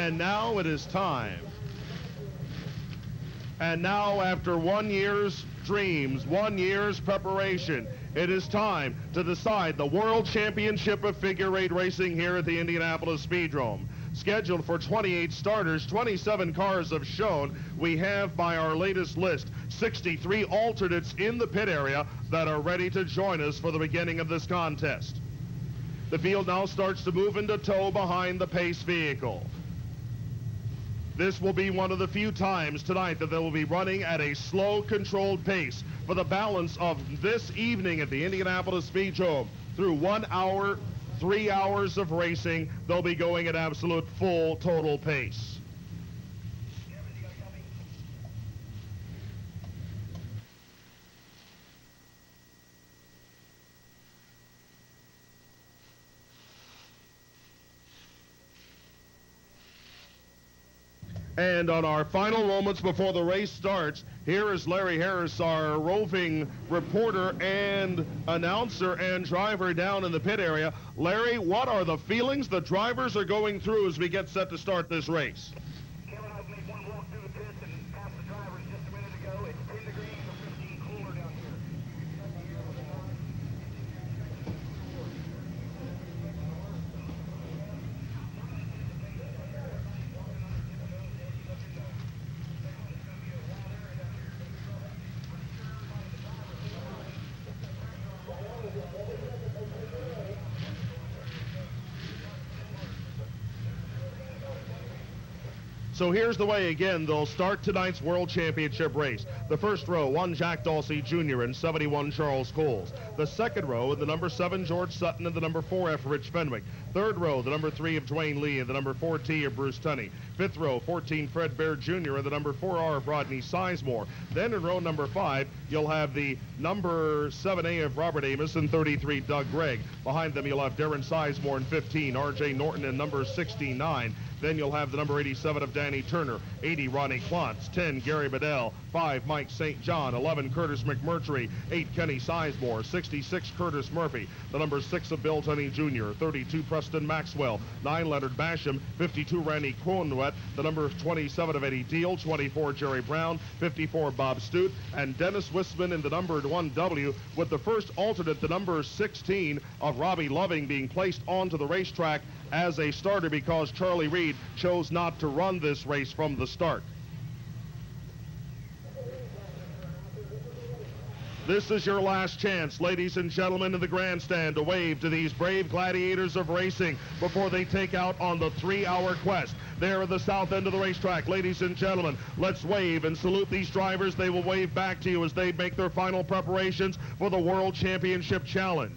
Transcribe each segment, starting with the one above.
And now it is time. And now, after 1 year's dreams, 1 year's preparation, it is time to decide the World Championship of Figure Eight Racing here at the Indianapolis Speedrome. Scheduled for 28 starters, 27 cars have shown. We have, by our latest list, 63 alternates in the pit area that are ready to join us for the beginning of this contest. The field now starts to move into tow behind the pace vehicle. This will be one of the few times tonight that they will be running at a slow, controlled pace for the balance of this evening at the Indianapolis Speedrome. Through 1 hour, 3 hours of racing, they'll be going at absolute full, total pace. And on our final moments before the race starts, here is Larry Harris, our roving reporter and announcer and driver down in the pit area. Larry, what are the feelings the drivers are going through as we get set to start this race? Kevin, I've made one walk through the pits and passed the drivers just a minute ago. It's 10 degrees or 15 cooler down here. So here's the way again they'll start tonight's World Championship race. The first row, 1 Jack Dawsey Jr. and 71 Charles Coles. The second row, in the number 7 George Sutton and the number 4 F Rich Fenwick. Third row, the number 3 of Dwayne Lee and the number 4 T of Bruce Tunney. Fifth row, 14 Fred Baird Jr. and the number 4 R of Rodney Sizemore. Then in row number 5, you'll have the number 7A of Robert Amos and 33 Doug Gregg. Behind them you'll have Darren Sizemore and 15 R.J. Norton and number 69. Then you'll have the number 87 of Danny Turner, 80 Ronnie Klontz, 10 Gary Bedell, 5 Mike St. John, 11 Curtis McMurtry, 8 Kenny Sizemore, 66 Curtis Murphy, the number 6 of Bill Tunney Jr., 32 Preston Maxwell, 9 Leonard Basham, 52 Randy Kronwet, the number 27 of Eddie Deal, 24 Jerry Brown, 54 Bob Stute, and Dennis Wisman in the numbered 1W, with the first alternate, the number 16 of Robbie Loving, being placed onto the racetrack as a starter because Charlie Reed chose not to run this race from the start. This is your last chance, ladies and gentlemen in the grandstand, to wave to these brave gladiators of racing before they take out on the 3-hour quest. There at the south end of the racetrack, ladies and gentlemen, let's wave and salute these drivers. They will wave back to you as they make their final preparations for the World Championship Challenge.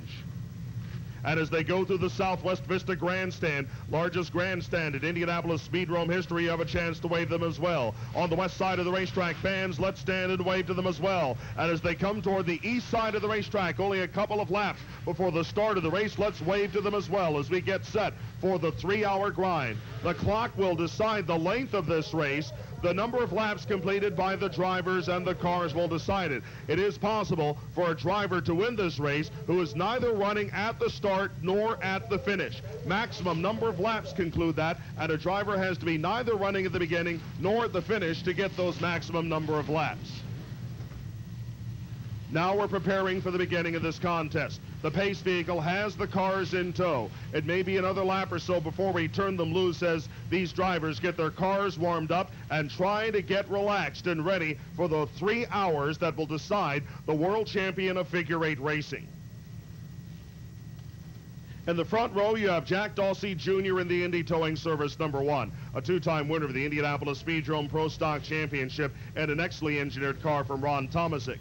And as they go through the Southwest Vista Grandstand, largest grandstand in Indianapolis Speedrome history, you have a chance to wave them as well. On the west side of the racetrack, fans, let's stand and wave to them as well. And as they come toward the east side of the racetrack, only a couple of laps before the start of the race, let's wave to them as well as we get set for the 3-hour grind. The clock will decide the length of this race. The number of laps completed by the drivers and the cars will decide it. It is possible for a driver to win this race who is neither running at the start nor at the finish. Maximum number of laps conclude that, and a driver has to be neither running at the beginning nor at the finish to get those maximum number of laps. Now we're preparing for the beginning of this contest. The pace vehicle has the cars in tow. It may be another lap or so before we turn them loose as these drivers get their cars warmed up and try to get relaxed and ready for the 3 hours that will decide the world champion of figure eight racing. In the front row, you have Jack Dawsey Jr. in the Indy Towing Service number 1, a 2-time winner of the Indianapolis Speedrome Pro Stock Championship and an excellently engineered car from Ron Tomasic.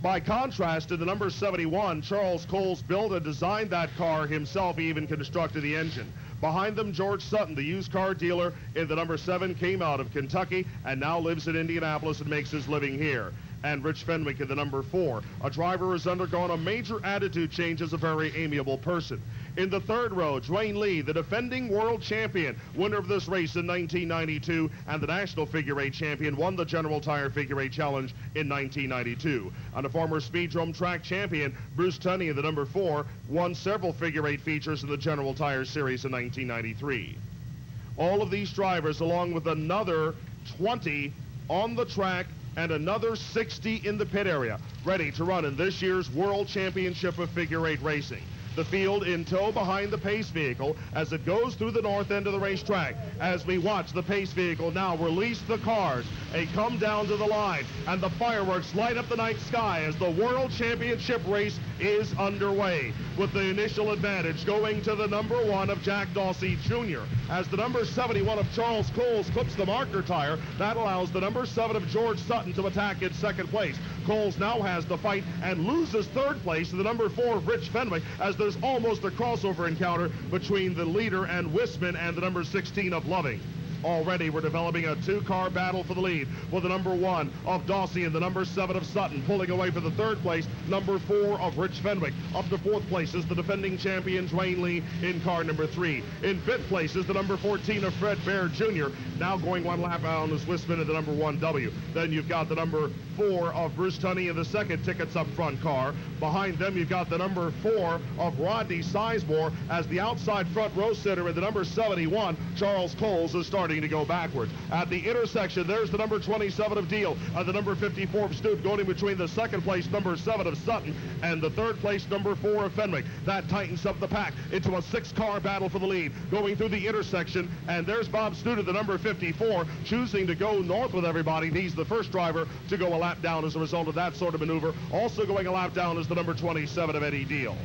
By contrast, in the number 71, Charles Coles built and designed that car himself. He even constructed the engine. Behind them, George Sutton, the used car dealer in the number 7, came out of Kentucky and now lives in Indianapolis and makes his living here. And Rich Fenwick in the number 4, a driver who has undergone a major attitude change as a very amiable person. In the third row, Dwayne Lee, the defending world champion, winner of this race in 1992, and the national figure eight champion, won the General Tire Figure Eight Challenge in 1992. And a former Speedrome track champion, Bruce Tunney in the number 4, won several figure eight features in the General Tire Series in 1993. All of these drivers, along with another 20 on the track and another 60 in the pit area, ready to run in this year's World Championship of Figure 8 Racing. The field in tow behind the pace vehicle as it goes through the north end of the racetrack. As we watch the pace vehicle now release the cars, they come down to the line, and the fireworks light up the night sky as the World Championship race is underway, with the initial advantage going to the number 1 of Jack Dawsey Jr. As the number 71 of Charles Coles clips the marker tire, that allows the number 7 of George Sutton to attack in second place. Coles now has the fight and loses third place to the number 4 of Rich Fenwick, as there's almost a crossover encounter between the leader and Wisman and the number 16 of Loving. Already we're developing a two-car battle for the lead, with the number 1 of Dawsey and the number 7 of Sutton pulling away for the third place, number 4 of Rich Fenwick. Up to fourth place is the defending champion Dwayne Lee in car number 3. In fifth place is the number 14 of Fred Bear Jr. Now going one lap out is Wisman in the number 1W. Then you've got the number 4 of Bruce Tunney in the second tickets up front car. Behind them you've got the number 4 of Rodney Sizemore, as the outside front row sitter in the number 71, Charles Coles, is starting to go backwards. At the intersection, there's the number 27 of Deal and the number 54 of Stute going in between the second place number 7 of Sutton and the third place number 4 of Fenwick. That tightens up the pack into a 6-car battle for the lead going through the intersection, and there's Bob Stute, the number 54, choosing to go north with everybody. He's the first driver to go a lap down as a result of that sort of maneuver. Also going a lap down is the number 27 of Eddie Deal.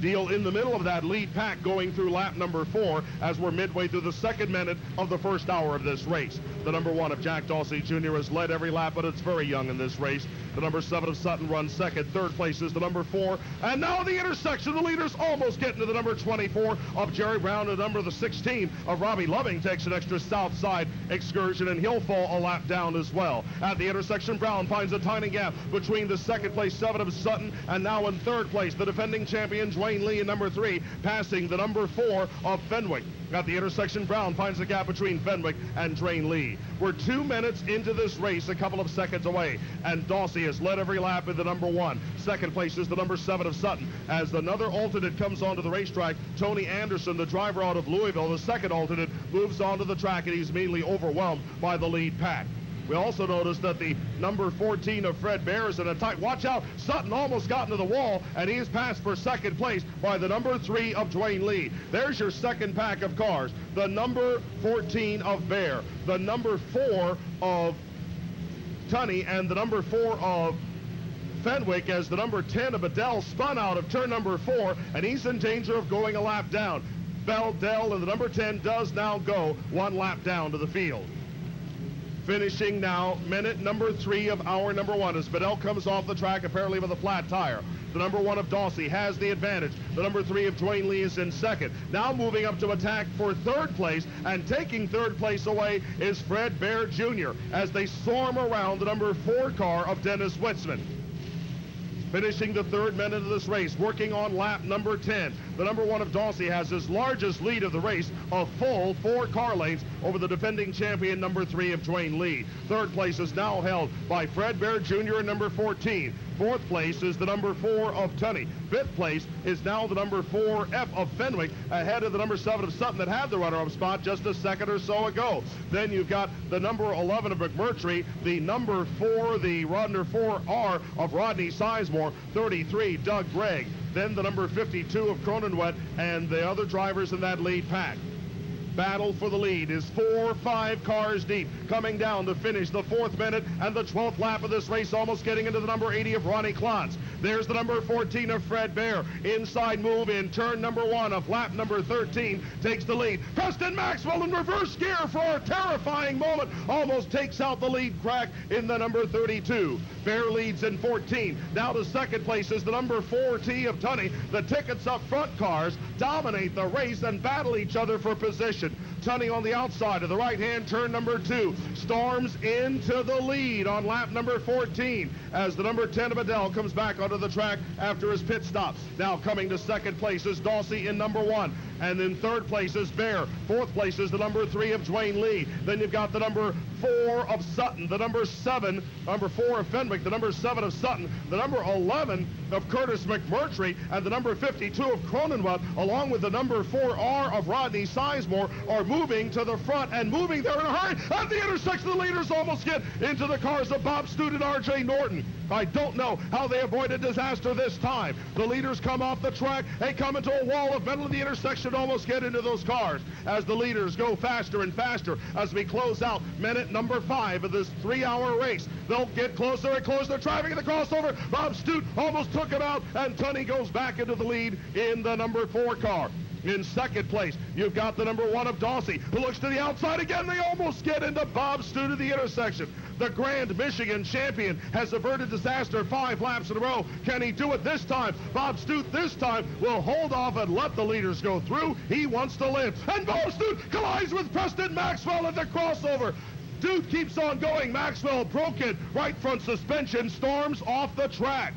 Deal in the middle of that lead pack going through lap number 4 as we're midway through the second minute of the first hour of this race. The number 1 of Jack Dawsey Jr. has led every lap, but it's very young in this race. The number 7 of Sutton runs second. Third place is the number 4. And now the intersection, the leaders almost getting to the number 24 of Jerry Brown. The number 16 of Robbie Loving takes an extra south side excursion, and he'll fall a lap down as well. At the intersection, Brown finds a tiny gap between the second place 7 of Sutton, and now in third place the defending champion Dwayne Lee in number 3, passing the number 4 of Fenwick. At the intersection, Brown finds the gap between Fenwick and Dwayne Lee. We're 2 minutes into this race, a couple of seconds away, and Dawsey has led every lap in the number 1. Second place is the number 7 of Sutton. As another alternate comes onto the racetrack, Tony Anderson, the driver out of Louisville, the second alternate, moves onto the track, and he's immediately overwhelmed by the lead pack. We also noticed that the number 14 of Fred Bear is in a tight, watch out, Sutton almost got into the wall, and he is passed for second place by the number 3 of Dwayne Lee. There's your second pack of cars. The number 14 of Bear, the number 4 of Tunney, and the number 4 of Fenwick, as the number 10 of Bedell spun out of turn number 4, and he's in danger of going a lap down. Bedell and the number 10 does now go one lap down to the field. Finishing now, minute number 3 of hour number 1 as Bedell comes off the track apparently with a flat tire. The number 1 of Dawsey has the advantage. The number 3 of Dwayne Lee is in second. Now moving up to attack for third place, and taking third place away is Fred Bear Jr. as they swarm around the number 4 car of Dennis Witzman. Finishing the third minute of this race, working on lap number 10. The number 1 of Dawsey has his largest lead of the race, a full 4 car lengths over the defending champion number 3 of Dwayne Lee. Third place is now held by Fred Bear Jr. and number 14. Fourth place is the number 4 of Tunney. Fifth place is now the number 4F of Fenwick, ahead of the number 7 of Sutton that had the runner-up spot just a second or so ago. Then you've got the number 11 of McMurtry, the number 4, the runner 4R of Rodney Sizemore, 33, Doug Gregg. Then the number 52 of Cronenwet, and the other drivers in that lead pack. Battle for the lead is 4-5 cars deep, coming down to finish the 4th minute and the 12th lap of this race, almost getting into the number 80 of Ronnie Klontz. There's the number 14 of Fred Bear. Inside move in turn number 1 of lap number 13 takes the lead. Preston Maxwell in reverse gear for a terrifying moment, almost takes out the lead crack in the number 32. Bear leads in 14. Now to second place is the number 4T of Tunney. The tickets up front cars dominate the race and battle each other for position. Tunney on the outside of the right-hand turn number 2 storms into the lead on lap number 14 as the number 10 of Bedell comes back onto the track after his pit stop. Now coming to second place is Dawsey in number 1. And in third place is Bear. Fourth place is the number 3 of Dwayne Lee. Then you've got the number 4 of Sutton, the number 7, number 4 of Fenwick, the number 7 of Sutton, the number 11 of Curtis McMurtry, and the number 52 of Cronenweth, along with the number 4R of Rodney Sizemore, are moving to the front and moving there in a hurry. At the intersection, the leaders almost get into the cars of Bob Stute and R.J. Norton. I don't know how they avoided disaster this time. The leaders come off the track. They come into a wall of metal in the intersection, almost get into those cars as the leaders go faster and faster as we close out minute number 5 of this 3-hour race. They'll get closer and closer. They're driving in the crossover. Bob Stute almost took him out, and Tunney goes back into the lead in the number 4 car. In second place, you've got the number 1 of Dawsey, who looks to the outside again. They almost get into Bob Stute at the intersection. The Grand Michigan champion has averted disaster 5 laps in a row. Can he do it this time? Bob Stute this time will hold off and let the leaders go through. He wants to live. And Bob Stute collides with Preston Maxwell at the crossover. Stute keeps on going. Maxwell broken. Right front suspension storms off the tracks.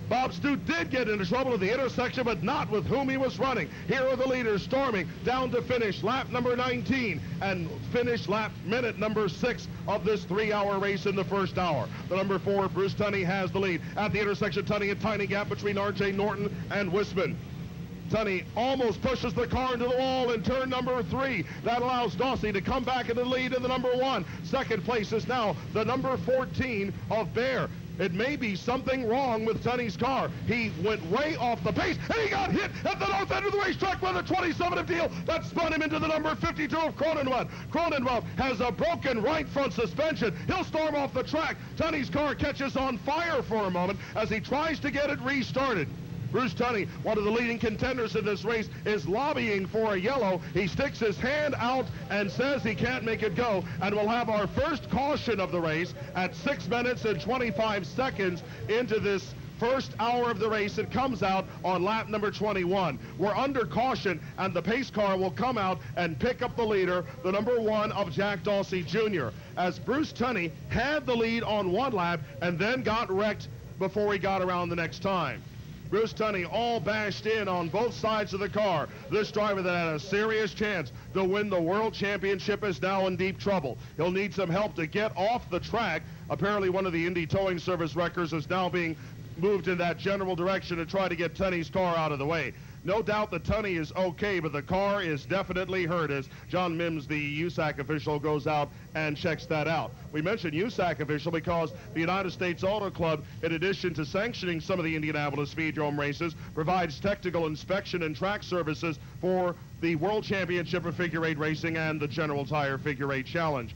Bob Stute did get into trouble at the intersection, but not with whom he was running. Here are the leaders storming down to finish lap number 19 and finish lap minute number 6 of this 3-hour race in the first hour. The number 4, Bruce Tunney, has the lead. At the intersection, Tunney, a tiny gap between R.J. Norton and Wisman. Tunney almost pushes the car into the wall in turn number 3. That allows Dawsey to come back in the lead in the number 1. Second place is now the number 14 of Bear. It may be something wrong with Tunney's car. He went way off the pace, and he got hit at the north end of the racetrack by the 27 of Deal. That spun him into the number 52 of Cronenweth. Cronenweth has a broken right front suspension. He'll storm off the track. Tunney's car catches on fire for a moment as he tries to get it restarted. Bruce Tunney, one of the leading contenders in this race, is lobbying for a yellow. He sticks his hand out and says he can't make it go, and we'll have our first caution of the race at 6 minutes and 25 seconds into this first hour of the race. It comes out on lap number 21. We're under caution, and the pace car will come out and pick up the leader, the number 1 of Jack Dawsey Jr., as Bruce Tunney had the lead on 1 lap and then got wrecked before he got around the next time. Bruce Tunney all bashed in on both sides of the car. This driver that had a serious chance to win the World Championship is now in deep trouble. He'll need some help to get off the track. Apparently one of the Indy Towing Service wreckers is now being moved in that general direction to try to get Tunney's car out of the way. No doubt that Tunney is okay, but the car is definitely hurt as John Mims, the USAC official, goes out and checks that out. We mentioned USAC official because the United States Auto Club, in addition to sanctioning some of the Indianapolis Speedrome races, provides technical inspection and track services for the World Championship of Figure 8 Racing and the General Tire Figure 8 Challenge.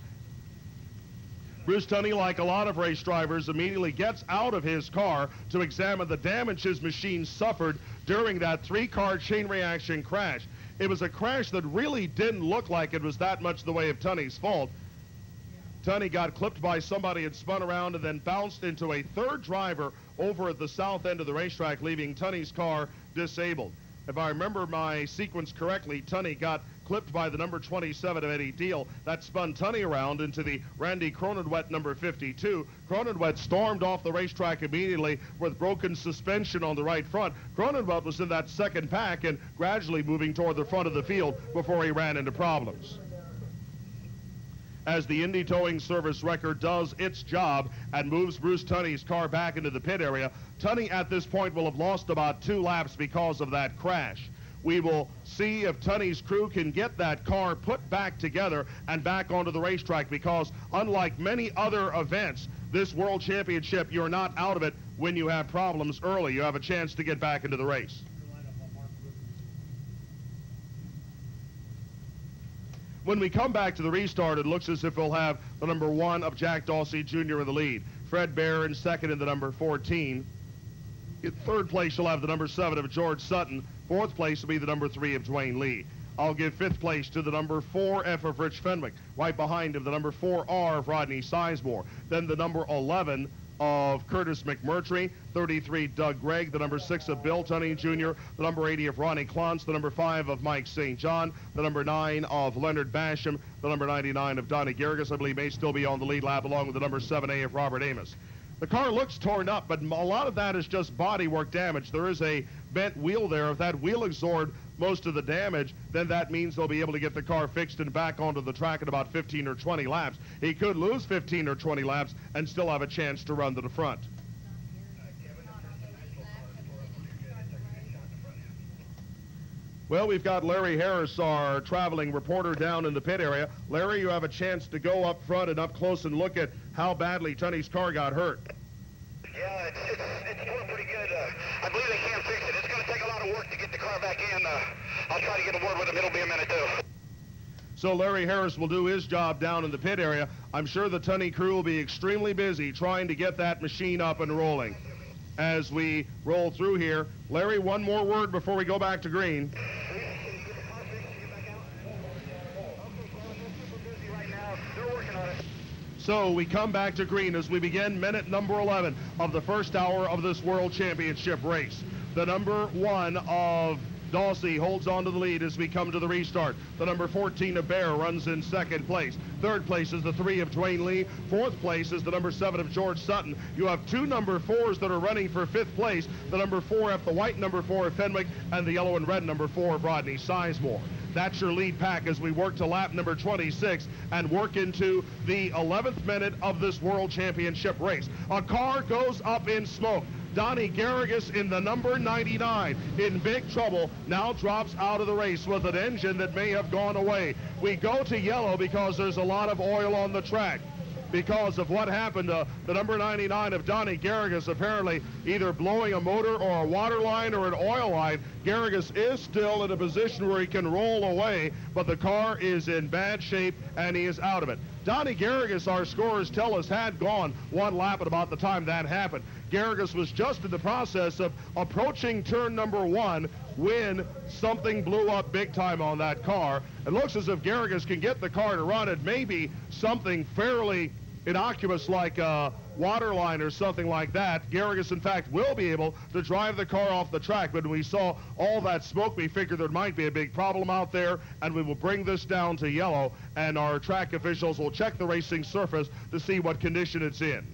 Bruce Tunney, like a lot of race drivers, immediately gets out of his car to examine the damage his machine suffered during that 3-car chain reaction crash. It was a crash that really didn't look like it was that much the way of Tunney's fault. Tunney got clipped by somebody and spun around and then bounced into a third driver over at the south end of the racetrack, leaving Tunney's car disabled. If I remember my sequence correctly, Tunney got clipped by the number 27 of Eddie Deal. That spun Tunney around into the Randy Cronenweth number 52. Cronenweth stormed off the racetrack immediately with broken suspension on the right front. Cronenweth was in that second pack and gradually moving toward the front of the field before he ran into problems. As the Indy Towing Service wrecker does its job and moves Bruce Tunney's car back into the pit area, Tunney at this point will have lost about 2 laps because of that crash. We will see if Tunney's crew can get that car put back together and back onto the racetrack, because unlike many other events, this World Championship, you're not out of it when you have problems early. You have a chance to get back into the race. When we come back to the restart, it looks as if we'll have the number 1 of Jack Dawsey Jr. in the lead. Fred Bear in second in the number 14. In third place, you'll have the number 7 of George Sutton. Fourth place will be the number 3 of Dwayne Lee. I'll give fifth place to the number 4F of Rich Fenwick. Right behind him, the number 4R of Rodney Sizemore. Then the number 11 of Curtis McMurtry, 33 Doug Gregg, the number 6 of Bill Tunney Jr., the number 80 of Ronnie Klontz, the number 5 of Mike St. John, the number 9 of Leonard Basham, the number 99 of Donnie Garrigus, I believe may still be on the lead lap, along with the number 7A of Robert Amos. The car looks torn up, but a lot of that is just bodywork damage. There is a bent wheel there. If that wheel absorbed most of the damage, then that means they'll be able to get the car fixed and back onto the track in about 15 or 20 laps. He could lose 15 or 20 laps and still have a chance to run to the front. Well, we've got Larry Harris, our traveling reporter, down in the pit area. Larry, you have a chance to go up front and up close and look at how badly Tunney's car got hurt. Yeah, it's doing pretty good. I believe they can fix it. It's going to take a lot of work to get the car back in. I'll try to get a word with him. It'll be a minute, too. So Larry Harris will do his job down in the pit area. I'm sure the Tunney crew will be extremely busy trying to get that machine up and rolling. As we roll through here, Larry, one more word before we go back to green. So we come back to green as we begin minute number 11 of the first hour of this World Championship race. The number 1 of Dawsey holds on to the lead as we come to the restart. The number 14 of Bear runs in second place. Third place is the 3 of Dwayne Lee. Fourth place is the number 7 of George Sutton. You have 2 number 4s that are running for 5th place. The number 4F, the white number 4 of Fenwick, and the yellow and red number 4 of Rodney Sizemore. That's your lead pack as we work to lap number 26 and work into the 11th minute of this World Championship race. A car goes up in smoke. Donnie Garrigus in the number 99 in big trouble, now drops out of the race with an engine that may have gone away. We go to yellow because there's a lot of oil on the track. Because of what happened to the number 99 of Donnie Garrigus, apparently either blowing a motor or a water line or an oil line. Garrigus is still in a position where he can roll away, but the car is in bad shape and he is out of it. Donnie Garrigus, our scorers tell us, had gone 1 lap at about the time that happened. Garrigus was just in the process of approaching turn number 1 when something blew up big time on that car. It looks as if Garrigus can get the car to run. It may be something fairly innocuous like a water line or something like that. Garrigus, in fact, will be able to drive the car off the track. But when we saw all that smoke, we figured there might be a big problem out there, and we will bring this down to yellow, and our track officials will check the racing surface to see what condition it's in.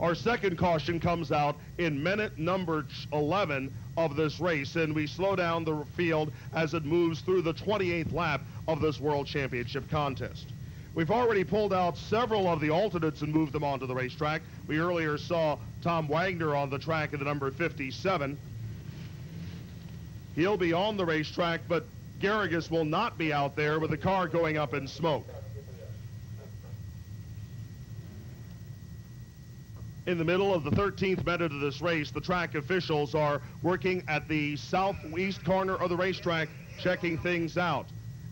Our second caution comes out in minute number 11 of this race, and we slow down the field as it moves through the 28th lap of this World Championship contest. We've already pulled out several of the alternates and moved them onto the racetrack. We earlier saw Tom Wagner on the track at the number 57. He'll be on the racetrack, but Garrigus will not be out there with the car going up in smoke. In the middle of the 13th minute of this race, the track officials are working at the southeast corner of the racetrack, checking things out.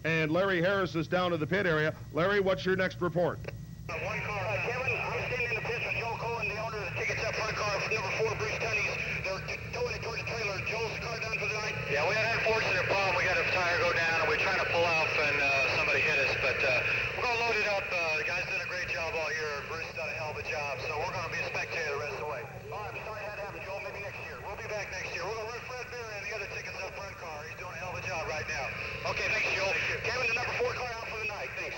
And Larry Harris is down in the pit area. Larry, what's your next report? One car. Kevin, I'm standing in the pits with Joe Cohen, the owner of the tickets up front car, number 4, Bruce Tunney's. They're towing it towards the trailer. Joel's car down for the night. Yeah, we had an unfortunate problem. We got a tire go down, and we're trying to pull off, and somebody hit us. But we're going to load it up. The guy's done a great job all year. Bruce done a hell of a job, so we're going to be a spectator the rest of the way. Oh, I'm sorry that happened, Joel. Maybe next year. We'll be back next year. We're going to run Fred Beer and the other tickets up front car. He's doing a hell of a job right now. Okay, thanks, Joel. Kevin, the number 4 car out for the night. Thanks.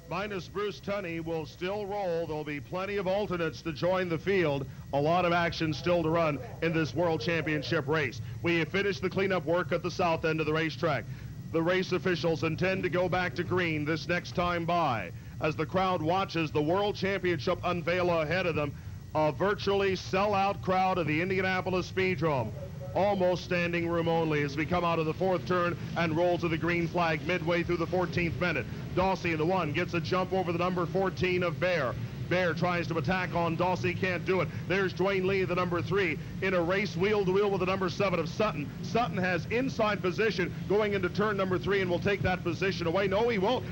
Minus Bruce Tunney will still roll. There'll be plenty of alternates to join the field. A lot of action still to run in this World Championship race. We have finished the cleanup work at the south end of the racetrack. The race officials intend to go back to green this next time by. As the crowd watches the World Championship unveil ahead of them, a virtually sellout crowd of the Indianapolis Speedrome. Almost standing room only as we come out of the 4th turn and roll to the green flag midway through the 14th minute. Dawsey in the 1 gets a jump over the number 14 of Bear. Bear tries to attack on Dawsey, can't do it. There's Dwayne Lee, the number 3, in a race wheel-to-wheel with the number 7 of Sutton. Sutton has inside position going into turn number 3 and will take that position away. No, he won't.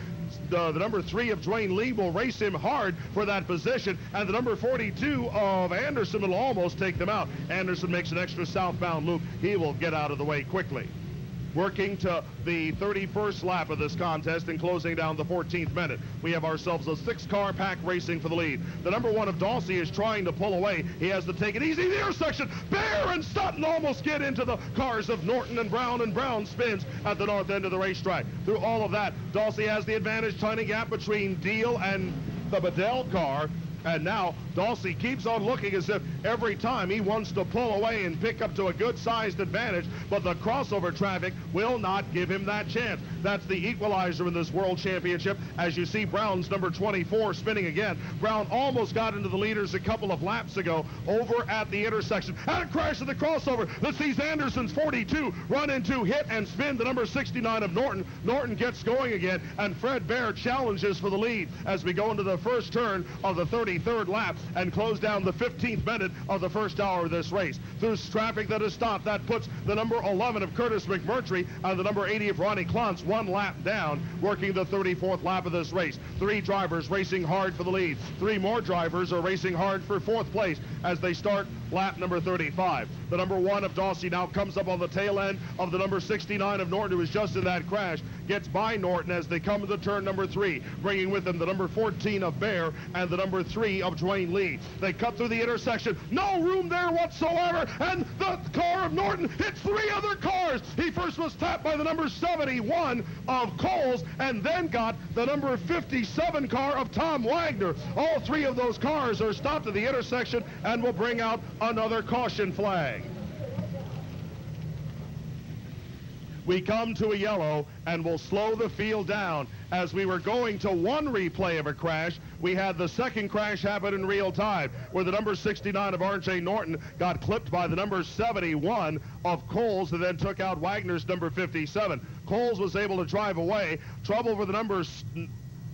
The number 3 of Dwayne Lee will race him hard for that position, and the number 42 of Anderson will almost take them out. Anderson makes an extra southbound loop. He will get out of the way quickly. Working to the 31st lap of this contest and closing down the 14th minute. We have ourselves a 6-car pack racing for the lead. The number 1 of Dawsey is trying to pull away. He has to take it easy. The intersection. Bear and Sutton almost get into the cars of Norton and Brown spins at the north end of the racetrack. Through all of that, Dawsey has the advantage, tiny gap between Deal and the Bedell car. And now Dawsey keeps on looking as if every time he wants to pull away and pick up to a good-sized advantage, but the crossover traffic will not give him that chance. That's the equalizer in this World Championship. As you see Brown's number 24 spinning again. Brown almost got into the leaders a couple of laps ago over at the intersection. And a crash of the crossover. Let's see Anderson's 42 run into, hit, and spin the number 69 of Norton. Norton gets going again, and Fred Bear challenges for the lead as we go into the first turn of the 33rd lap and close down the 15th minute of the first hour of this race. There's traffic that has stopped. That puts the number 11 of Curtis McMurtry and the number 80 of Ronnie Klontz 1 lap down, working the 34th lap of this race. 3 drivers racing hard for the lead. 3 more drivers are racing hard for 4th place as they start lap number 35. The number 1 of Dawsey now comes up on the tail end of the number 69 of Norton, who was just in that crash, gets by Norton as they come to turn number 3, bringing with them the number 14 of Bear and the number 3 of Dwayne Lee. They cut through the intersection, no room there whatsoever, and the car of Norton hits 3 other cars. He first was tapped by the number 71 of Coles, and then got the number 57 car of Tom Wagner. All 3 of those cars are stopped at the intersection and will bring out another caution flag. We come to a yellow and will slow the field down. As we were going to one replay of a crash, we had the second crash happen in real time, where the number 69 of R.J. Norton got clipped by the number 71 of Coles, and then took out Wagner's number 57. Coles was able to drive away. Trouble for the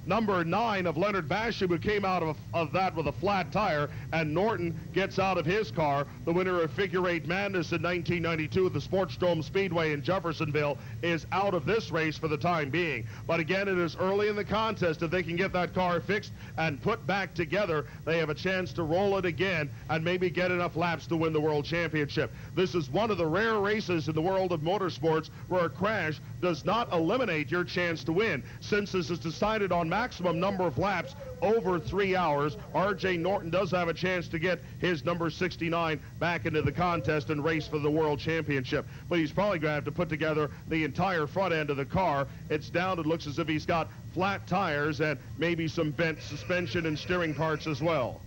number 9 of Leonard Basham, who came out of that with a flat tire, and Norton gets out of his car. The winner of Figure 8 Madness in 1992 at the Sportsdrome Speedway in Jeffersonville is out of this race for the time being. But again, it is early in the contest. If they can get that car fixed and put back together, they have a chance to roll it again and maybe get enough laps to win the World Championship. This is one of the rare races in the world of motorsports where a crash does not eliminate your chance to win. Since this is decided on maximum number of laps over 3 hours, R.J. Norton does have a chance to get his number 69 back into the contest and race for the World Championship. But he's probably going to have to put together the entire front end of the car. It's down. It looks as if he's got flat tires and maybe some bent suspension and steering parts as well.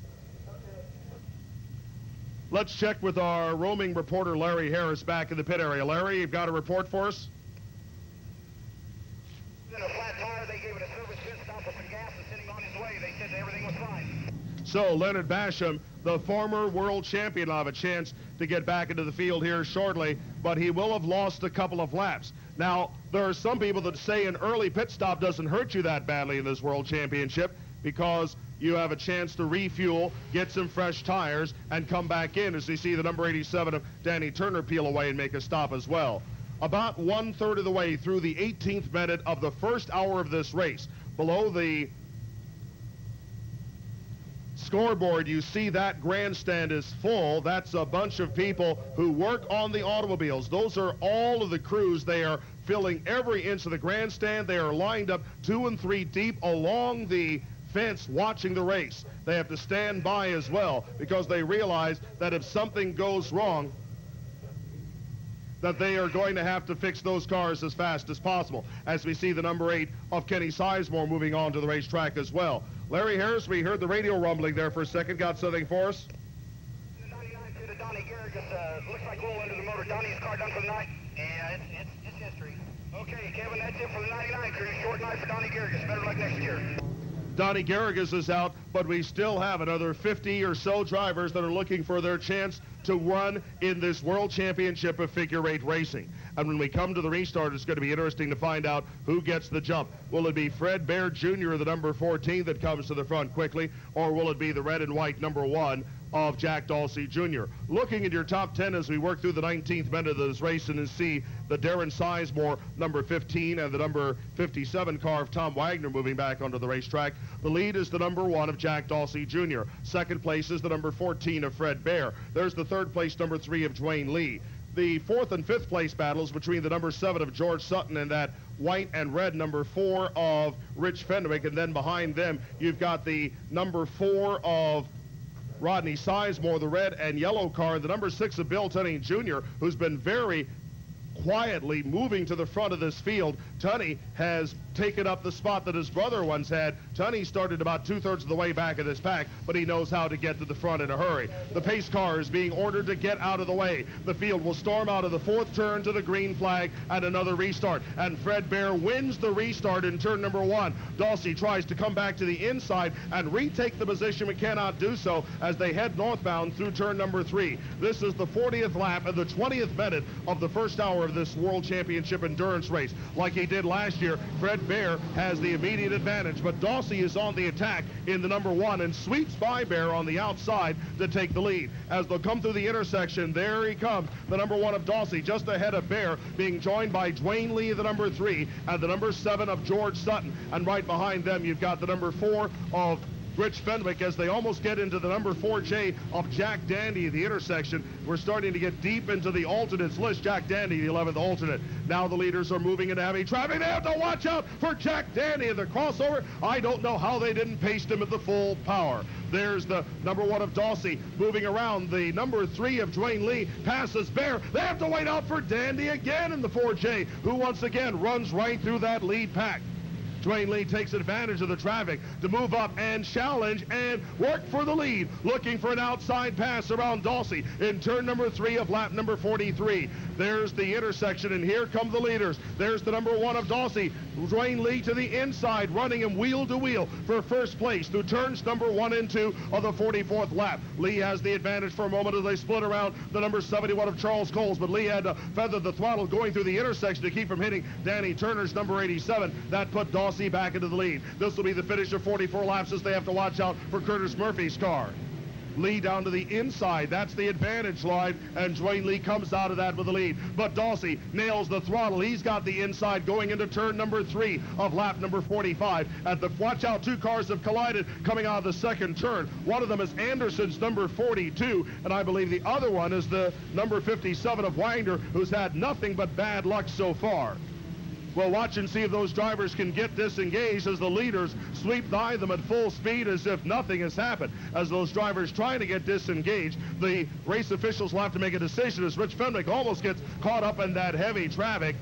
Let's check with our roaming reporter Larry Harris back in the pit area. Larry, you've got a report for us? In a flat tire, they gave it a service pit stop with some gas and sitting on his way. They said everything was fine. So Leonard Basham, the former world champion, will have a chance to get back into the field here shortly, but he will have lost a couple of laps. Now, there are some people that say an early pit stop doesn't hurt you that badly in this world championship, because you have a chance to refuel, get some fresh tires, and come back in as you see the number 87 of Danny Turner peel away and make a stop as well. About 1/3 of the way through the 18th minute of the first hour of this race, below the scoreboard, you see that grandstand is full. That's a bunch of people who work on the automobiles. Those are all of the crews. They are filling every inch of the grandstand. They are lined up 2 and 3 deep along the fence watching the race. They have to stand by as well because they realize that if something goes wrong, that they are going to have to fix those cars as fast as possible, as we see the number 8 of Kenny Sizemore moving on to the racetrack as well. Larry Harris, we heard the radio rumbling there for a second. Got something for us? The 99 to the Donnie Garrigus, looks like roll under the motor. Donnie's car done for the night? Yeah, it's history. Okay, Kevin, that's it for the 99 crew. Short night for Donnie Garrigus. Better luck next year. Donnie Garrigus is out, but we still have another 50 or so drivers that are looking for their chance to run in this World Championship of Figure 8 racing. And when we come to the restart, it's going to be interesting to find out who gets the jump. Will it be Fred Bear Jr., the number 14, that comes to the front quickly, or will it be the red and white number 1 of Jack Dawsey Jr.? Looking at your top 10 as we work through the 19th minute of this race and see the Darren Sizemore number 15 and the number 57 car of Tom Wagner moving back onto the racetrack. The lead is the number 1 of Jack Dawsey Jr. Second place is the number 14 of Fred Bear. There's the third place number 3 of Dwayne Lee. The 4th and 5th place battles between the number 7 of George Sutton and that white and red number 4 of Rich Fenwick, and then behind them you've got the number 4 of Rodney Sizemore, the red and yellow car, the number 6 of Bill Tunney Jr., who's been very quietly moving to the front of this field. Tunney has taken up the spot that his brother once had. Tunney started about 2/3 of the way back of this pack, but he knows how to get to the front in a hurry. The pace car is being ordered to get out of the way. The field will storm out of the 4th turn to the green flag and another restart. And Fred Bear wins the restart in turn number 1. Dawsey tries to come back to the inside and retake the position, but cannot do so as they head northbound through turn number 3. This is the 40th lap and the 20th minute of the first hour of this World Championship endurance race. Like he did last year, Fred Bear has the immediate advantage, but Dawsey is on the attack in the number 1 and sweeps by Bear on the outside to take the lead. As they'll come through the intersection, there he comes, the number 1 of Dawsey, just ahead of Bear, being joined by Dwayne Lee, the number 3, and the number 7 of George Sutton. And right behind them, you've got the number 4 of Rich Fenwick as they almost get into the number 4J of Jack Dandy, the intersection. We're starting to get deep into the alternates list. Jack Dandy, the 11th alternate. Now the leaders are moving into heavy traffic. They have to watch out for Jack Dandy in the crossover. I don't know how they didn't paste him at the full power. There's the number 1 of Dawsey moving around. The number 3 of Dwayne Lee passes Bear. They have to wait out for Dandy again in the 4J, who once again runs right through that lead pack. Dwayne Lee takes advantage of the traffic to move up and challenge and work for the lead, looking for an outside pass around Dawsey in turn number 3 of lap number 43. There's the intersection, and here come the leaders. There's the number 1 of Dawsey, Dwayne Lee to the inside, running him wheel to wheel for first place through turns number 1 and 2 of the 44th lap. Lee has the advantage for a moment as they split around the number 71 of Charles Coles, but Lee had to feather the throttle going through the intersection to keep from hitting Danny Turner's number 87. That put Dawsey back into the lead. This will be the finish of 44 laps as they have to watch out for Curtis Murphy's car. Lee down to the inside. That's the advantage line, and Dwayne Lee comes out of that with the lead. But Dawsey nails the throttle. He's got the inside going into turn number 3 of lap number 45. At the watch out, 2 cars have collided coming out of the second turn. One of them is Anderson's number 42, and I believe the other one is the number 57 of Wagner, who's had nothing but bad luck so far. We'll watch and see if those drivers can get disengaged as the leaders sweep by them at full speed as if nothing has happened. As those drivers trying to get disengaged, the race officials will have to make a decision as Rich Fenwick almost gets caught up in that heavy traffic.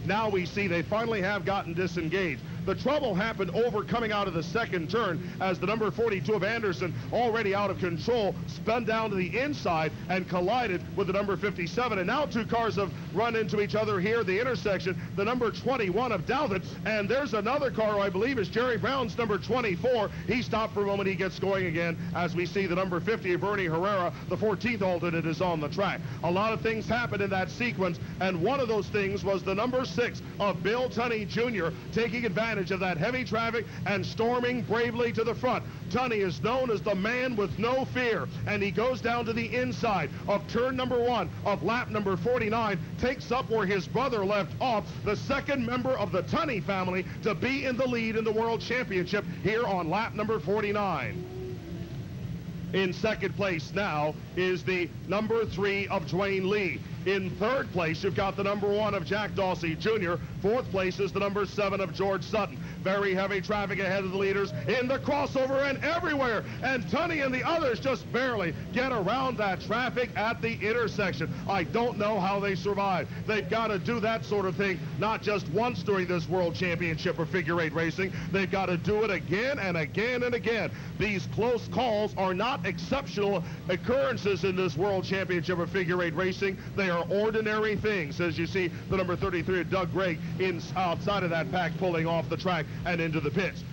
Now we see they finally have gotten disengaged. The trouble happened over coming out of the second turn as the number 42 of Anderson, already out of control, spun down to the inside and collided with the number 57. And now 2 cars have run into each other here at the intersection. The number 21 of Dalvin, and there's another car who I believe is Jerry Brown's number 24. He stopped for a moment. He gets going again as we see the number 50 of Bernie Herrera, the 14th alternate, is on the track. A lot of things happened in that sequence, and one of those things was the number 6 of Bill Tunney Jr. taking advantage of that heavy traffic and storming bravely to the front. Tunney is known as the man with no fear, and he goes down to the inside of turn number 1 of lap number 49, takes up where his brother left off, the second member of the Tunney family to be in the lead in the World Championship here on lap number 49. In second place now is the number 3 of Dwayne Lee. In third place, you've got the number 1 of Jack Dawsey Jr. Fourth place is the number 7 of George Sutton. Very heavy traffic ahead of the leaders in the crossover and everywhere. And Tunney and the others just barely get around that traffic at the intersection. I don't know how they survive. They've got to do that sort of thing not just once during this World Championship of figure 8 racing. They've got to do it again and again and again. These close calls are not exceptional occurrences in this World Championship of figure 8 racing. They are ordinary things, as you see the number 33 of Doug Gregg outside of that pack pulling off the track and into the pits.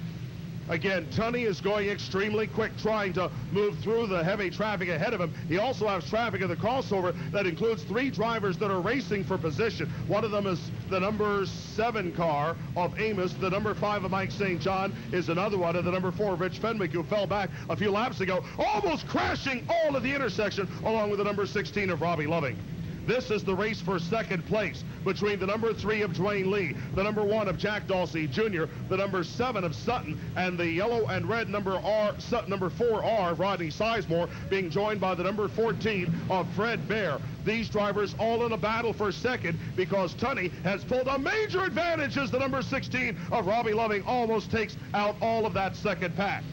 Again, Tunney is going extremely quick, trying to move through the heavy traffic ahead of him. He also has traffic in the crossover that includes 3 drivers that are racing for position. One of them is the number 7 car of Amos. The number 5 of Mike St. John is another one, and the number 4 of Rich Fenwick, who fell back a few laps ago, almost crashing all of the intersection, along with the number 16 of Robbie Loving. This is the race for second place between the number 3 of Dwayne Lee, the number 1 of Jack Dawsey Jr., the number 7 of Sutton, and the yellow and red number 4R, Rodney Sizemore, being joined by the number 14 of Fred Bear. These drivers all in a battle for second because Tunney has pulled a major advantage as the number 16 of Robbie Loving almost takes out all of that second pack.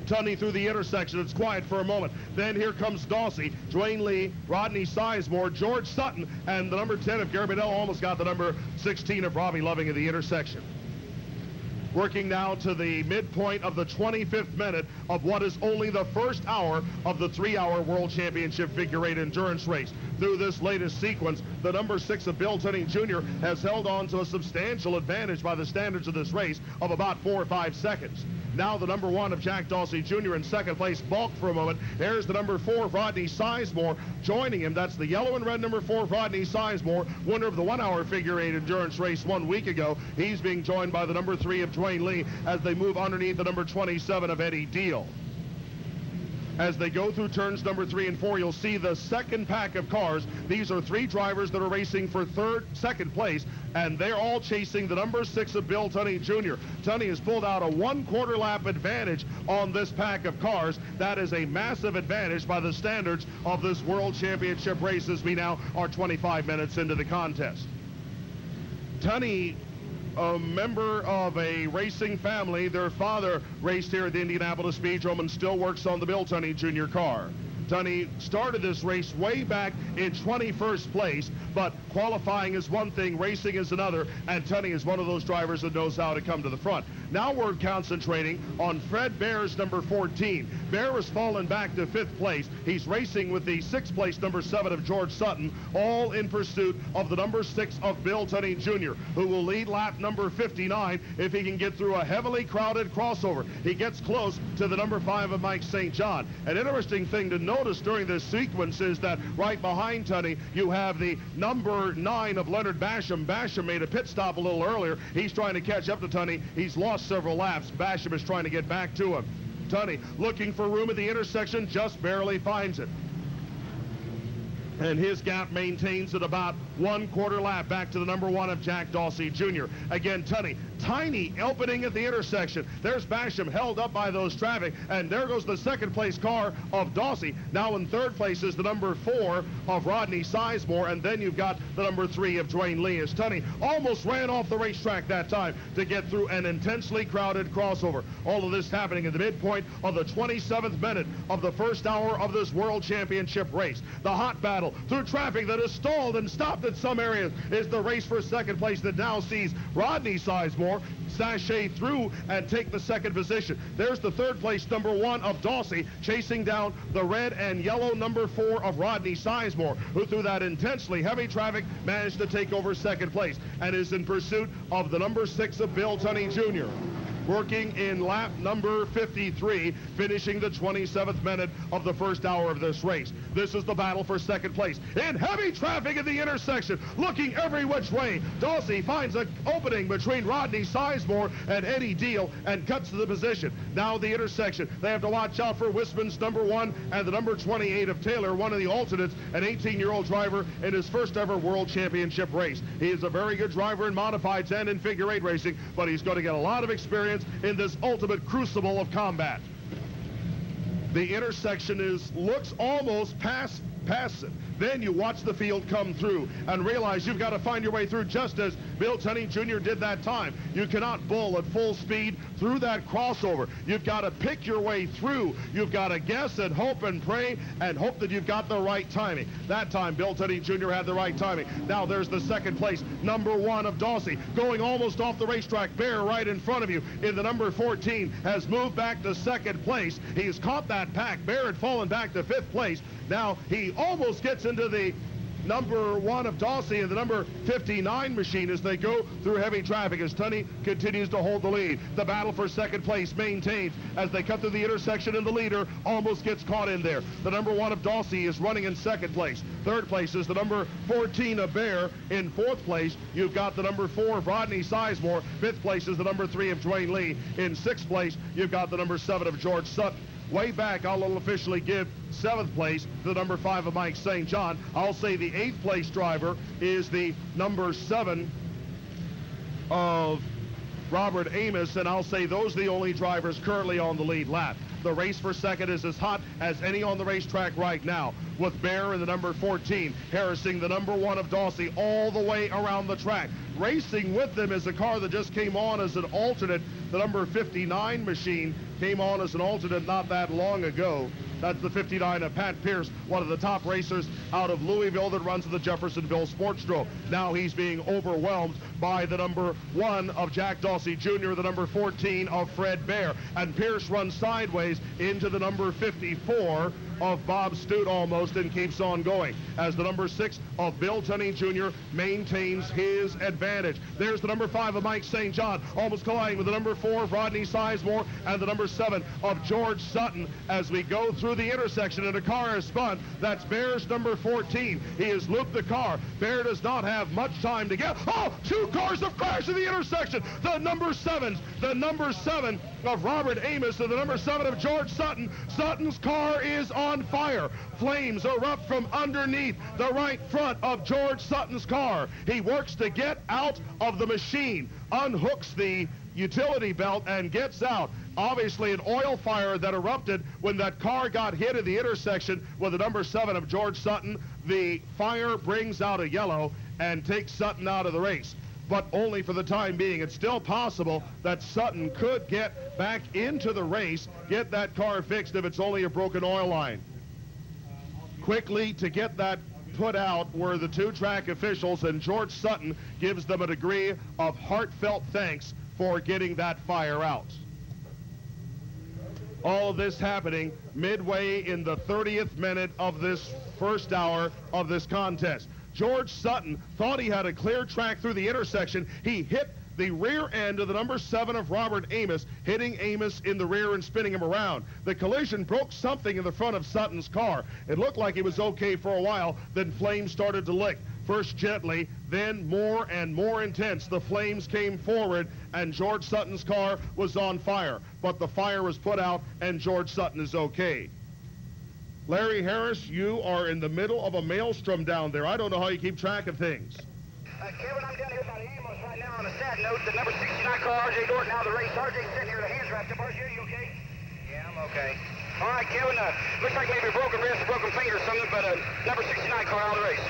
Tunney through the intersection. It's quiet for a moment. Then here comes Dawsey, Dwayne Lee, Rodney Sizemore, George Sutton, and the number 10 of Gary Bedell almost got the number 16 of Robbie Loving in the intersection. Working now to the midpoint of the 25th minute of what is only the first hour of the 3-hour World Championship Figure 8 endurance race. Through this latest sequence, the number 6 of Bill Tunney Jr. has held on to a substantial advantage by the standards of this race of about 4 or 5 seconds. Now the number 1 of Jack Dawsey Jr. in second place balked for a moment. There's the number 4 of Rodney Sizemore joining him. That's the yellow and red number 4 of Rodney Sizemore, winner of the 1-hour Figure 8 endurance race 1 week ago. He's being joined by the number 3 of Dwayne Lee as they move underneath the number 27 of Eddie Deal. As they go through turns number 3 and 4, you'll see the second pack of cars. These are 3 drivers that are racing for second place, and they're all chasing the number 6 of Bill Tunney Jr. Tunney has pulled out a 1/4 lap advantage on this pack of cars. That is a massive advantage by the standards of this World Championship race as we now are 25 minutes into the contest. Tunney, a member of a racing family. Their father raced here at the Indianapolis Speedrome and still works on the Bill Tunney Jr. car. Tunney started this race way back in 21st place, but qualifying is one thing, racing is another, and Tunney is one of those drivers that knows how to come to the front. Now we're concentrating on Fred Bear's number 14. Bear has fallen back to 5th place. He's racing with the 6th place number 7 of George Sutton, all in pursuit of the number 6 of Bill Tunney Jr., who will lead lap number 59 if he can get through a heavily crowded crossover. He gets close to the number 5 of Mike St. John. An interesting thing to notice during this sequence is that right behind Tunney, you have the number 9 of Leonard Basham. Basham made a pit stop a little earlier. He's trying to catch up to Tunney. He's lost several laps. Basham is trying to get back to him. Tunney looking for room at the intersection, just barely finds it. And his gap maintains at about 1/4 lap back to the number 1 of Jack Dawsey Jr. Again, Tunney, tiny opening at the intersection. There's Basham held up by those traffic, and there goes the second place car of Dawsey. Now in third place is the number 4 of Rodney Sizemore, and then you've got the number 3 of Dwayne Lee. As Tunney almost ran off the racetrack that time to get through an intensely crowded crossover. All of this happening at the midpoint of the 27th minute of the first hour of this World Championship race. The hot battle through traffic that has stalled and stopped in some areas is the race for second place that now sees Rodney Sizemore sashay through and take the second position. There's the third place number 1 of Dawsey chasing down the red and yellow number 4 of Rodney Sizemore, who through that intensely heavy traffic managed to take over second place and is in pursuit of the number 6 of Bill Tunney Jr. Working in lap number 53, finishing the 27th minute of the first hour of this race. This is the battle for second place. In heavy traffic at the intersection, looking every which way, Dawsey finds an opening between Rodney Sizemore and Eddie Deal and cuts to the position. Now the intersection. They have to watch out for Wisman's number 1 and the number 28 of Taylor, one of the alternates, an 18-year-old driver in his first ever World Championship race. He is a very good driver in modifieds and in figure 8 racing, but he's going to get a lot of experience in this ultimate crucible of combat. The intersection looks almost passive. Then you watch the field come through and realize you've got to find your way through just as Bill Tunney Jr. did that time. You cannot bull at full speed through that crossover. You've got to pick your way through. You've got to guess and hope and pray and hope that you've got the right timing. That time, Bill Tunney Jr. had the right timing. Now there's the second place, number 1 of Dawsey, going almost off the racetrack. Bear right in front of you in the number 14 has moved back to second place. He's caught that pack. Bear had fallen back to 5th place. Now he almost gets into the number 1 of Dawsey and the number 59 machine as they go through heavy traffic as Tunney continues to hold the lead. The battle for second place maintains as they cut through the intersection, and the leader almost gets caught in there. The number 1 of Dawsey is running in second place. Third place is the number 14 of Bear. In 4th place, you've got the number 4 of Rodney Sizemore. 5th place is the number 3 of Dwayne Lee. In 6th place, you've got the number 7 of George Sutton. Way back, I'll officially give 7th place to the number 5 of Mike St. John. I'll say the 8th place driver is the number 7 of Robert Amos, and I'll say those are the only drivers currently on the lead lap. The race for second is as hot as any on the racetrack right now, with Bear in the number 14, harassing the number 1 of Dawsey all the way around the track. Racing with them is a car that just came on as an alternate. The number 59 machine came on as an alternate not that long ago. That's the 59 of Pat Pierce, one of the top racers out of Louisville that runs the Jeffersonville Sportsdrome. Now he's being overwhelmed by the number 1 of Jack Dawsey Jr., the number 14 of Fred Bear. And Pierce runs sideways into the number 54 of Bob Stute almost and keeps on going as the number 6 of Bill Tunney Jr. maintains his advantage. There's the number 5 of Mike St. John almost colliding with the number 4 of Rodney Sizemore and the number 7 of George Sutton as we go through the intersection, and a car is spun. That's Bear's number 14. He has looped the car. Bear does not have much time to get. Oh, 2 cars have crashed in the intersection. The number 7 of Robert Amos and the number 7 of George Sutton. Sutton's car is on fire. Flames erupt from underneath the right front of George Sutton's car. He works to get out of the machine, unhooks the utility belt and gets out. Obviously an oil fire that erupted when that car got hit in the intersection with the number 7 of George Sutton. The fire brings out a yellow and takes Sutton out of the race, but only for the time being. It's still possible that Sutton could get back into the race, get that car fixed if it's only a broken oil line. Quickly to get that put out were the 2 track officials, and George Sutton gives them a degree of heartfelt thanks for getting that fire out. All of this happening midway in the 30th minute of this first hour of this contest. George Sutton thought he had a clear track through the intersection. He hit the rear end of the number 7 of Robert Amos, hitting Amos in the rear and spinning him around. The collision broke something in the front of Sutton's car. It looked like it was okay for a while, then flames started to lick. First gently, then more and more intense. The flames came forward, and George Sutton's car was on fire. But the fire was put out, and George Sutton is okay. Larry Harris, you are in the middle of a maelstrom down there. I don't know how you keep track of things. Kevin, I'm down here by the Amos right now on a sad note. The number 69 car, R.J. Norton, out of the race. R.J.'s sitting here, the hands wrapped up. R.J., you okay? Yeah, I'm okay. All right, Kevin, looks like maybe a broken wrist, a broken finger or something, but number 69 car out of the race.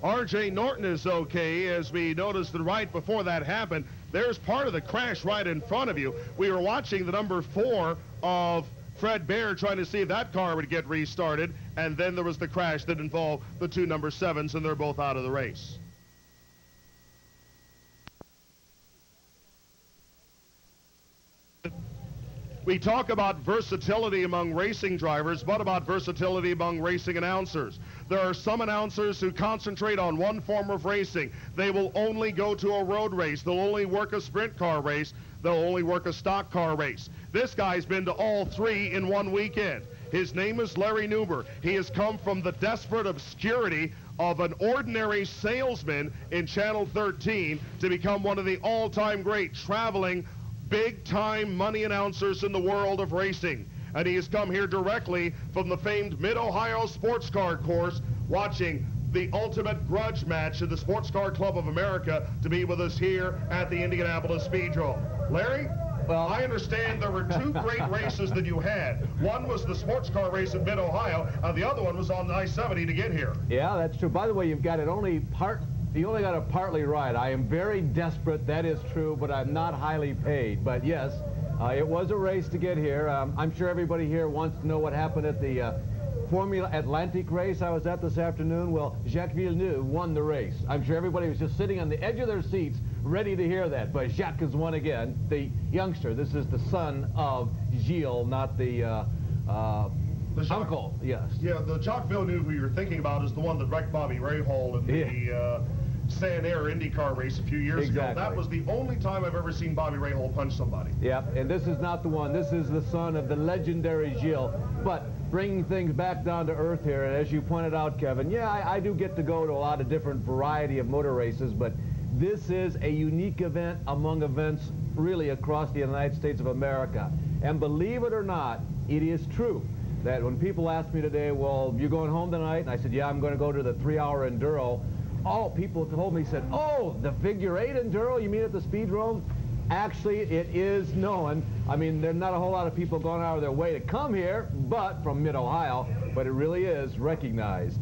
R.J. Norton is okay, as we noticed that right before that happened, there's part of the crash right in front of you. We were watching the number 4 of Fred Bear trying to see if that car would get restarted, and then there was the crash that involved the 2 number 7s, and they're both out of the race. We talk about versatility among racing drivers. What about versatility among racing announcers? There are some announcers who concentrate on one form of racing. They will only go to a road race. They'll only work a sprint car race. They'll only work a stock car race. This guy's been to all 3 in one weekend. His name is Larry Nuber. He has come from the desperate obscurity of an ordinary salesman in Channel 13 to become one of the all-time great traveling big-time money announcers in the world of racing. And he has come here directly from the famed Mid-Ohio Sports Car Course, watching the ultimate grudge match in the Sports Car Club of America, to be with us here at the Indianapolis Speedrome. Larry? Well, I understand there were 2 great races that you had. One was the sports car race in Mid-Ohio, and the other one was on I-70 to get here. Yeah, that's true. By the way, you've got it you only got it partly right. I am very desperate, that is true, but I'm not highly paid. But yes, it was a race to get here. I'm sure everybody here wants to know what happened at the Formula Atlantic race I was at this afternoon. Well, Jacques Villeneuve won the race. I'm sure everybody was just sitting on the edge of their seats ready to hear that, but Jacques has won again. The youngster, this is the son of Gilles, not the uncle, yes. Yeah, the Jacques Villeneuve who you're thinking about is the one that wrecked Bobby Rahal in the San Air IndyCar race a few years ago. That was the only time I've ever seen Bobby Rahal punch somebody. Yep, and this is not the one. This is the son of the legendary Gilles. But bringing things back down to earth here, and as you pointed out, Kevin, yeah, I do get to go to a lot of different variety of motor races, but this is a unique event among events really across the United States of America. And believe it or not, it is true that when people ask me today, well, you going home tonight? And I said, yeah, I'm going to go to the 3-hour Enduro. All people told me, said, oh, the figure 8 Enduro, you mean at the Speedrome? Actually, it is known. I mean, there's not a whole lot of people going out of their way to come here, but from Mid-Ohio, but it really is recognized.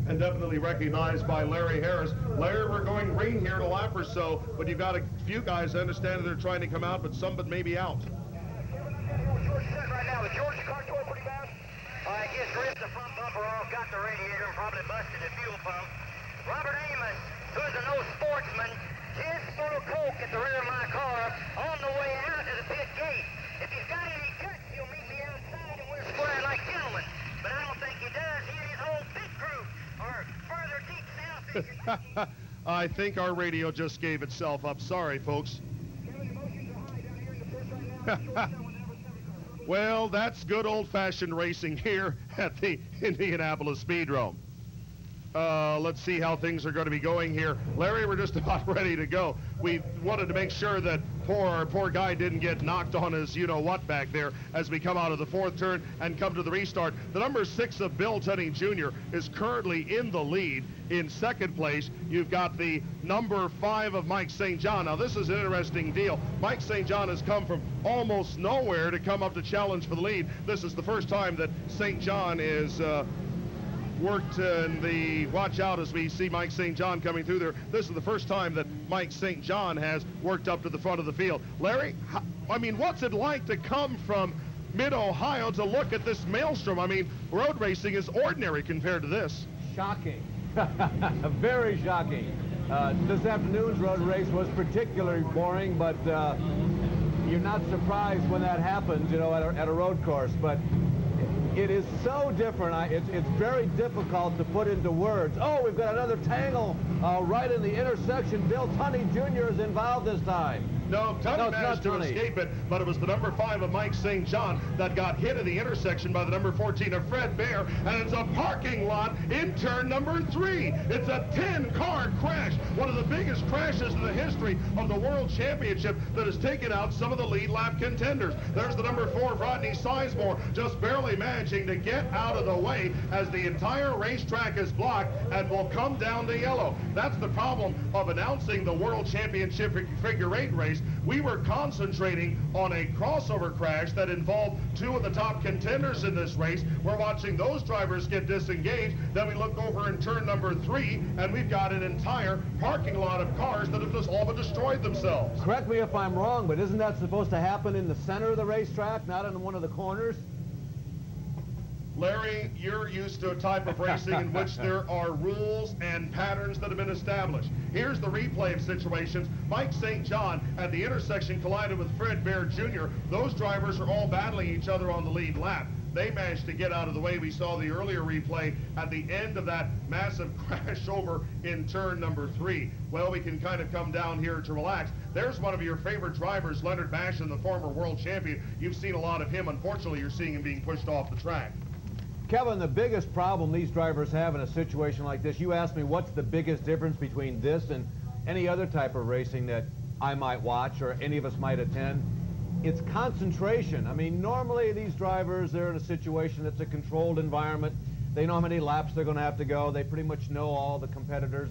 And definitely recognized by Larry Harris. Larry, we're going green here in a lap or so, but you've got a few guys, I understand, that they're trying to come out, but some but maybe out. George sitting right now. Is George's car going pretty bad? I guess ripped the front bumper off, got the radiator, and probably busted the fuel pump. Robert Amos, who's an old sportsman, just threw a Coke at the rear of my car on the way out to the pit gate. If he's got any guts, he'll meet me outside and we're squaring like gentlemen. But I don't think he does. He and his whole pit crew are further deep south. I think our radio just gave itself up. Sorry, folks. Kevin, emotions are high down here in the pits right now. Well, that's good old-fashioned racing here at the Indianapolis Speedrome. Let's see how things are going to be going here. Larry, we're just about ready to go. We wanted to make sure that poor guy didn't get knocked on his you-know-what back there as we come out of the fourth turn and come to the restart. The number 6 of Bill Tunney Jr. is currently in the lead. In second place, you've got the number 5 of Mike St. John. Now, this is an interesting deal. Mike St. John has come from almost nowhere to come up to challenge for the lead. This is the first time that St. John is worked in the watch out as we see Mike St. John coming through there. This is the first time that Mike St. John has worked up to the front of the field. Larry, I mean, what's it like to come from Mid-Ohio to look at this maelstrom? I mean, road racing is ordinary compared to this. Shocking. Very shocking. This afternoon's road race was particularly boring, but you're not surprised when that happens, you know, at a road course. But it is so different. It's very difficult to put into words. Oh, we've got another tangle right in the intersection. Bill Tunney Jr. is involved this time. No, Tunney managed to escape it, but it was the number 5 of Mike St. John that got hit in the intersection by the number 14 of Fred Bear, and it's a parking lot in turn number 3. It's a 10-car crash, one of the biggest crashes in the history of the World Championship that has taken out some of the lead lap contenders. There's the number 4, Rodney Sizemore, just barely managing to get out of the way as the entire racetrack is blocked and will come down to yellow. That's the problem of announcing the World Championship figure 8 race. We were concentrating on a crossover crash that involved 2 of the top contenders in this race. We're watching those drivers get disengaged. Then we look over in turn number 3, and we've got an entire parking lot of cars that have just all but destroyed themselves. Correct me if I'm wrong, but isn't that supposed to happen in the center of the racetrack, not in one of the corners? Larry, you're used to a type of racing in which there are rules and patterns that have been established. Here's the replay of situations. Mike St. John at the intersection collided with Fred Bear Jr. Those drivers are all battling each other on the lead lap. They managed to get out of the way. We saw the earlier replay at the end of that massive crash over in turn number 3. Well, we can kind of come down here to relax. There's one of your favorite drivers, Leonard Bashan, the former world champion. You've seen a lot of him. Unfortunately, you're seeing him being pushed off the track. Kevin, the biggest problem these drivers have in a situation like this, you asked me what's the biggest difference between this and any other type of racing that I might watch or any of us might attend. It's concentration. I mean, normally these drivers, they're in a situation that's a controlled environment. They know how many laps they're going to have to go. They pretty much know all the competitors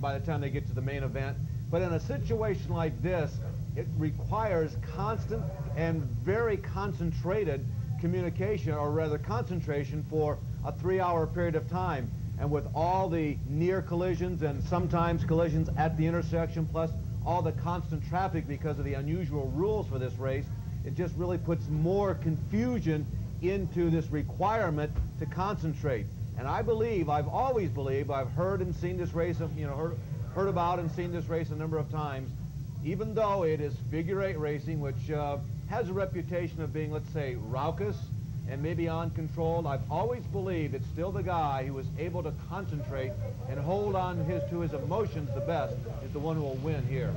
by the time they get to the main event. But in a situation like this, it requires constant and very concentrated communication, or rather concentration, for a 3-hour period of time. And with all the near collisions and sometimes collisions at the intersection, plus all the constant traffic because of the unusual rules for this race, it just really puts more confusion into this requirement to concentrate. And I believe, I've always believed, I've heard and seen this race, you know, heard about and seen this race a number of times, even though it is figure 8 racing, which has a reputation of being, let's say, raucous and maybe uncontrolled. I've always believed it's still the guy who is able to concentrate and hold on to his emotions the best is the one who will win here.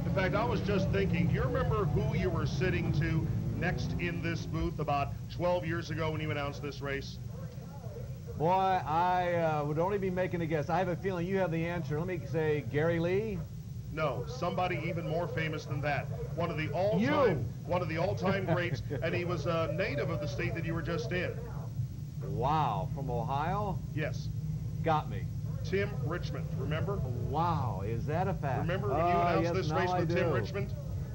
In fact, I was just thinking, do you remember who you were sitting to next in this booth about 12 years ago when you announced this race? Boy, I would only be making a guess. I have a feeling you have the answer. Let me say Gary Lee. No, somebody even more famous than that. One of the all-time greats, and he was a native of the state that you were just in. Wow, from Ohio? Yes. Got me. Tim Richmond, remember? Wow, is that a fact? Remember when you announced this race with Tim Richmond?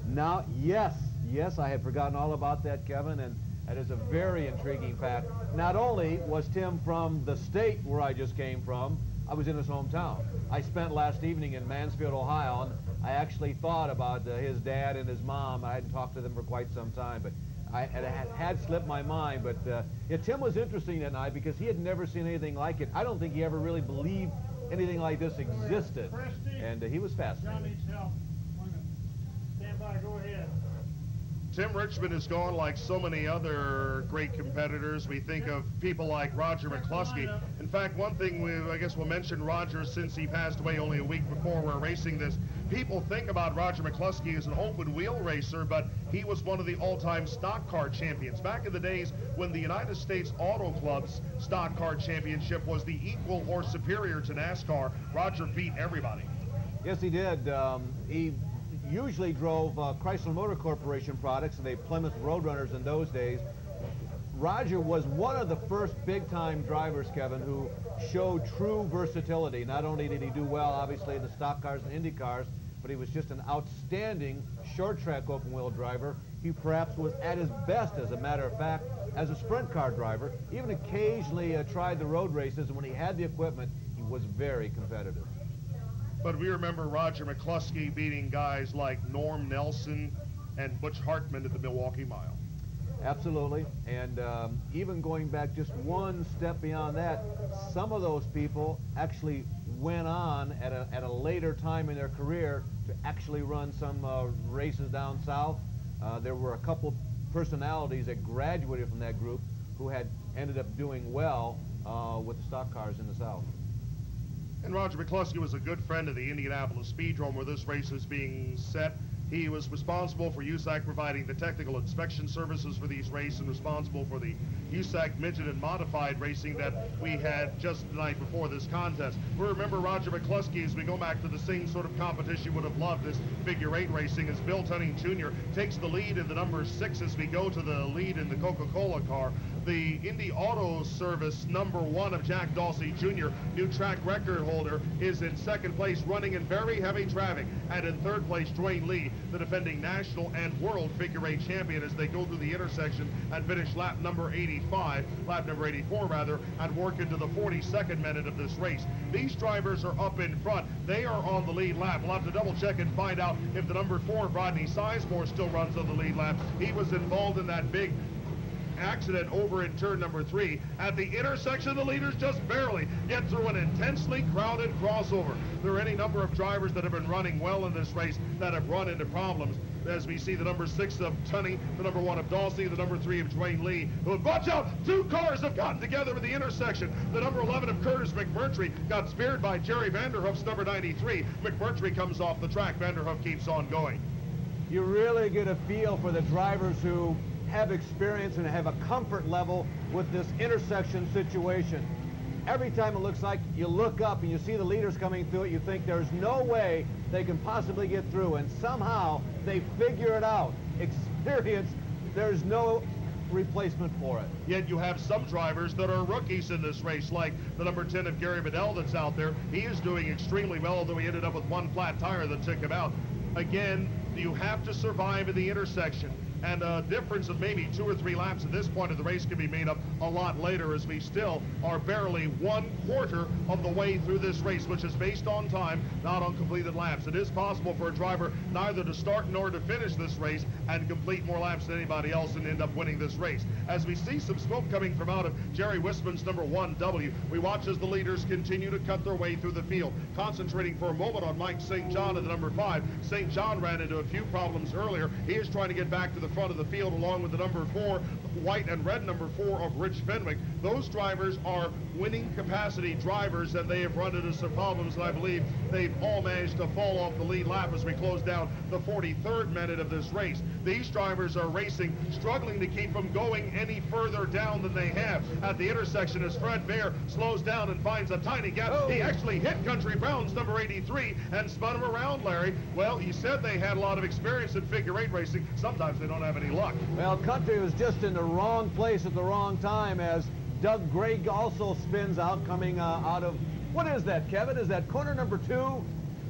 Now, yes, I had forgotten all about that, Kevin, and that is a very intriguing fact. Not only was Tim from the state where I just came from, I was in his hometown. I spent last evening in Mansfield, Ohio, and I actually thought about his dad and his mom. I hadn't talked to them for quite some time, but it had slipped my mind. But yeah, Tim was interesting that night because he had never seen anything like it. I don't think he ever really believed anything like this existed, and he was fascinated. John needs help. Stand by, go ahead. Tim Richmond has gone like so many other great competitors. We think of people like Roger McCluskey. In fact, one thing I guess we'll mention Roger since he passed away only a week before we're racing this. People think about Roger McCluskey as an open wheel racer, but he was one of the all-time stock car champions. Back in the days when the United States Auto Club's stock car championship was the equal or superior to NASCAR, Roger beat everybody. Yes, he did. He usually drove Chrysler Motor Corporation products, and they Plymouth Roadrunners in those days. Roger was one of the first big-time drivers, Kevin, who showed true versatility. Not only did he do well, obviously, in the stock cars and Indy cars, but he was just an outstanding short-track open-wheel driver. He perhaps was at his best, as a matter of fact, as a sprint car driver. Even occasionally tried the road races, and when he had the equipment, he was very competitive. But we remember Roger McCluskey beating guys like Norm Nelson and Butch Hartman at the Milwaukee Mile. Absolutely, and even going back just one step beyond that, some of those people actually went on at a later time in their career to actually run some races down south. There were a couple personalities that graduated from that group who had ended up doing well with the stock cars in the south. And Roger McCluskey was a good friend of the Indianapolis Speedrome where this race is being set. He was responsible for USAC providing the technical inspection services for these races and responsible for the USAC midget and modified racing that we had just the night before this contest. We remember Roger McCluskey as we go back to the same sort of competition you would have loved, this figure 8 racing, as Bill Tunning Jr. takes the lead in the number 6 as we go to the lead in the Coca-Cola car. The Indy Auto Service number 1 of Jack Dawsey Jr., new track record holder, is in second place running in very heavy traffic. And in third place, Dwayne Lee, the defending national and world figure 8 champion, as they go through the intersection and finish lap number 84 rather, and work into the 42nd minute of this race. These drivers are up in front. They are on the lead lap. We'll have to double check and find out if the number 4, Rodney Sizemore, still runs on the lead lap. He was involved in that big accident over in turn number 3. At the intersection, the leaders just barely get through an intensely crowded crossover. There are any number of drivers that have been running well in this race that have run into problems. As we see the number 6 of Tunney, the number 1 of Dawsey, the number 3 of Dwayne Lee, who, watch out, 2 cars have gotten together at the intersection. The number 11 of Curtis McMurtry got speared by Jerry Vanderhoof's number 93. McMurtry comes off the track. Vanderhoof keeps on going. You really get a feel for the drivers who have experience and have a comfort level with this intersection situation. Every time it looks like you look up and you see the leaders coming through it, you think there's no way they can possibly get through, and somehow they figure it out. Experience, there's no replacement for it. Yet you have some drivers that are rookies in this race, like the number 10 of Gary Bedell that's out there. He is doing extremely well, although he ended up with one flat tire that took him out. Again, you have to survive in the intersection. And a difference of maybe 2 or 3 laps at this point of the race can be made up a lot later, as we still are barely 1/4 of the way through this race, which is based on time, not on completed laps. It is possible for a driver neither to start nor to finish this race and complete more laps than anybody else and end up winning this race. As we see some smoke coming from out of Jerry Wisman's number 1W, we watch as the leaders continue to cut their way through the field. Concentrating for a moment on Mike St. John at the number 5. St. John ran into a few problems earlier. He is trying to get back to the front of the field along with the number 4, white and red number 4 of Rich Fenwick. Those drivers are winning capacity drivers, and they have run into some problems, and I believe they've all managed to fall off the lead lap as we close down the 43rd minute of this race. These drivers are racing, struggling to keep from going any further down than they have. At the intersection, as Fred Bear slows down and finds a tiny gap, he actually hit Country Brown's number 83 and spun him around, Larry. Well, you said they had a lot of experience in figure 8 racing. Sometimes they don't have any luck. Well, Country was just in the wrong place at the wrong time, as Doug Gregg also spins out, coming out of, what is that, Kevin? Is that corner number 2?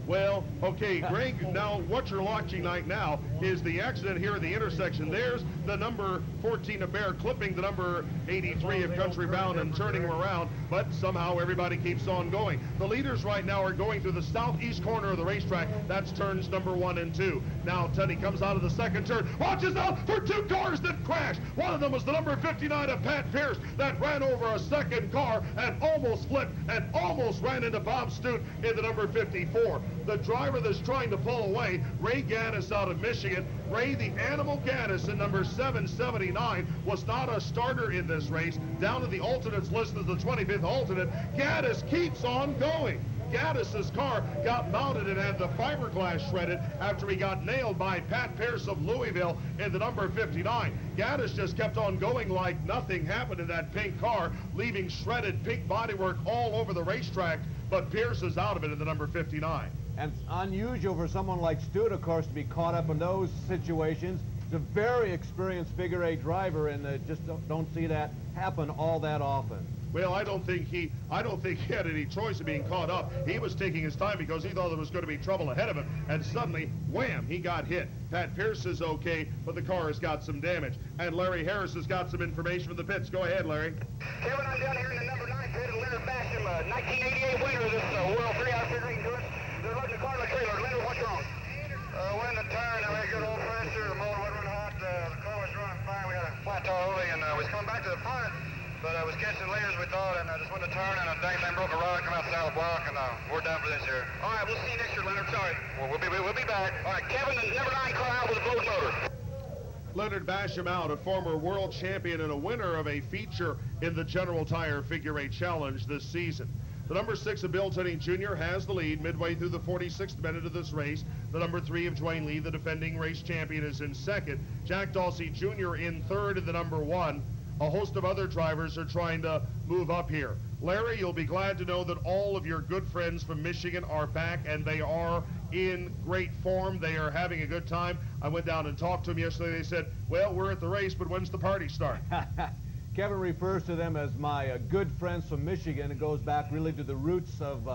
Well, okay, Greg, now what you're watching right now is the accident here at the intersection. There's the number 14 of Bear clipping the number 83 of Country Bound and turning him around, but somehow everybody keeps on going. The leaders right now are going through the southeast corner of the racetrack. That's turns number 1 and 2. Now Teddy comes out of the second turn, watches out for 2 cars that crashed. One of them was the number 59 of Pat Pierce that ran over a second car and almost flipped and almost ran into Bob Stute in the number 54. The driver that's trying to pull away, Ray Gaddis out of Michigan. Ray the Animal Gaddis in number 779 was not a starter in this race. Down to the alternates list as the 25th alternate. Gaddis keeps on going. Gaddis's car got mounted and had the fiberglass shredded after he got nailed by Pat Pierce of Louisville in the number 59. Gaddis just kept on going like nothing happened in that pink car, leaving shredded pink bodywork all over the racetrack, but Pierce is out of it in the number 59. And it's unusual for someone like Stute, of course, to be caught up in those situations. He's a very experienced figure 8 driver, and just don't see that happen all that often. Well, I don't think he had any choice of being caught up. He was taking his time because he thought there was going to be trouble ahead of him, and suddenly, wham, he got hit. Pat Pierce is okay, but the car has got some damage. And Larry Harris has got some information from the pits. Go ahead, Larry. Kevin, I'm down here in the number 9 pit, Leonard Basham, 1988 winner of this World 3-hour figuring endurance. They're loading the car in the trailer. Leonard, what's wrong? When the turn, I had good old pressure, the motor wasn't running hot, the car was running fine. We had a flat tire early, and we was coming back to the front. But I was catching layers, we thought, and I just went to turn, and a dang thing broke a rod, come out the side of the block, and we're done for this year. All right, we'll see you next year, Leonard. Sorry. Well, we'll be back. All right, Kevin, the number 9 car out with a blown motor. Leonard Basham out, a former world champion and a winner of a feature in the General Tire Figure 8 Challenge this season. The number 6 of Bill Tenney Jr. has the lead midway through the 46th minute of this race. The number 3 of Dwayne Lee, the defending race champion, is in second. Jack Dawsey Jr. in third in the number 1. A host of other drivers are trying to move up here. Larry, you'll be glad to know that all of your good friends from Michigan are back, and they are in great form. They are having a good time. I went down and talked to them yesterday. They said, well, we're at the race, but when's the party start? Kevin refers to them as my good friends from Michigan. It goes back really to the roots of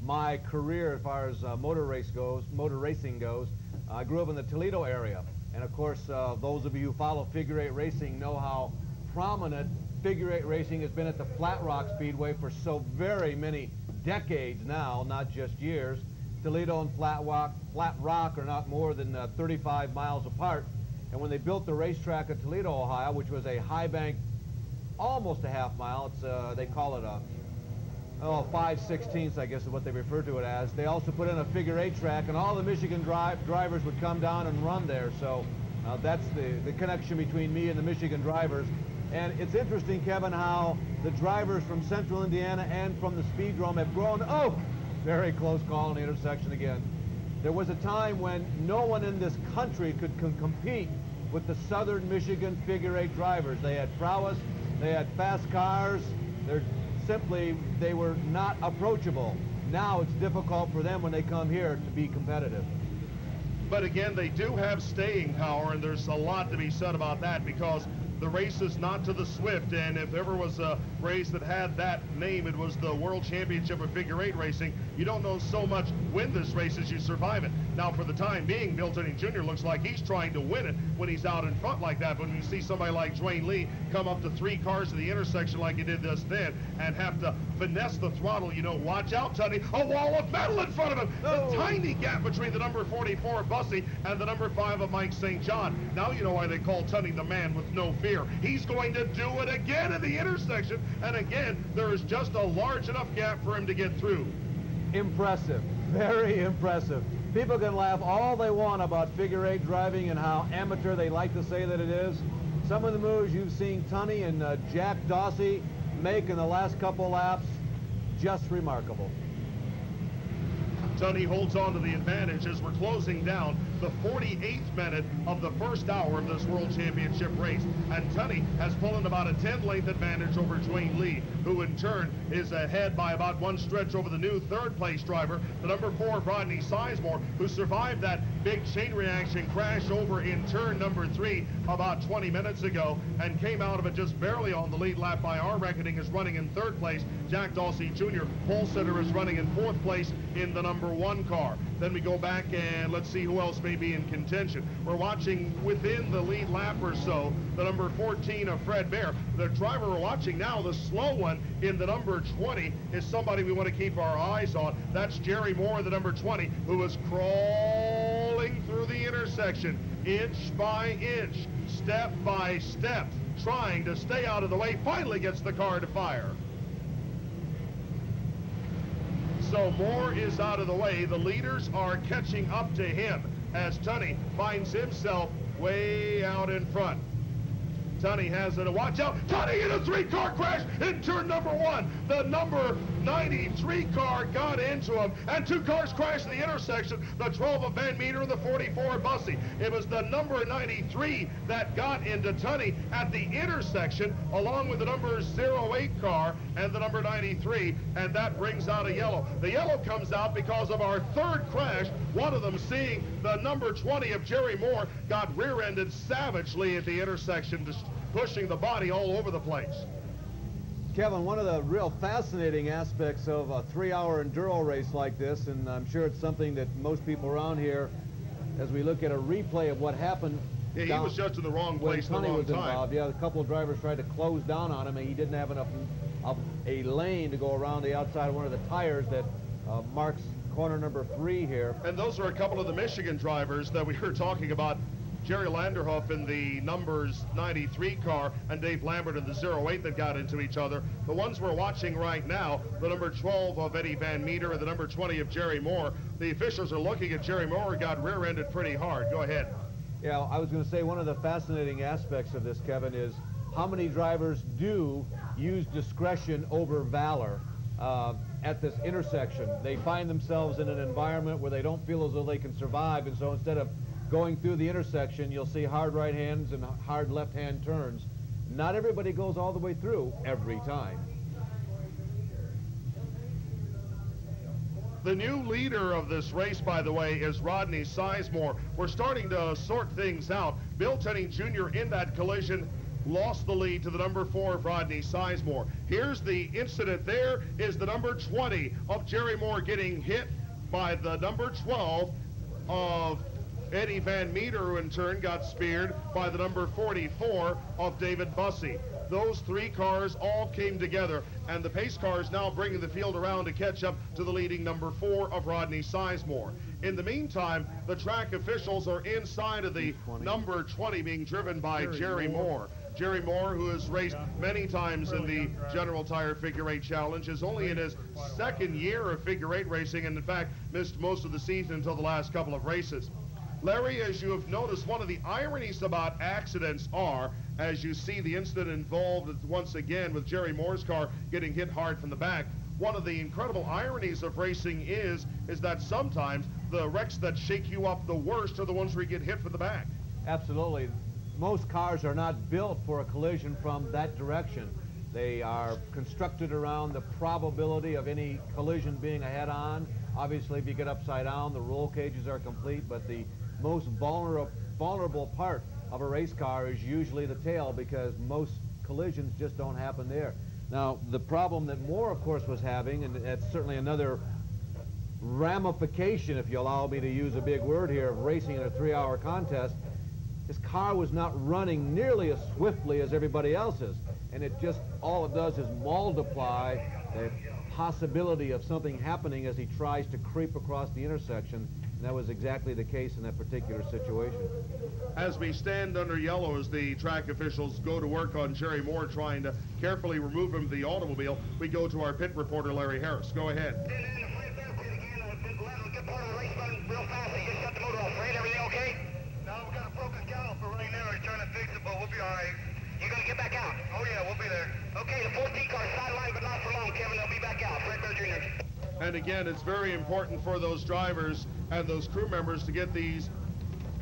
my career as far as motor racing goes. I grew up in the Toledo area, and of course, those of you who follow figure 8 racing know how prominent figure 8 racing has been at the Flat Rock Speedway for so very many decades now, not just years. Toledo and Flat Rock are not more than 35 miles apart. And when they built the racetrack at Toledo, Ohio, which was a high bank, almost a half mile, it's they call it a 5/16, I guess is what they refer to it as. They also put in a figure 8 track, and all the Michigan drivers would come down and run there. So that's the connection between me and the Michigan drivers. And it's interesting, Kevin, how the drivers from Central Indiana and from the Speedrome have grown. Oh, very close call in the intersection again. There was a time when no one in this country could compete with the Southern Michigan figure 8 drivers. They had prowess, they had fast cars. They were not approachable. Now it's difficult for them when they come here to be competitive. But again, they do have staying power, and there's a lot to be said about that, because the race is not to the swift, and if ever was a race that had that name, it was the World Championship of Figure 8 Racing. You don't know so much win this race as you survive it. Now, for the time being, Bill Tenney Jr. looks like he's trying to win it when he's out in front like that. But when you see somebody like Dwayne Lee come up to 3 cars to the intersection like he did this then and have to finesse the throttle, you know, watch out, Tenney, a wall of metal in front of him. A tiny gap between the number 44 of Bussey and the number 5 of Mike St. John. Now you know why they call Tenney the man with no fear. He's going to do it again in the intersection, and again, there is just a large enough gap for him to get through. Impressive, very impressive. People can laugh all they want about figure 8 driving and how amateur they like to say that it is. Some of the moves you've seen Tunney and Jack Dawsey make in the last couple laps, just remarkable. Tunney holds on to the advantage as we're closing down the 48th minute of the first hour of this World Championship race. And Tunney has pulled in about a 10-length advantage over Dwayne Lee, who in turn is ahead by about one stretch over the new third-place driver, the number 4, Rodney Sizemore, who survived that big chain reaction crash over in turn number 3 about 20 minutes ago and came out of it just barely on the lead lap. By our reckoning, is running in 3rd place. Jack Dawsey Jr. pole sitter is running in 4th place in the number 1 car. Then we go back and let's see who else may be in contention. We're watching within the lead lap or so, the number 14 of Fred Bear. The driver we're watching now, the slow one in the number 20, is somebody we want to keep our eyes on. That's Jerry Moore, the number 20, who is crawling through the intersection, inch by inch, step by step, trying to stay out of the way, finally gets the car to fire. So Moore is out of the way. The leaders are catching up to him as Tunney finds himself way out in front. Tunney has it. Watch out. Tunney in a 3-car crash in turn number 1. The number 93 car got into him, and 2 cars crashed in the intersection, the 12 of Van Meter and the 44 of Bussey. It was the number 93 that got into Tunney at the intersection, along with the number 08 car and the number 93, and that brings out a yellow. The yellow comes out because of our 3rd crash, one of them seeing the number 20 of Jerry Moore got rear-ended savagely at the intersection, just pushing the body all over the place. Kevin, one of the real fascinating aspects of a 3-hour enduro race like this, and I'm sure it's something that most people around here, as we look at a replay of what happened. Yeah, he was just in the wrong place at the wrong time. Involved. Yeah, a couple of drivers tried to close down on him, and he didn't have enough of a lane to go around the outside of one of the tires that marks corner number 3 here. And those are a couple of the Michigan drivers that we were talking about. Jerry Landerhoff in the numbers 93 car and Dave Lambert in the 08 that got into each other. The ones we're watching right now, the number 12 of Eddie Van Meter and the number 20 of Jerry Moore. The officials are looking at Jerry Moore, got rear-ended pretty hard. Go ahead. Yeah, I was going to say one of the fascinating aspects of this, Kevin, is how many drivers do use discretion over valor at this intersection. They find themselves in an environment where they don't feel as though they can survive, and so instead of going through the intersection, you'll see hard right hands and hard left hand turns. Not everybody goes all the way through every time. The new leader of this race, by the way, is Rodney Sizemore. We're starting to sort things out. Bill Tunney Jr. in that collision lost the lead to the number 4 of Rodney Sizemore. Here's the incident. There is the number 20 of Jerry Moore getting hit by the number 12 of Eddie Van Meter, who in turn got speared by the number 44 of David Bussey. Those 3 cars all came together, and the pace car is now bringing the field around to catch up to the leading number 4 of Rodney Sizemore. In the meantime, the track officials are inside of the number 20 being driven by Jerry Moore. Jerry Moore, who has raced many times in the General Tire Figure 8 Challenge, is only in his 2nd year of Figure 8 racing, and in fact missed most of the season until the last couple of races. Larry, as you have noticed, one of the ironies about accidents are, as you see the incident involved once again with Jerry Moore's car getting hit hard from the back, one of the incredible ironies of racing is that sometimes the wrecks that shake you up the worst are the ones where you get hit from the back. Absolutely. Most cars are not built for a collision from that direction. They are constructed around the probability of any collision being a head-on. Obviously, if you get upside down, the roll cages are complete, but the most vulnerable part of a race car is usually the tail, because most collisions just don't happen there. Now, the problem that Moore, of course, was having, and that's certainly another ramification, if you allow me to use a big word here, of racing in a 3-hour contest, his car was not running nearly as swiftly as everybody else's, and it just, all it does is multiply the possibility of something happening as he tries to creep across the intersection. And that was exactly the case in that particular situation. As we stand under yellow, as the track officials go to work on Jerry Moore trying to carefully remove him from the automobile, we go to our pit reporter, Larry Harris. Go ahead. Good part of the race run real fast. He just shut the motor off. Fred, everything okay? No, we got a broken caliper right now. He's trying to fix it, but we'll be all right. You gonna get back out? Oh, yeah, we'll be there. Okay, the 14 car sideline, but not for long, Kevin. They'll be back out. Fred Bear Jr. And again, it's very important for those drivers and those crew members to get these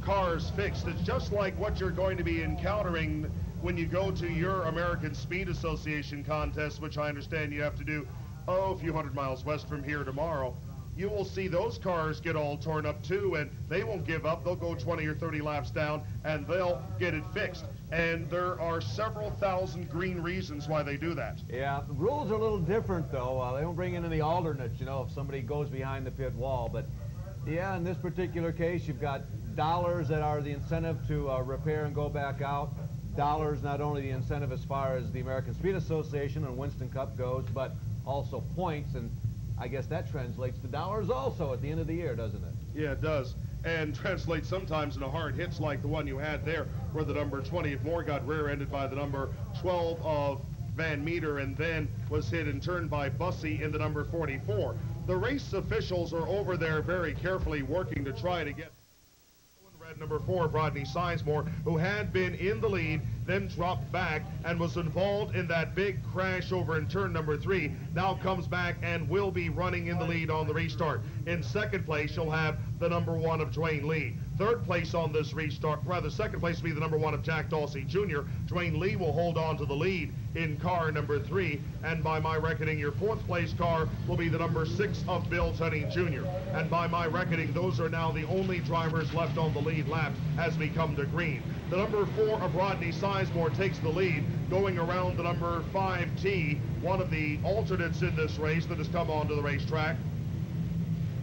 cars fixed. It's just like what you're going to be encountering when you go to your American Speed Association contest, which I understand you have to do, a few hundred miles west from here tomorrow. You will see those cars get all torn up too, and they won't give up. They'll go 20 or 30 laps down, and they'll get it fixed. And there are several thousand green reasons why they do that. Yeah, the rules are a little different, though. They don't bring in any alternates, you know, if somebody goes behind the pit wall. But, yeah, in this particular case, you've got dollars that are the incentive to repair and go back out. Dollars, not only the incentive as far as the American Speed Association and Winston Cup goes, but also points, and I guess that translates to dollars also at the end of the year, doesn't it? Yeah, it does. And translates sometimes into hard hits like the one you had there, where the number 20 of Moore got rear-ended by the number 12 of Van Meter and then was hit in turn by Bussey in the number 44. The race officials are over there very carefully working to try to get number 4, Rodney Sizemore, who had been in the lead, then dropped back and was involved in that big crash over in turn number 3, now comes back and will be running in the lead on the restart. In second place, you'll have the number 1 of Dwayne Lee. Third place on this restart, rather second place will be the number 1 of Jack Dawsey Jr. Dwayne Lee will hold on to the lead in car number 3, and by my reckoning, your fourth place car will be the number 6 of Bill Tunney Jr. And by my reckoning, those are now the only drivers left on the lead lap as we come to green. The number 4 of Rodney Sizemore takes the lead, going around the number 5T, one of the alternates in this race that has come onto the racetrack.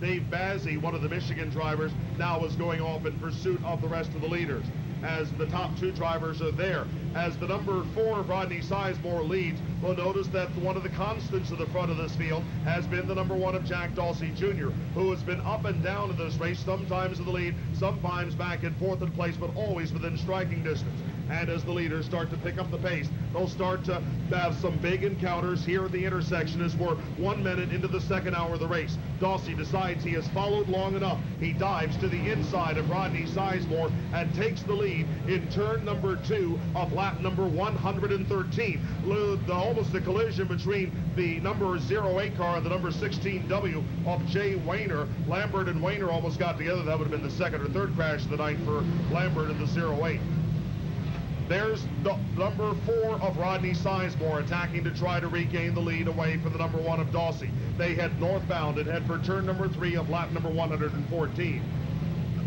Dave Bazzi, one of the Michigan drivers, now is going off in pursuit of the rest of the leaders, as the top 2 drivers are there. As the number 4 of Rodney Sizemore leads, we'll notice that one of the constants of the front of this field has been the number 1 of Jack Dawsey Jr., who has been up and down in this race, sometimes in the lead, sometimes back and forth in place, but always within striking distance. And as the leaders start to pick up the pace, they'll start to have some big encounters here at the intersection as we're 1 minute into the second hour of the race. Dawsey decides he has followed long enough. He dives to the inside of Rodney Sizemore and takes the lead in turn number 2 of lap number 113. Almost a collision between the number 08 car and the number 16W of Jay Wayner. Lambert and Wayner almost got together. That would have been the second or third crash of the night for Lambert and the 08. There's the number 4 of Rodney Sizemore attacking to try to regain the lead away from the number 1 of Dawsey. They head northbound and head for turn number 3 of lap number 114.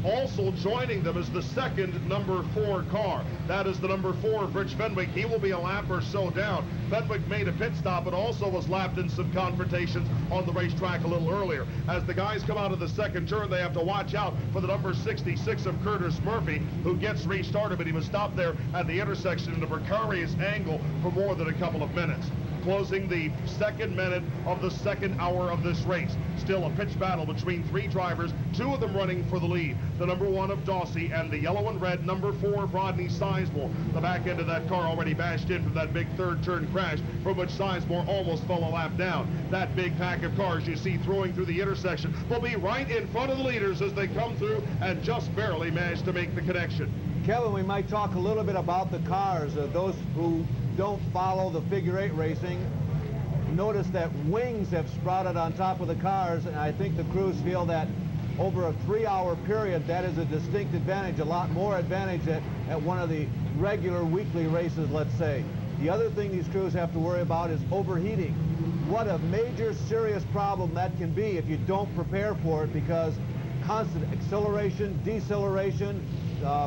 Also joining them is the second number 4 car. That is the number 4 of Rich Fenwick. He will be a lap or so down. Fenwick made a pit stop but also was lapped in some confrontations on the racetrack a little earlier. As the guys come out of the second turn, they have to watch out for the number 66 of Curtis Murphy, who gets restarted, but he was stopped there at the intersection in a precarious angle for more than a couple of minutes. Closing the second minute of the second hour of this race. Still a pitched battle between 3 drivers, 2 of them running for the lead. The number 1 of Dawsey and the yellow and red number 4 of Rodney Sizemore. The back end of that car already bashed in from that big third turn crash from which Sizemore almost fell a lap down. That big pack of cars you see throwing through the intersection will be right in front of the leaders as they come through and just barely manage to make the connection. Kevin, we might talk a little bit about the cars. Those who don't follow the figure 8 racing notice that wings have sprouted on top of the cars, and I think the crews feel that over a 3-hour period that is a distinct advantage, a lot more advantage at one of the regular weekly races, let's say. The other thing these crews have to worry about is overheating. What a major serious problem that can be if you don't prepare for it, because constant acceleration, deceleration,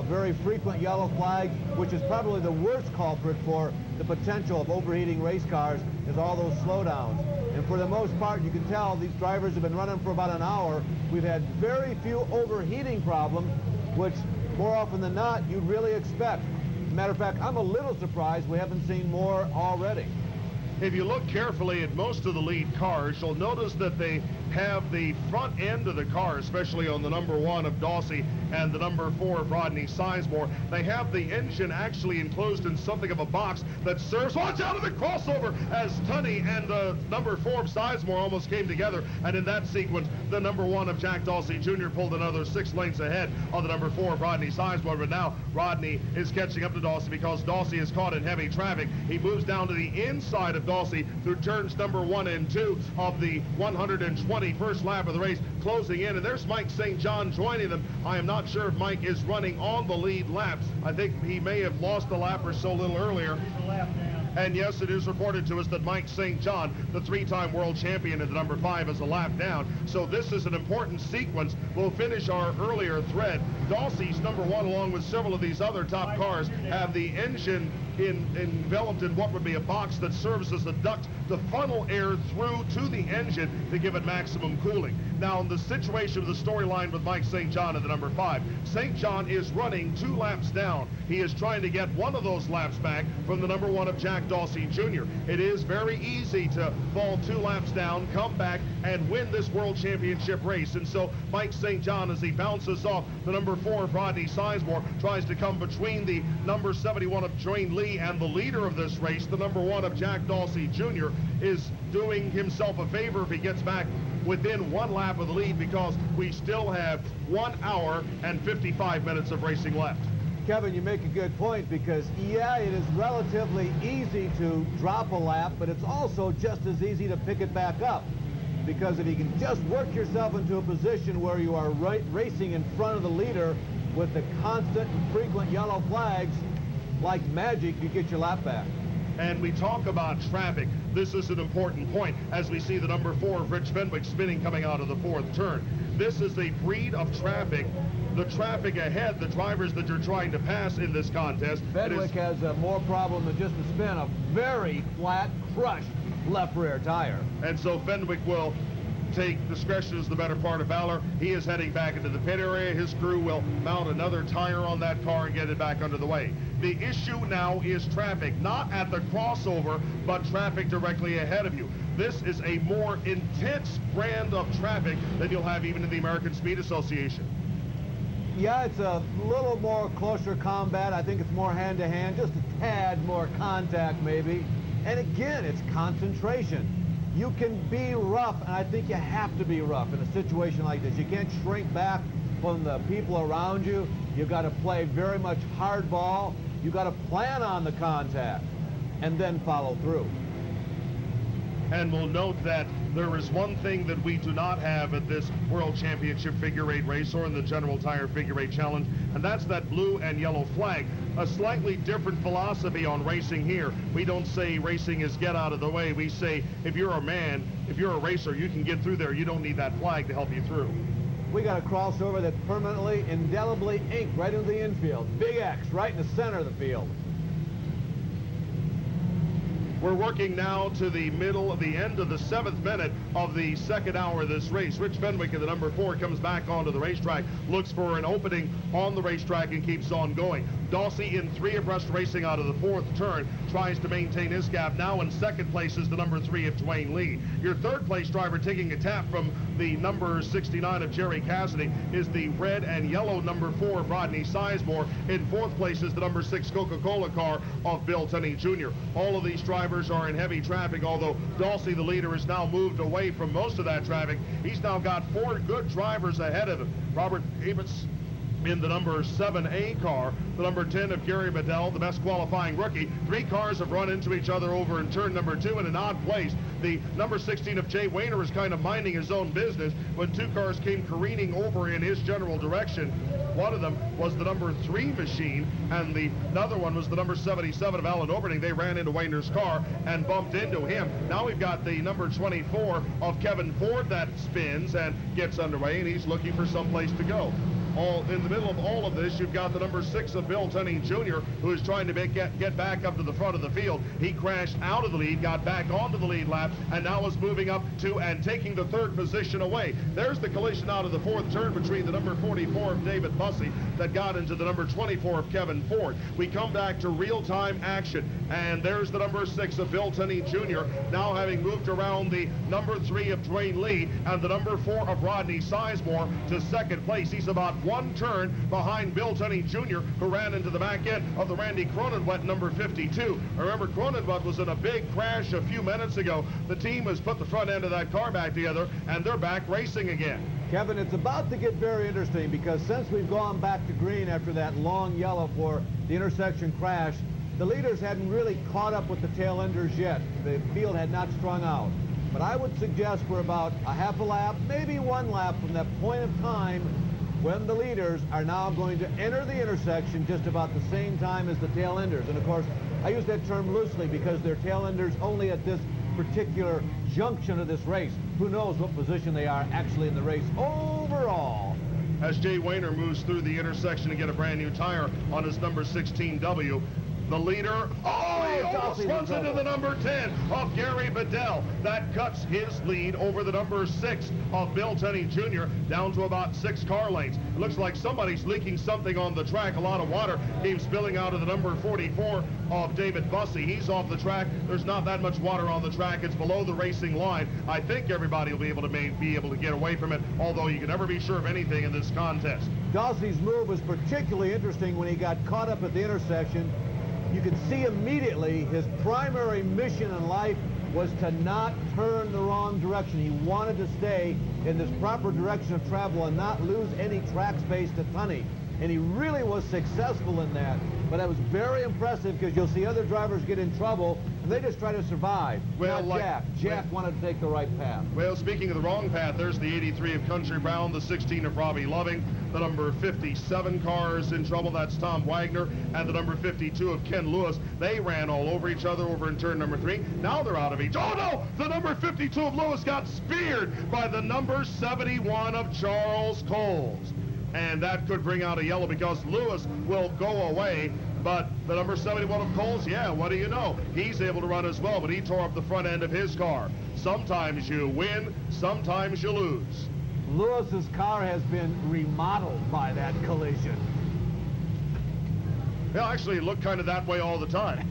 very frequent yellow flags, which is probably the worst culprit for the potential of overheating race cars, is all those slowdowns. And for the most part, you can tell these drivers have been running for about an hour. We've had very few overheating problems, which more often than not, you'd really expect. Matter of fact, I'm a little surprised we haven't seen more already. If you look carefully at most of the lead cars, you'll notice that they have the front end of the car, especially on the number 1 of Dawsey and the number 4 of Rodney Sizemore. They have the engine actually enclosed in something of a box that serves, watch out of the crossover, as Tunney and the number 4 of Sizemore almost came together. And in that sequence, the number 1 of Jack Dawsey Jr. pulled another 6 lengths ahead of the number 4 of Rodney Sizemore. But now Rodney is catching up to Dawsey because Dawsey is caught in heavy traffic. He moves down to the inside of Dawsey through turns number 1 and 2 of the 121st lap of the race, closing in. And there's Mike St. John joining them. I am not not sure if Mike is running on the lead lap. I think he may have lost a lap or so a little earlier. He's a lap down. And yes, it is reported to us that Mike St. John, the three-time world champion in the number 5, is a lap down. So this is an important sequence. We'll finish our earlier thread. Dawsey's number 1, along with several of these other top cars, have the engine enveloped in what would be a box that serves as a duct to funnel air through to the engine to give it maximum cooling. Now, in the situation of the storyline with Mike St. John in the number 5, St. John is running 2 laps down. He is trying to get one of those laps back from the number 1 of Jack Dawsey Jr. It is very easy to fall 2 laps down, come back, and win this World Championship race. And so Mike St. John, as he bounces off the number 4 of Rodney Sizemore, tries to come between the number 71 of Dwayne Lee and the leader of this race, the number 1 of Jack Dawsey Jr., is doing himself a favor if he gets back within 1 lap of the lead, because we still have 1 hour and 55 minutes of racing left. Kevin, you make a good point, because, yeah, it is relatively easy to drop a lap, but it's also just as easy to pick it back up. Because if you can just work yourself into a position where you are racing in front of the leader with the constant and frequent yellow flags, like magic, you get your lap back. And we talk about traffic. This is an important point as we see the number 4 of Rich Fenwick spinning coming out of the 4th turn. This is a breed of traffic. The traffic ahead, the drivers that you're trying to pass in this contest. Fenwick has more problem than just a spin, a very flat, crushed left rear tire. And so Fenwick will take discretion as the better part of valor. He is heading back into the pit area. His crew will mount another tire on that car and get it back under the way. The issue now is traffic, not at the crossover, but traffic directly ahead of you. This is a more intense brand of traffic than you'll have even in the American Speed Association. Yeah, it's a little more closer combat. I think it's more hand-to-hand, just a tad more contact maybe. And again, it's concentration. You can be rough, and I think you have to be rough in a situation like this. You can't shrink back from the people around you. You've got to play very much hardball. You've got to plan on the contact and then follow through. And we'll note that there is one thing that we do not have at this World Championship Figure 8 race or in the General Tire Figure 8 Challenge, and that's that blue and yellow flag. A slightly different philosophy on racing here. We don't say racing is get out of the way. We say if you're a man, if you're a racer, you can get through there. You don't need that flag to help you through. We got a crossover that's permanently, indelibly inked right into the infield. Big X right in the center of the field. We're working now to the end of the 7th minute of the 2nd hour of this race. Rich Fenwick in the number 4 comes back onto the racetrack, looks for an opening on the racetrack and keeps on going. Dawsey in 3 abreast racing out of the 4th turn, tries to maintain his gap. Now in 2nd place is the number 3 of Dwayne Lee. Your 3rd place driver taking a tap from the number 69 of Jerry Cassidy is the red and yellow number 4 of Rodney Sizemore. In 4th place is the number 6 Coca-Cola car of Bill Tunney Jr. All of these drivers are in heavy traffic, although Dawsey, the leader, has now moved away from most of that traffic. He's now got 4 good drivers ahead of him. Robert Abitz in the number 7A car, the number 10 of Gary Bedell, the best qualifying rookie. 3 cars have run into each other over in turn number 2 in an odd place. The number 16 of Jay Wayner is kind of minding his own business when 2 cars came careening over in his general direction. One of them was the number 3 machine, and the other one was the number 77 of Alan Oberning. They ran into Wayner's car and bumped into him. Now we've got the number 24 of Kevin Ford that spins and gets underway, and he's looking for someplace to go. All in the middle of all of this, you've got the number 6 of Bill Tunney Jr., who is trying to get back up to the front of the field. He crashed out of the lead, got back onto the lead lap, and now is moving up to and taking the 3rd position away. There's the collision out of the 4th turn between the number 44 of David Bussey that got into the number 24 of Kevin Ford. We come back to real-time action, and there's the number 6 of Bill Tunney Jr., now having moved around the number 3 of Dwayne Lee and the number 4 of Rodney Sizemore to 2nd place. He's about 1 turn behind Bill Tunney Jr., who ran into the back end of the Randy Cronenwet number 52. Remember, Cronenwet was in a big crash a few minutes ago. The team has put the front end of that car back together, and they're back racing again. Kevin, it's about to get very interesting, because since we've gone back to green after that long yellow for the intersection crash, the leaders hadn't really caught up with the tail enders yet. The field had not strung out. But I would suggest we're about a half a lap, maybe 1 lap from that point of time when the leaders are now going to enter the intersection just about the same time as the tail enders. And of course, I use that term loosely because they're tail enders only at this particular junction of this race. Who knows what position they are actually in the race overall. As Jay Wayner moves through the intersection to get a brand new tire on his number 16W, the leader, he almost runs into the number 10 of Gary Bedell. That cuts his lead over the number 6 of Bill Tenney Jr. down to about 6 car lengths. It looks like somebody's leaking something on the track. A lot of water came spilling out of the number 44 of David Bussey. He's off the track. There's not that much water on the track. It's below the racing line. I think everybody will be able to get away from it, although you can never be sure of anything in this contest. Dossey's move was particularly interesting when he got caught up at the intersection. You could see immediately his primary mission in life was to not turn the wrong direction. He wanted to stay in this proper direction of travel and not lose any track space to Tunney. And he really was successful in that. But that was very impressive because you'll see other drivers get in trouble and they just try to survive. Well, not Jack wanted to take the right path. Well, speaking of the wrong path, there's the 83 of Country Brown, the 16 of Robbie Loving, the number 57 car is in trouble, that's Tom Wagner, and the number 52 of Ken Lewis. They ran all over each other over in turn number 3. Now they're out of each. Oh no! The number 52 of Lewis got speared by the number 71 of Charles Coles. And that could bring out a yellow because Lewis will go away. But the number 71 of Coles, yeah, what do you know? He's able to run as well, but he tore up the front end of his car. Sometimes you win, sometimes you lose. Lewis's car has been remodeled by that collision. Yeah, actually, it looked kind of that way all the time.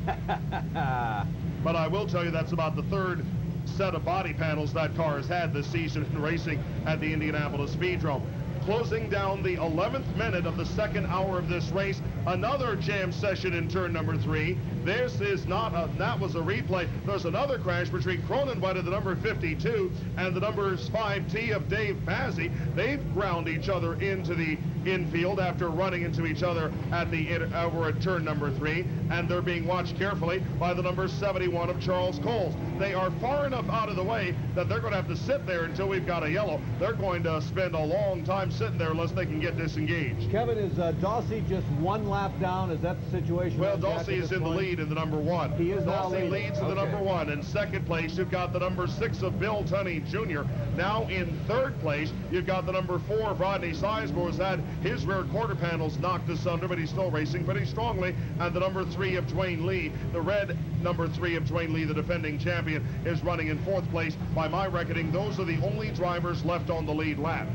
But I will tell you that's about the third set of body panels that car has had this season in racing at the Indianapolis Speedrome. Closing down the 11th minute of the second hour of this race, another jam session in turn number 3. This is not that was a replay. There's another crash between Cronenweidt, the number 52, and the number 5T of Dave Bazzi. They've ground each other into the infield after running into each other at the over at turn number 3, and they're being watched carefully by the number 71 of Charles Coles. They are far enough out of the way that they're going to have to sit there until we've got a yellow. They're going to spend a long time sitting there unless they can get disengaged. Kevin, is Dossey just one lap down? Is that the situation? Well, Dossey is in the lead in the number 1. He is now Dossey leads in the number 1. In second place, you've got the number 6 of Bill Tunney Jr. Now in third place, you've got the number 4 of Rodney Sizemore, who's had his rear quarter panels knocked asunder, but he's still racing pretty strongly. And the number 3 of Dwayne Lee, the red number 3 of Dwayne Lee, the defending champion, is running in fourth place. By my reckoning, those are the only drivers left on the lead lap.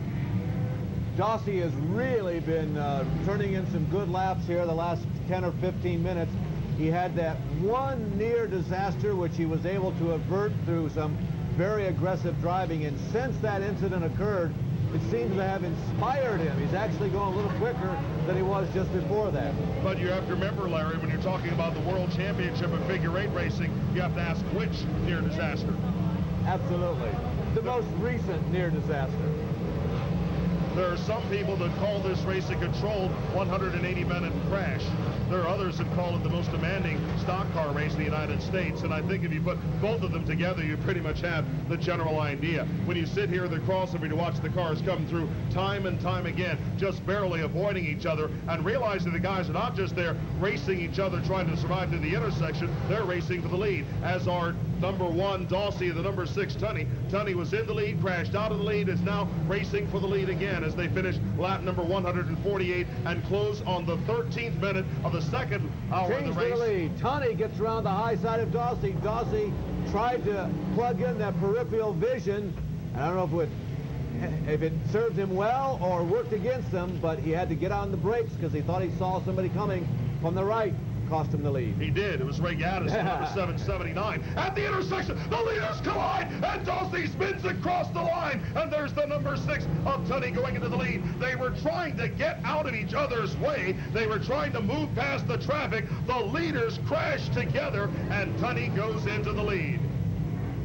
Dossey has really been turning in some good laps here the last 10 or 15 minutes. He had that one near disaster, which he was able to avert through some very aggressive driving. And since that incident occurred, it seems to have inspired him. He's actually going a little quicker than he was just before that. But you have to remember, Larry, when you're talking about the World Championship of Figure 8 racing, you have to ask which near disaster. Absolutely. The most recent near disaster. There are some people that call this race a controlled 180-minute crash. There are others that call it the most demanding stock car race in the United States. And I think if you put both of them together, you pretty much have the general idea. When you sit here at the crossover to watch the cars come through time and time again, just barely avoiding each other, and realizing the guys are not just there racing each other, trying to survive through the intersection, they're racing for the lead, as are number 1, Dossey, and the number 6, Tunney. Tunney was in the lead, crashed out of the lead, is now racing for the lead again as they finish lap number 148 and close on the 13th minute of the second hour of the race. The lead. Tunney gets around the high side of Dossey. Dossey tried to plug in that peripheral vision, and I don't know if it served him well or worked against him, but he had to get on the brakes because he thought he saw somebody coming from the right. Cost him the lead. He did. It was Ray Gaddis, number 779. At the intersection, the leaders collide, and Dossey spins across the line, and there's the number 6 of Tunney going into the lead. They were trying to get out of each other's way. They were trying to move past the traffic. The leaders crash together, and Tunney goes into the lead.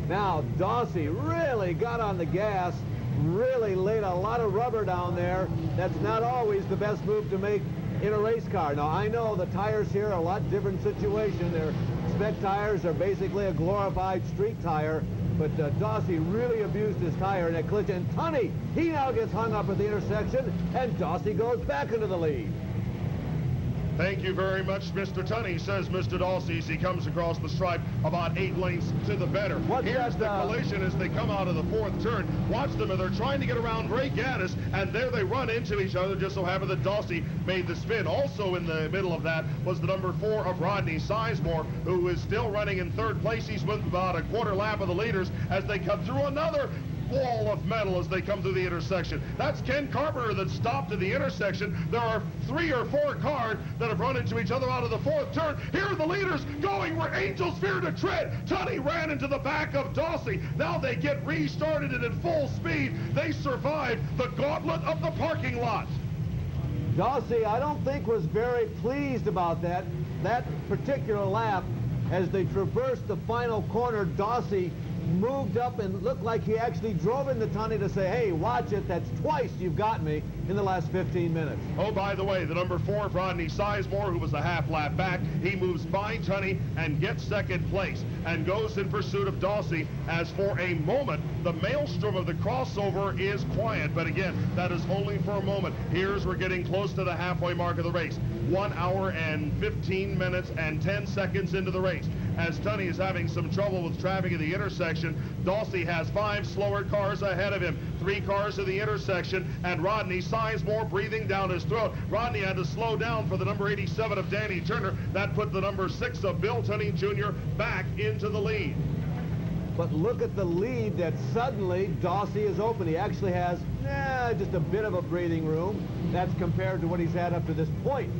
Now, Dossey really got on the gas, really laid a lot of rubber down there. That's not always the best move to make in a race car. Now, I know the tires here are a lot different situation. Their spec tires are basically a glorified street tire, but Dawsey really abused his tire in that collision. And Tunney, he now gets hung up at the intersection, and Dawsey goes back into the lead. Thank you very much, Mr. Tunney, says Mr. Dawsey as he comes across the stripe about 8 lengths to the better. Here's the collision as they come out of the 4th turn. Watch them, and they're trying to get around Ray Gaddis, and there they run into each other. Just so happened that Dawsey made the spin. Also in the middle of that was the number 4 of Rodney Sizemore, who is still running in 3rd place. He's with about a quarter lap of the leaders as they come through another wall of metal as they come through the intersection. That's Ken Carpenter that stopped at the intersection. There are 3 or 4 cars that have run into each other out of the 4th turn. Here are the leaders going where angels fear to tread. Tunney ran into the back of Dawsey. Now they get restarted and at full speed. They survived the gauntlet of the parking lot. Dawsey, I don't think, was very pleased about that particular lap. As they traversed the final corner, Dawsey moved up and looked like he actually drove into Tunney to say, hey, watch it, that's twice you've got me in the last 15 minutes. Oh, by the way, the number 4, Rodney Sizemore, who was a half lap back, he moves by Tunney and gets 2nd place and goes in pursuit of Dawsey as for a moment the maelstrom of the crossover is quiet. But again, that is only for a moment. Here's we're getting close to the halfway mark of the race. 1 hour and 15 minutes and 10 seconds into the race. As Tunney is having some trouble with traffic at the intersection, Dawsey has 5 slower cars ahead of him, 3 cars at the intersection, and Rodney Sizemore breathing down his throat. Rodney had to slow down for the number 87 of Danny Turner. That put the number 6 of Bill Tunney Jr. back into the lead. But look at the lead that suddenly Dawsey is open. He actually has just a bit of a breathing room. That's compared to what he's had up to this point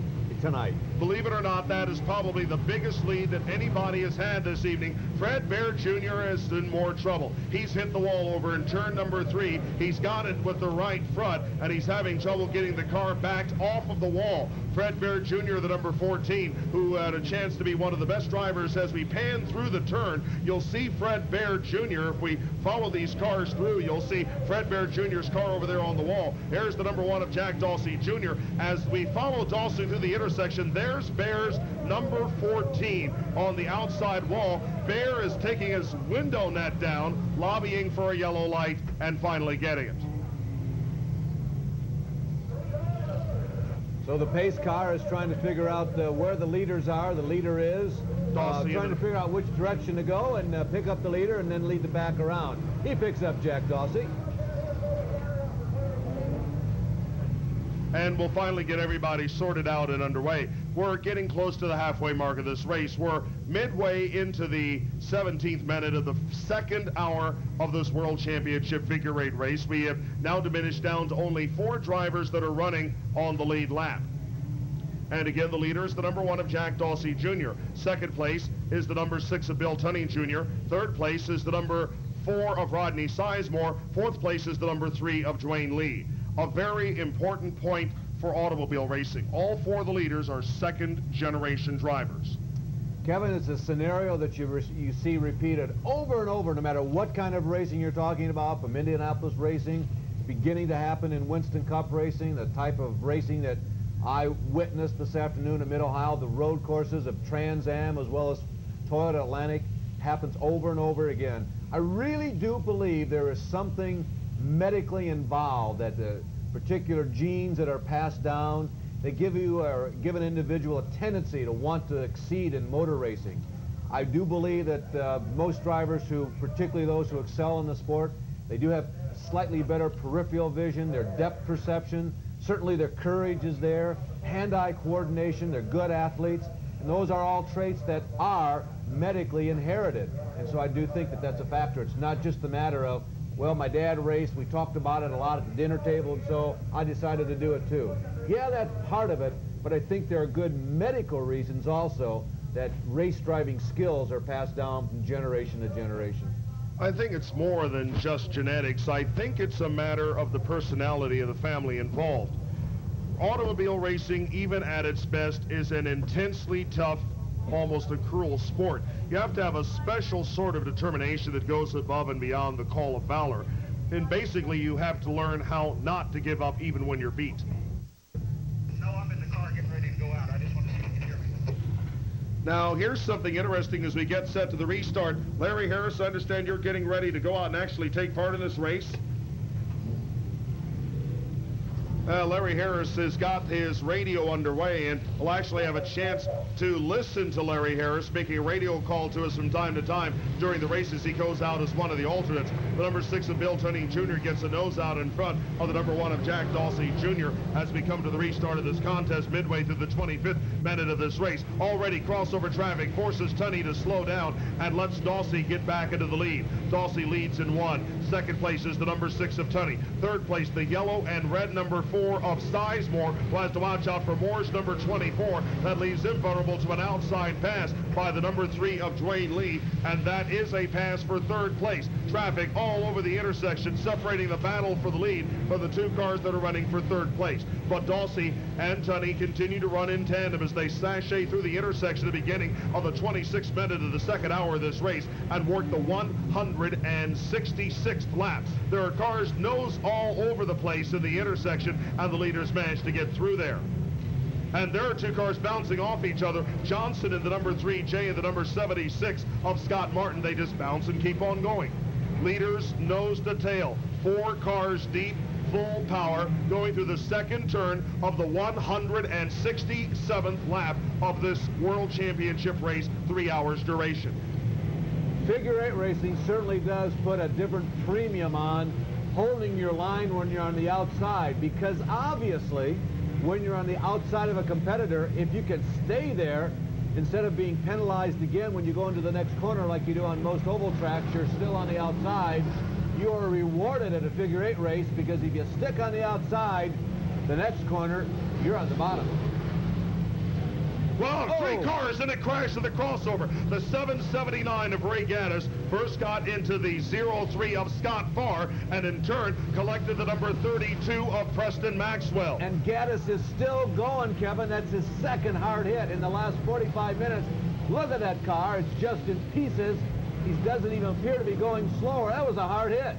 tonight. Believe it or not, that is probably the biggest lead that anybody has had this evening. Fred Bear Jr. is in more trouble. He's hit the wall over in turn number 3. He's got it with the right front, and he's having trouble getting the car backed off of the wall. Fred Bear Jr., the number 14, who had a chance to be one of the best drivers as we pan through the turn. You'll see Fred Bear Jr. If we follow these cars through, you'll see Fred Bear Jr.'s car over there on the wall. Here's the number 1 of Jack Dawsey Jr. As we follow Dawsey through the intersection, there's Bear's number 14 on the outside wall. Bear is taking his window net down, lobbying for a yellow light, and finally getting it. So the pace car is trying to figure out where the leaders are. The leader is trying to figure out which direction to go and pick up the leader and then lead the back around. He picks up Jack Dawsey. And we'll finally get everybody sorted out and underway. We're getting close to the halfway mark of this race. We're midway into the 17th minute of the 2nd hour of this World Championship figure 8 race. We have now diminished down to only 4 drivers that are running on the lead lap. And again, the leader is the number 1 of Jack Dawsey Jr. 2nd place is the number 6 of Bill Tunney Jr. 3rd place is the number 4 of Rodney Sizemore. 4th place is the number 3 of Dwayne Lee. A very important point for automobile racing. All 4 of the leaders are 2nd-generation drivers. Kevin, it's a scenario that you see repeated over and over, no matter what kind of racing you're talking about, from Indianapolis racing, beginning to happen in Winston Cup racing, the type of racing that I witnessed this afternoon in Mid-Ohio, the road courses of Trans Am as well as Toyota Atlantic, happens over and over again. I really do believe there is something medically involved, that the particular genes that are passed down, they give an individual a tendency to want to exceed in motor racing. I do believe that most drivers who, particularly those who excel in the sport, they do have slightly better peripheral vision, their depth perception, certainly their courage is there, hand-eye coordination, they're good athletes, and those are all traits that are medically inherited. And so I do think that that's a factor. It's not just a matter of, well, my dad raced, we talked about it a lot at the dinner table, and so I decided to do it too. Yeah, that's part of it, but I think there are good medical reasons also that race driving skills are passed down from generation to generation. I think it's more than just genetics. I think it's a matter of the personality of the family involved. Automobile racing, even at its best, is an intensely tough, almost a cruel sport. You have to have a special sort of determination that goes above and beyond the call of valor. And basically, you have to learn how not to give up even when you're beat. No, I'm in the car getting ready Now, here's something interesting as we get set to the restart. Larry Harris, I understand you're getting ready to go out and actually take part in this race. Larry Harris has got his radio underway, and we'll actually have a chance to listen to Larry Harris making a radio call to us from time to time during the races. He goes out as one of the alternates. The number 6 of Bill Tunney Jr. gets a nose out in front of the number 1 of Jack Dawsey Jr. as we come to the restart of this contest midway through the 25th minute of this race. Already crossover traffic forces Tunney to slow down and lets Dawsey get back into the lead. Dawsey leads in 1. Second place is the number 6 of Tunney. Third place, the yellow and red number 4 of Sizemore, who has to watch out for Moore's number 24. That leaves him vulnerable to an outside pass by the number 3 of Dwayne Lee, and that is a pass for third place. Traffic all over the intersection, separating the battle for the lead for the 2 cars that are running for third place. But Dawsey and Tunney continue to run in tandem as they sashay through the intersection at the beginning of the 26th minute of the second hour of this race and work the 166th lap. There are cars nose all over the place in the intersection, and the leaders managed to get through there. And there are 2 cars bouncing off each other. Johnson and the number 3, Jay and the number 76 of Scott Martin. They just bounce and keep on going. Leaders nose to tail. 4 cars deep, full power, going through the second turn of the 167th lap of this World Championship race, 3 hours duration. Figure 8 racing certainly does put a different premium on holding your line when you're on the outside, because obviously when you're on the outside of a competitor, if you can stay there instead of being penalized again when you go into the next corner like you do on most oval tracks, you're still on the outside. You are rewarded at a figure 8 race, because if you stick on the outside, the next corner, you're on the bottom. Well, 3 cars in a crash of the crossover. The 779 of Ray Gaddis first got into the 03 of Scott Farr, and in turn collected the number 32 of Preston Maxwell. And Gaddis is still going, Kevin. That's his second hard hit in the last 45 minutes. Look at that car. It's just in pieces. He doesn't even appear to be going slower. That was a hard hit.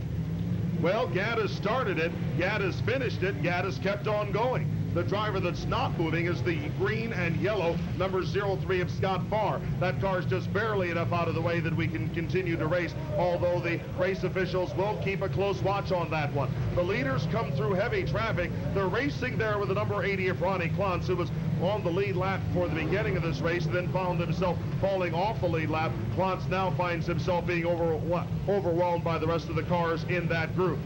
Well, Gaddis started it. Gaddis finished it. Gaddis kept on going. The driver that's not moving is the green and yellow number 03 of Scott Farr. That car's just barely enough out of the way that we can continue to race, although the race officials will keep a close watch on that one. The leaders come through heavy traffic. They're racing there with the number 80 of Ronnie Klontz, who was on the lead lap for the beginning of this race, and then found himself falling off the lead lap. Klontz now finds himself being overwhelmed by the rest of the cars in that group.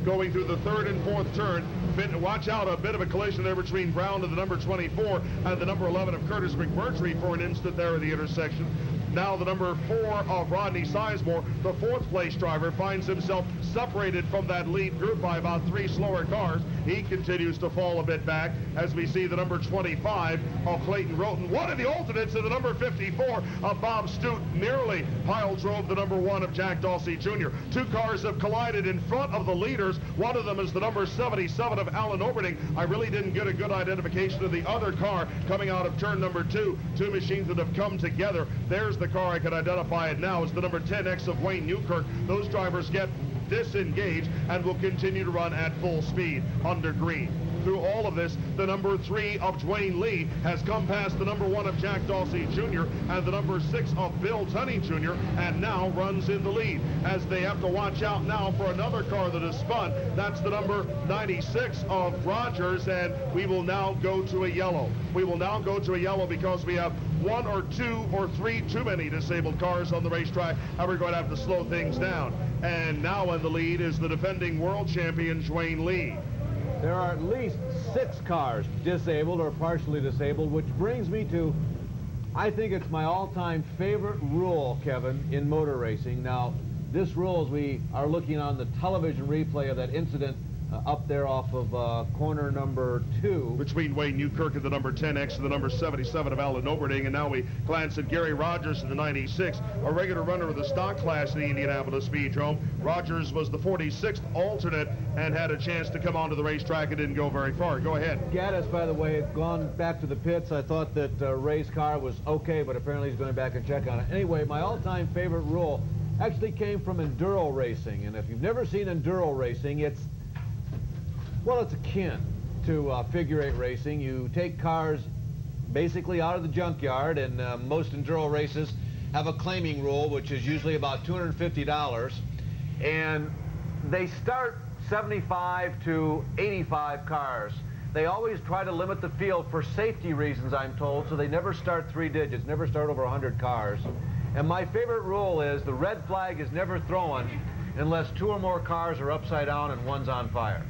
Going through the third and fourth turn, watch out, a bit of a collision there between Brown and the number 24 and the number 11 of Curtis McMurtry for an instant there at the intersection. Now the number 4 of Rodney Sizemore, the 4th place driver, finds himself separated from that lead group by about 3 slower cars. He continues to fall a bit back as we see the number 25 of Clayton Roten. One of the alternates of the number 54 of Bob Stute nearly pile drove the number 1 of Jack Dawsey Jr. 2 cars have collided in front of the leaders. One of them is the number 77 of Alan Oberding. I really didn't get a good identification of the other car coming out of turn number 2. 2 machines that have come together. There's the car. I can identify it now. It's the number 10X of Wayne Newkirk. Those drivers get disengaged and will continue to run at full speed under green. Through all of this, the number 3 of Dwayne Lee has come past the number 1 of Jack Dawsey Jr. and the number 6 of Bill Tunney Jr. and now runs in the lead as they have to watch out now for another car that has spun. That's the number 96 of Rogers, and we will now go to a yellow. We will now go to a yellow because we have 1 or 2 or 3 too many disabled cars on the racetrack, and we're going to have to slow things down. And now in the lead is the defending world champion, Dwayne Lee. There are at least 6 cars disabled or partially disabled, which brings me to, I think it's my all-time favorite rule, Kevin, in motor racing. Now, this rule, as we are looking on the television replay of that incident up there off of corner number 2. Between Wayne Newkirk and the number 10X and the number 77 of Alan Oberding. And now we glance at Gary Rogers in the 96, a regular runner of the stock class in the Indianapolis Speedrome. Rogers was the 46th alternate and had a chance to come onto the racetrack and didn't go very far. Go ahead. Gaddis, by the way, had gone back to the pits. I thought that Ray's car was okay, but apparently he's going back and check on it. Anyway, my all-time favorite rule actually came from enduro racing. And if you've never seen enduro racing, it's akin to figure 8 racing. You take cars basically out of the junkyard, and most enduro races have a claiming rule, which is usually about $250. And they start 75 to 85 cars. They always try to limit the field for safety reasons, I'm told, so they never start 3 digits, never start over 100 cars. And my favorite rule is the red flag is never thrown unless 2 or more cars are upside down and one's on fire.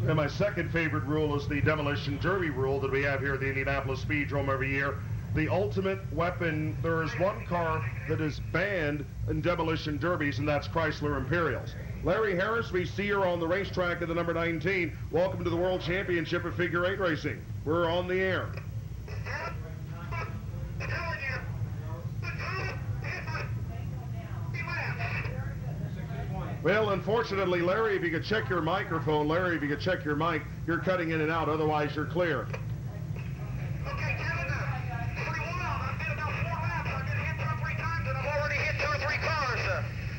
And my second favorite rule is the demolition derby rule that we have here at the Indianapolis Speedrome every year. The ultimate weapon, there is one car that is banned in demolition derbies, and that's Chrysler Imperials. Larry Harris, we see you on the racetrack at the number 19. Welcome to the World Championship of Figure 8 Racing. We're on the air. Well, unfortunately, Larry, if you could check your microphone, Larry, if you could check your mic, you're cutting in and out, otherwise you're clear. Okay, Kevin, pretty well. I've been about 4 laps. I've been hit 2 or 3 times, and I've already hit 2 or 3 cars.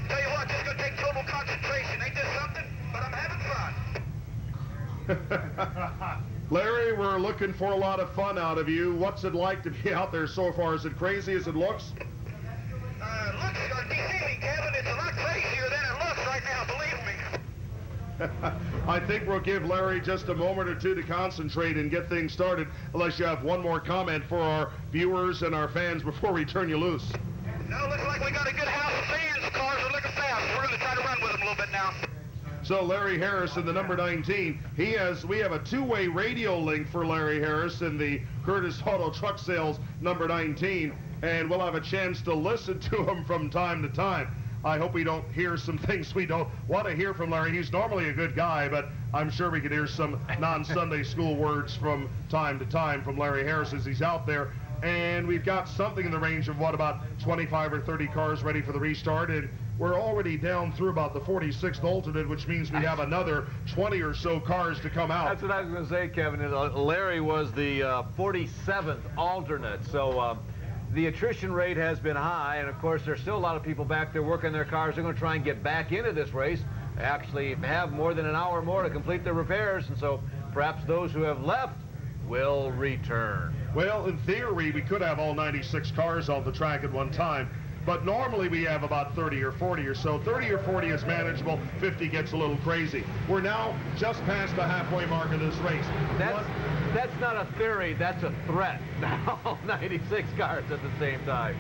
Tell you what, this is going to take total concentration. Ain't this something? But I'm having fun. Larry, we're looking for a lot of fun out of you. What's it like to be out there so far? Is it crazy as it looks? Looks are deceiving, Kevin. It's a lot crazier than it looks right now, believe me. I think we'll give Larry just a moment or two to concentrate and get things started, unless you have one more comment for our viewers and our fans before we turn you loose. No, looks like we got a good house of fans. Cars are looking fast. We're going to try to run with them a little bit now. So Larry Harris in the number 19, we have a 2-way radio link for Larry Harris in the Curtis Auto Truck Sales number 19, and we'll have a chance to listen to him from time to time. I hope we don't hear some things we don't want to hear from Larry. He's normally a good guy, but I'm sure we could hear some non-Sunday school words from time to time from Larry Harris as he's out there. And we've got something in the range of, what, about 25 or 30 cars ready for the restart, and we're already down through about the 46th alternate, which means we have another 20 or so cars to come out. That's what I was going to say, Kevin. Larry was the 47th alternate, so the attrition rate has been high, and of course there's still a lot of people back there working their cars. They're going to try and get back into this race. They actually have more than an hour more to complete their repairs, and so perhaps those who have left will return. Well, in theory, we could have all 96 cars on the track at one time, but normally we have about 30 or 40 or so. 30 or 40 is manageable, 50 gets a little crazy. We're now just past the halfway mark of this race. That's not a theory, that's a threat. All 96 cars at the same time.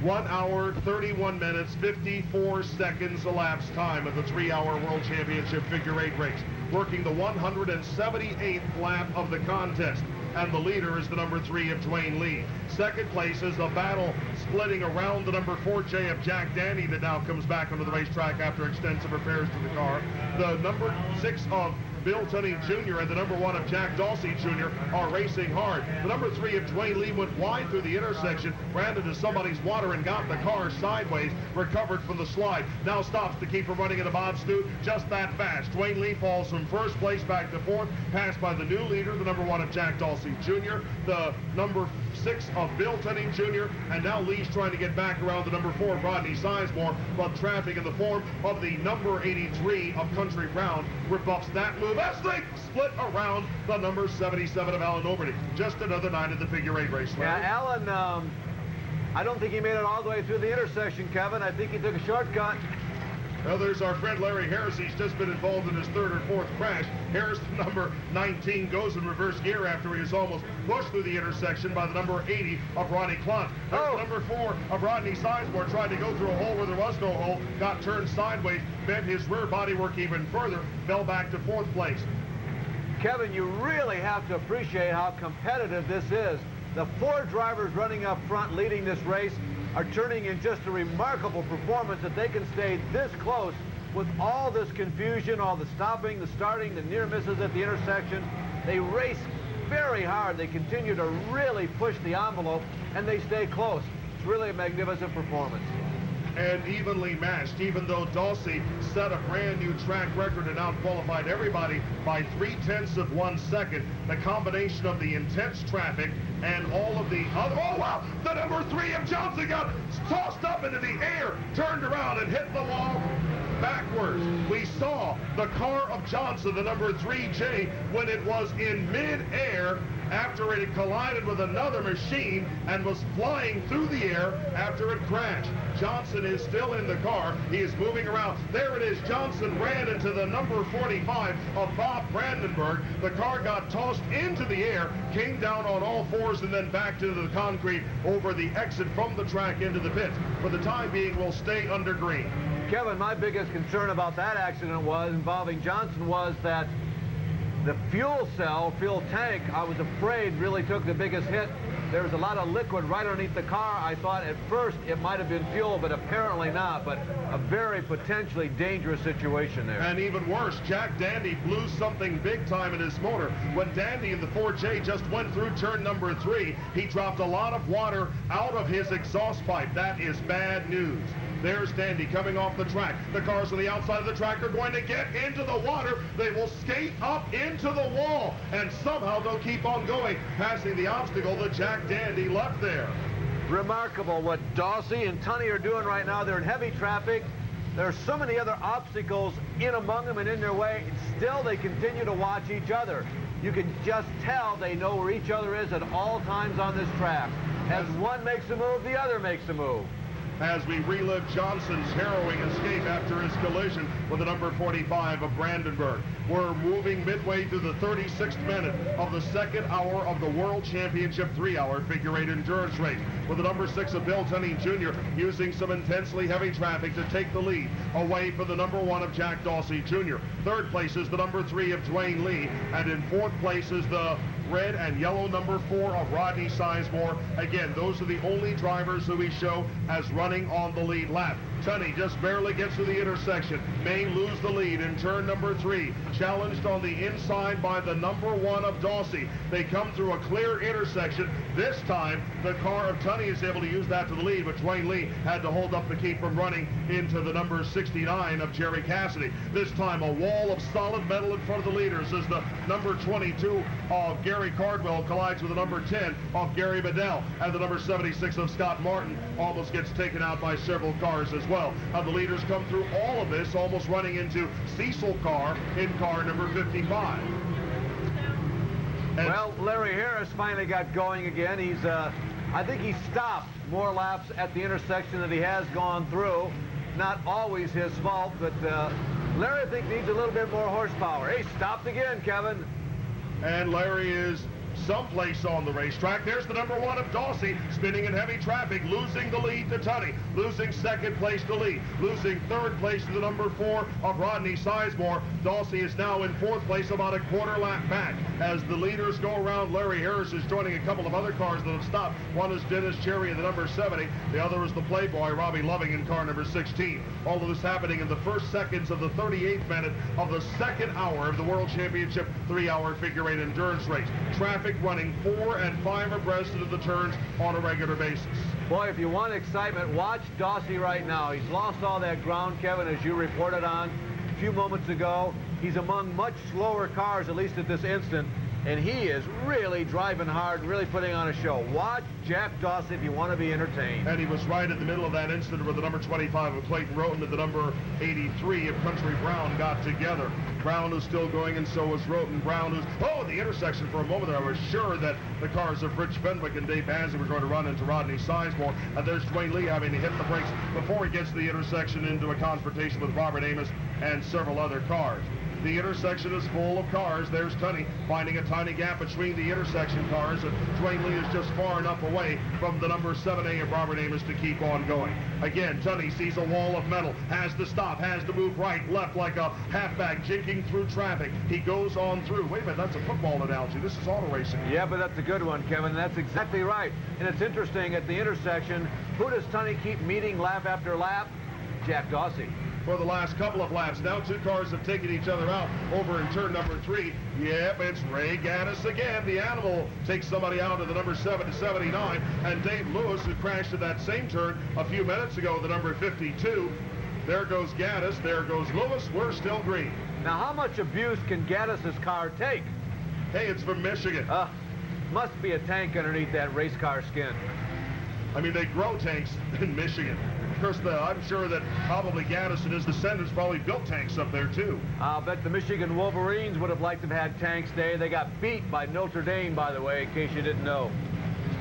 1 hour, 31 minutes, 54 seconds elapsed time of the 3-hour World Championship Figure 8 race, working the 178th lap of the contest. And the leader is the number 3 of Dwayne Lee. Second place is a battle splitting around the number 4 J of Jack Danny that now comes back onto the racetrack after extensive repairs to the car. The number 6 of Bill Tunney Jr. and the number 1 of Jack Dawsey Jr. are racing hard. The number 3 of Dwayne Lee went wide through the intersection, ran into somebody's water and got the car sideways, recovered from the slide. Now stops to keep from running into Bob Stu just that fast. Dwayne Lee falls from first place back to 4th, passed by the new leader, the number 1 of Jack Dawsey Jr., the number 6 of Bill Tunney Jr., and now Lee's trying to get back around the number 4 of Rodney Sizemore, but traffic in the form of the number 83 of Country Brown rebuffs that move as they split around the number 77 of Alan Overdy. Just another night at the Figure 8 race. Yeah, Alan, I don't think he made it all the way through the intersection, Kevin. I think he took a shortcut. Well, there's our friend Larry Harris. He's just been involved in his 3rd or 4th crash. Harris, the number 19, goes in reverse gear after he is almost pushed through the intersection by the number 80 of Ronnie Clunt. There's number 4 of Rodney Sizemore, tried to go through a hole where there was no hole, got turned sideways, bent his rear bodywork even further, fell back to 4th place. Kevin, you really have to appreciate how competitive this is. The 4 drivers running up front leading this race are turning in just a remarkable performance that they can stay this close with all this confusion, all the stopping, the starting, the near misses at the intersection. They race very hard. They continue to really push the envelope, and they stay close. It's really a magnificent performance. And evenly matched, even though Dawsey set a brand new track record and out-qualified everybody by 0.3 of 1 second. The combination of the intense traffic and all of the other, oh wow, the number 3 of Johnson got tossed up into the air, turned around and hit the wall backwards. We saw the car of Johnson, the number 3J, when it was in mid-air, after it had collided with another machine and was flying through the air after it crashed. Johnson is still in the car. He is moving around. There it is. Johnson ran into the number 45 of Bob Brandenburg. The car got tossed into the air, came down on all fours, and then back to the concrete over the exit from the track into the pits. For the time being, we'll stay under green. Kevin, my biggest concern about that accident involving Johnson was that the fuel tank, I was afraid really took the biggest hit. There was a lot of liquid right underneath the car. I thought at first it might have been fuel, but apparently not. But a very potentially dangerous situation there. And even worse, Jack Dandy blew something big time in his motor. When Dandy in the 4J just went through turn number 3, he dropped a lot of water out of his exhaust pipe. That is bad news. There's Dandy coming off the track. The cars on the outside of the track are going to get into the water. They will skate up into the wall, and somehow they'll keep on going, passing the obstacle that Jack Dandy left there. Remarkable what Dawsey and Tunney are doing right now. They're in heavy traffic. There are so many other obstacles in among them and in their way, and still they continue to watch each other. You can just tell they know where each other is at all times on this track. As one makes a move, the other makes a move. As we relive Johnson's harrowing escape after his collision with the number 45 of Brandenburg. We're moving midway through the 36th minute of the second hour of the World Championship 3-hour figure 8 endurance race, with the number 6 of Bill Tunney Jr. using some intensely heavy traffic to take the lead away from the number 1 of Jack Dawsey Jr. Third place is the number 3 of Dwayne Lee, and in fourth place is the red and yellow number 4 of Rodney Sizemore. Again, those are the only drivers who we show as running on the lead lap. Tunney just barely gets to the intersection. May lose the lead in turn number 3. Challenged on the inside by the number 1 of Dawsey. They come through a clear intersection. This time, the car of Tunney is able to use that to the lead, but Dwayne Lee had to hold up to keep from running into the number 69 of Jerry Cassidy. This time, a wall of solid metal in front of the leaders as the number 22 of Gary Cardwell collides with the number 10 of Gary Bedell, and the number 76 of Scott Martin almost gets taken out by several cars as well. The leaders come through all of this, almost running into Cecil Carr in car number 55. And well, Larry Harris finally got going again. I think he stopped more laps at the intersection than he has gone through. Not always his fault, but Larry, I think, needs a little bit more horsepower. He stopped again, Kevin. And Larry is someplace on the racetrack. There's the number 1 of Dawsey, spinning in heavy traffic, losing the lead to Tunney, losing second place to Lee, losing third place to the number 4 of Rodney Sizemore. Dawsey is now in fourth place, about a quarter lap back. As the leaders go around, Larry Harris is joining a couple of other cars that have stopped. One is Dennis Cherry in the number 70. The other is the Playboy, Robbie Loving, in car number 16. All of this happening in the first seconds of the 38th minute of the second hour of the World Championship 3-hour figure 8 endurance race. Traffic running 4 and 5 abreast into the turns on a regular basis. Boy, if you want excitement, watch Dawsey right now. He's lost all that ground, Kevin, as you reported on a few moments ago. He's among much slower cars, at least at this instant, and he is really driving hard, really putting on a show. Watch Jack Dawsey if you want to be entertained. And he was right in the middle of that incident where the number 25 of Clayton Roten and the number 83 of Country Brown got together. Brown is still going, and so is Roten. Brown is, the intersection for a moment there. I was sure that the cars of Rich Fenwick and Dave Banzi were going to run into Rodney Sizemore. And there's Dwayne Lee having to hit the brakes before he gets to the intersection into a confrontation with Robert Amos and several other cars. The intersection is full of cars. There's Tunney finding a tiny gap between the intersection cars, and Dwayne Lee is just far enough away from the number 7A of Robert Amos to keep on going. Again, Tunney sees a wall of metal, has to stop, has to move right, left like a halfback, jinking through traffic. He goes on through. Wait a minute, that's a football analogy. This is auto racing. Yeah, but that's a good one, Kevin. That's exactly right. And it's interesting, at the intersection, who does Tunney keep meeting lap after lap? Jack Dawsey. For the last couple of laps. Now 2 cars have taken each other out over in turn number 3. Yep, it's Ray Gaddis again. The animal takes somebody out of the number 7 to 79. And Dave Lewis, who crashed at that same turn a few minutes ago, the number 52. There goes Gaddis. There goes Lewis. We're still green. Now, how much abuse can Gaddis's car take? Hey, it's from Michigan. Must be a tank underneath that race car skin. I mean, they grow tanks in Michigan. course, I'm sure that probably Gaddis and his descendants probably built tanks up there, too. I'll bet the Michigan Wolverines would have liked to have had tanks today. They got beat by Notre Dame, by the way, in case you didn't know.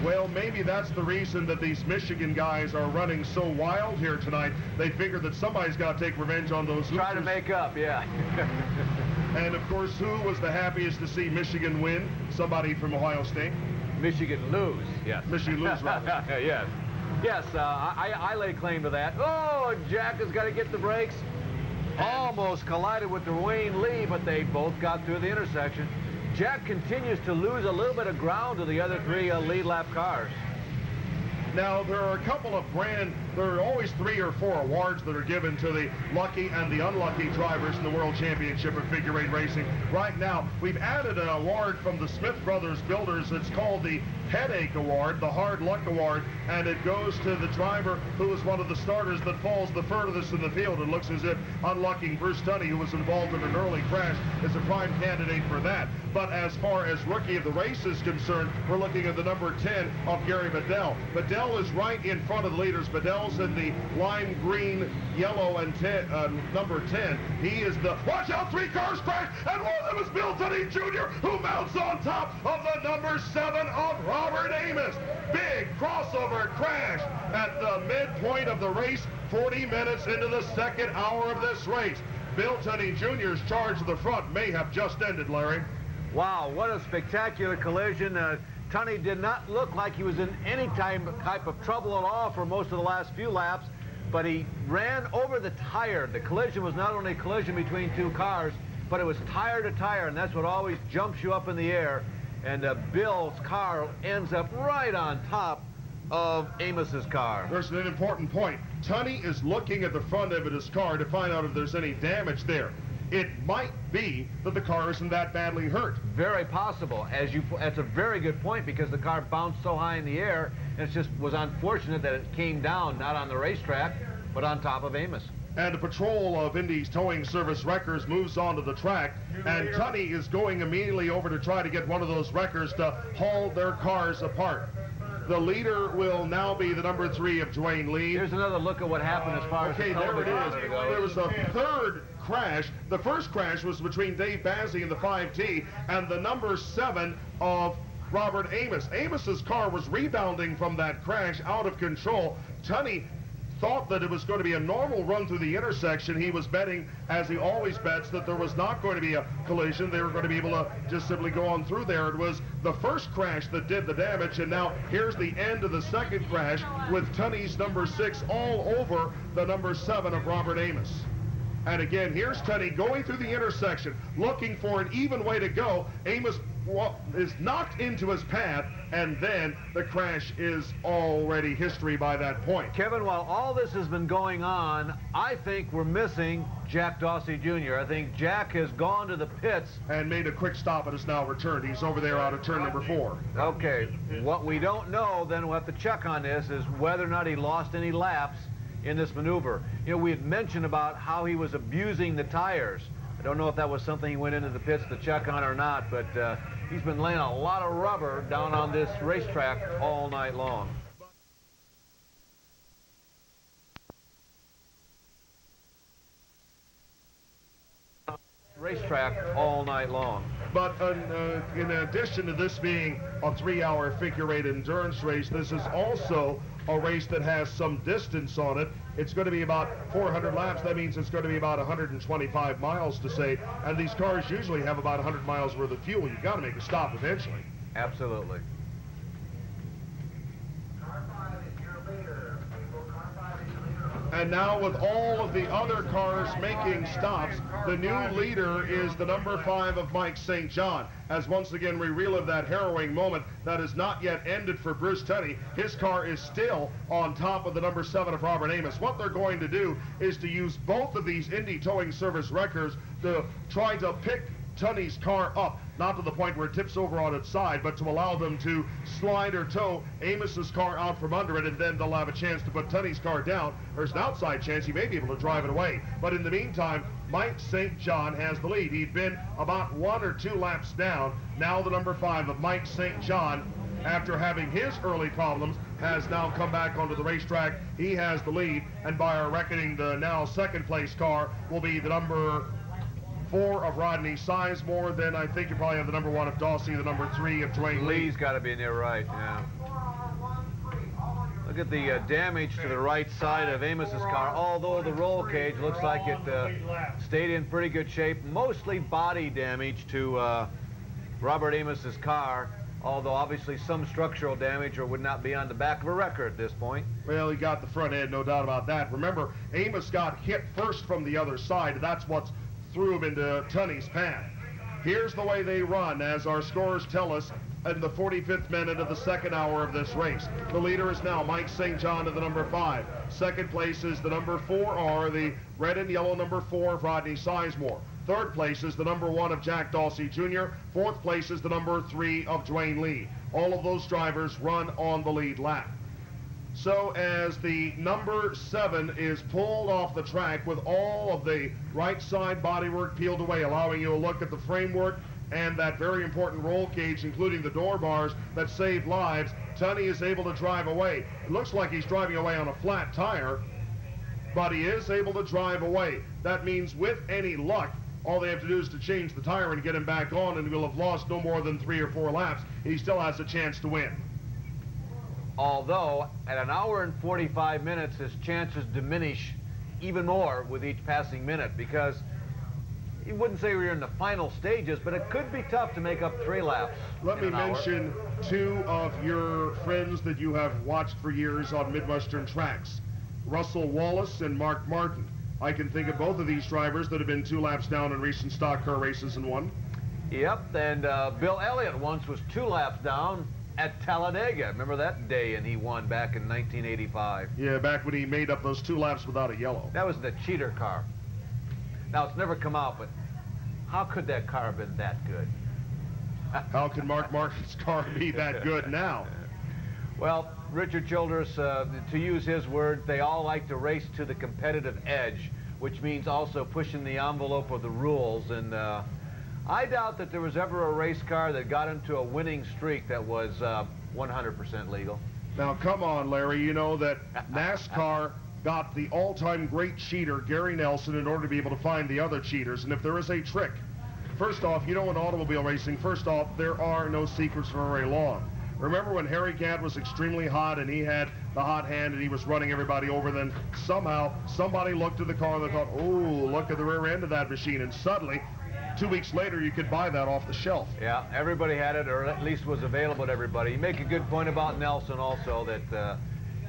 Well, maybe that's the reason that these Michigan guys are running so wild here tonight. They figure that somebody's got to take revenge on those Try to make up, yeah. And, of course, who was the happiest to see Michigan win? Somebody from Ohio State? Michigan lose, yes. Michigan lose, right? Yes. Yes, I lay claim to that. Oh, Jack has got to get the brakes. Almost collided with Dwayne Lee, but they both got through the intersection. Jack continues to lose a little bit of ground to the other three lead lap cars. Now, there are a couple of there are always 3 or 4 awards that are given to the lucky and the unlucky drivers in the World Championship of Figure 8 Racing. Right now, we've added an award from the Smith Brothers Builders. It's called the Headache Award, the Hard Luck Award, and it goes to the driver who was one of the starters that falls the furthest in the field. It looks as if unlucky Bruce Tunney, who was involved in an early crash, is a prime candidate for that. But as far as Rookie of the Race is concerned, we're looking at the number 10 of Gary Bedell. Bedell is right in front of the leaders. Bedell's in the lime green, yellow, and number 10. He is the... Watch out, 3 cars crash, and one of them is Bill Tunney Jr., who mounts on top of the number 7 of Robert Amos. Big crossover crash at the midpoint of the race, 40 minutes into the second hour of this race. Bill Tunney Jr.'s charge to the front may have just ended, Larry. Wow, what a spectacular collision. Tunney did not look like he was in any type of trouble at all for most of the last few laps, but he ran over the tire. The collision was not only a collision between 2 cars, but it was tire to tire, and that's what always jumps you up in the air. And Bill's car ends up right on top of Amos's car. There's an important point. Tunney is looking at the front end of his car to find out if there's any damage there. It might be that the car isn't that badly hurt. Very possible. That's a very good point, because the car bounced so high in the air, and it just was unfortunate that it came down, not on the racetrack, but on top of Amos. And the patrol of Indy's towing service wreckers moves onto the track, and Tunney is going immediately over to try to get one of those wreckers to haul their cars apart. The leader will now be the number 3 of Dwayne Lee. Here's another look at what happened as far as there it is. There was a 3rd crash. The first crash was between Dave Bazzi and the 5T and the number 7 of Robert Amos. Amos's car was rebounding from that crash out of control. Tunney thought that it was going to be a normal run through the intersection. He was betting, as he always bets, that there was not going to be a collision. They were going to be able to just simply go on through there. It was the first crash that did the damage, and now here's the end of the second crash with Tunney's number 6 all over the number 7 of Robert Amos. And again, here's Tunney going through the intersection, looking for an even way to go. Amos is knocked into his path, and then the crash is already history by that point. Kevin, while all this has been going on, I think we're missing Jack Dawsey Jr. I think Jack has gone to the pits. And made a quick stop and has now returned. He's over there out of turn number 4. Okay, what we don't know, then we'll have to check on this, is whether or not he lost any laps in this maneuver. You know, we had mentioned about how he was abusing the tires. I don't know if that was something he went into the pits to check on or not, but he's been laying a lot of rubber down on this racetrack all night long. But in addition to this being a 3-hour figure 8 endurance race, this is also a race that has some distance on it. It's going to be about 400 laps. That means it's going to be about 125 miles to say. And these cars usually have about 100 miles worth of fuel. You've got to make a stop eventually. Absolutely. And now with all of the other cars making stops, the new leader is the number 5 of Mike St. John. As once again we relive that harrowing moment that has not yet ended for Bruce Tunney. His car is still on top of the number 7 of Robert Amos. What they're going to do is to use both of these Indy Towing Service wreckers to try to pick Tunney's car up, not to the point where it tips over on its side, but to allow them to slide or tow Amos's car out from under it, and then they'll have a chance to put Tunney's car down. There's an outside chance he may be able to drive it away. But in the meantime, Mike St. John has the lead. He'd been about 1 or 2 laps down. Now the number 5 of Mike St. John after having his early problems, has now come back onto the racetrack. He has the lead, and by our reckoning, the now second place car will be the number 4 of Rodney Sizemore. Then I think you probably have the number 1 of Dawsey, the number 3 of Dwayne Lee. Lee's got to be in there, right? Yeah. Look at the damage to the right side of Amos's car. Although the roll cage looks like it stayed in pretty good shape. Mostly body damage to Robert Amos's car. Although obviously some structural damage, or would not be on the back of a record at this point. Well, he got the front end, no doubt about that. Remember, Amos got hit first from the other side. That's what threw him into Tunney's path. Here's the way they run, as our scores tell us, in the 45th minute of the second hour of this race. The leader is now Mike St. John to the number 5. Second place is the number 4R, the red and yellow number 4 of Rodney Sizemore. Third place is the number 1 of Jack Dawsey Jr. Fourth place is the number 3 of Dwayne Lee. All of those drivers run on the lead lap. So as the number 7 is pulled off the track with all of the right side bodywork peeled away, allowing you a look at the framework and that very important roll cage, including the door bars that save lives, Tunney is able to drive away. It looks like he's driving away on a flat tire, but he is able to drive away. That means with any luck, all they have to do is to change the tire and get him back on, and he'll have lost no more than 3 or 4 laps. He still has a chance to win. Although, at an hour and 45 minutes, his chances diminish even more with each passing minute, because you wouldn't say we're in the final stages, but it could be tough to make up 3 laps. Let me mention 2 of your friends that you have watched for years on Midwestern tracks, Russell Wallace and Mark Martin. I can think of both of these drivers that have been 2 laps down in recent stock car races and won. Yep, and Bill Elliott once was 2 laps down at Talladega. Remember that day, and he won back in 1985. Yeah, back when he made up those 2 laps without a yellow. That was the cheater car. Now, it's never come out, but how could that car have been that good? How can Mark Martin's car be that good now? Well, Richard Childress, to use his word, they all like to race to the competitive edge, which means also pushing the envelope of the rules. And I doubt that there was ever a race car that got into a winning streak that was 100% legal. Now, come on, Larry. You know that NASCAR got the all-time great cheater, Gary Nelson, in order to be able to find the other cheaters. And if there is a trick, first off, you know, in automobile racing, first off, there are no secrets for very long. Remember when Harry Gant was extremely hot and he had the hot hand and he was running everybody over, then somehow somebody looked at the car and they thought, oh, look at the rear end of that machine, and suddenly 2 weeks later you could buy that off the shelf. Yeah, everybody had it, or at least was available to everybody. You make a good point about Nelson also, that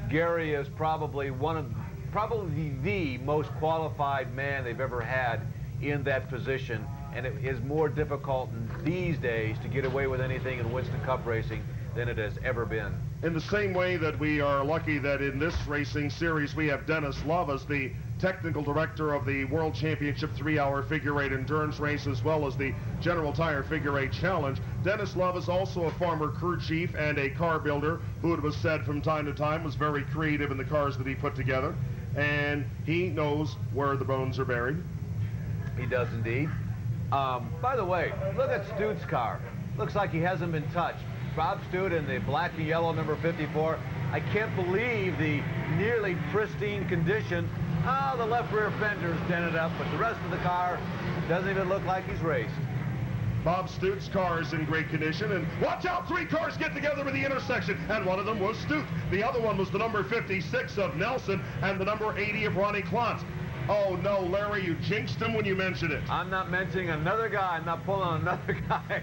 Gary is probably the most qualified man they've ever had in that position, and it is more difficult these days to get away with anything in Winston Cup racing than it has ever been. In the same way that we are lucky that in this racing series we have Dennis Love as the technical director of the World Championship 3-hour figure eight endurance race, as well as the General Tire Figure Eight Challenge. Dennis Love is also a former crew chief and a car builder who, it was said from time to time, was very creative in the cars that he put together, and he knows where the bones are buried. He does indeed. By the way, look at Stute's car. Looks like he hasn't been touched. Bob Stute in the black and yellow number 54. I can't believe the nearly pristine condition. The left rear fender's dented up, but the rest of the car doesn't even look like he's raced. Bob Stute's car is in great condition, and watch out, 3 cars get together in the intersection, and one of them was Stute. The other one was the number 56 of Nelson and the number 80 of Ronnie Klontz. Oh no, Larry, you jinxed him when you mentioned it. I'm not mentioning another guy. I'm not pulling another guy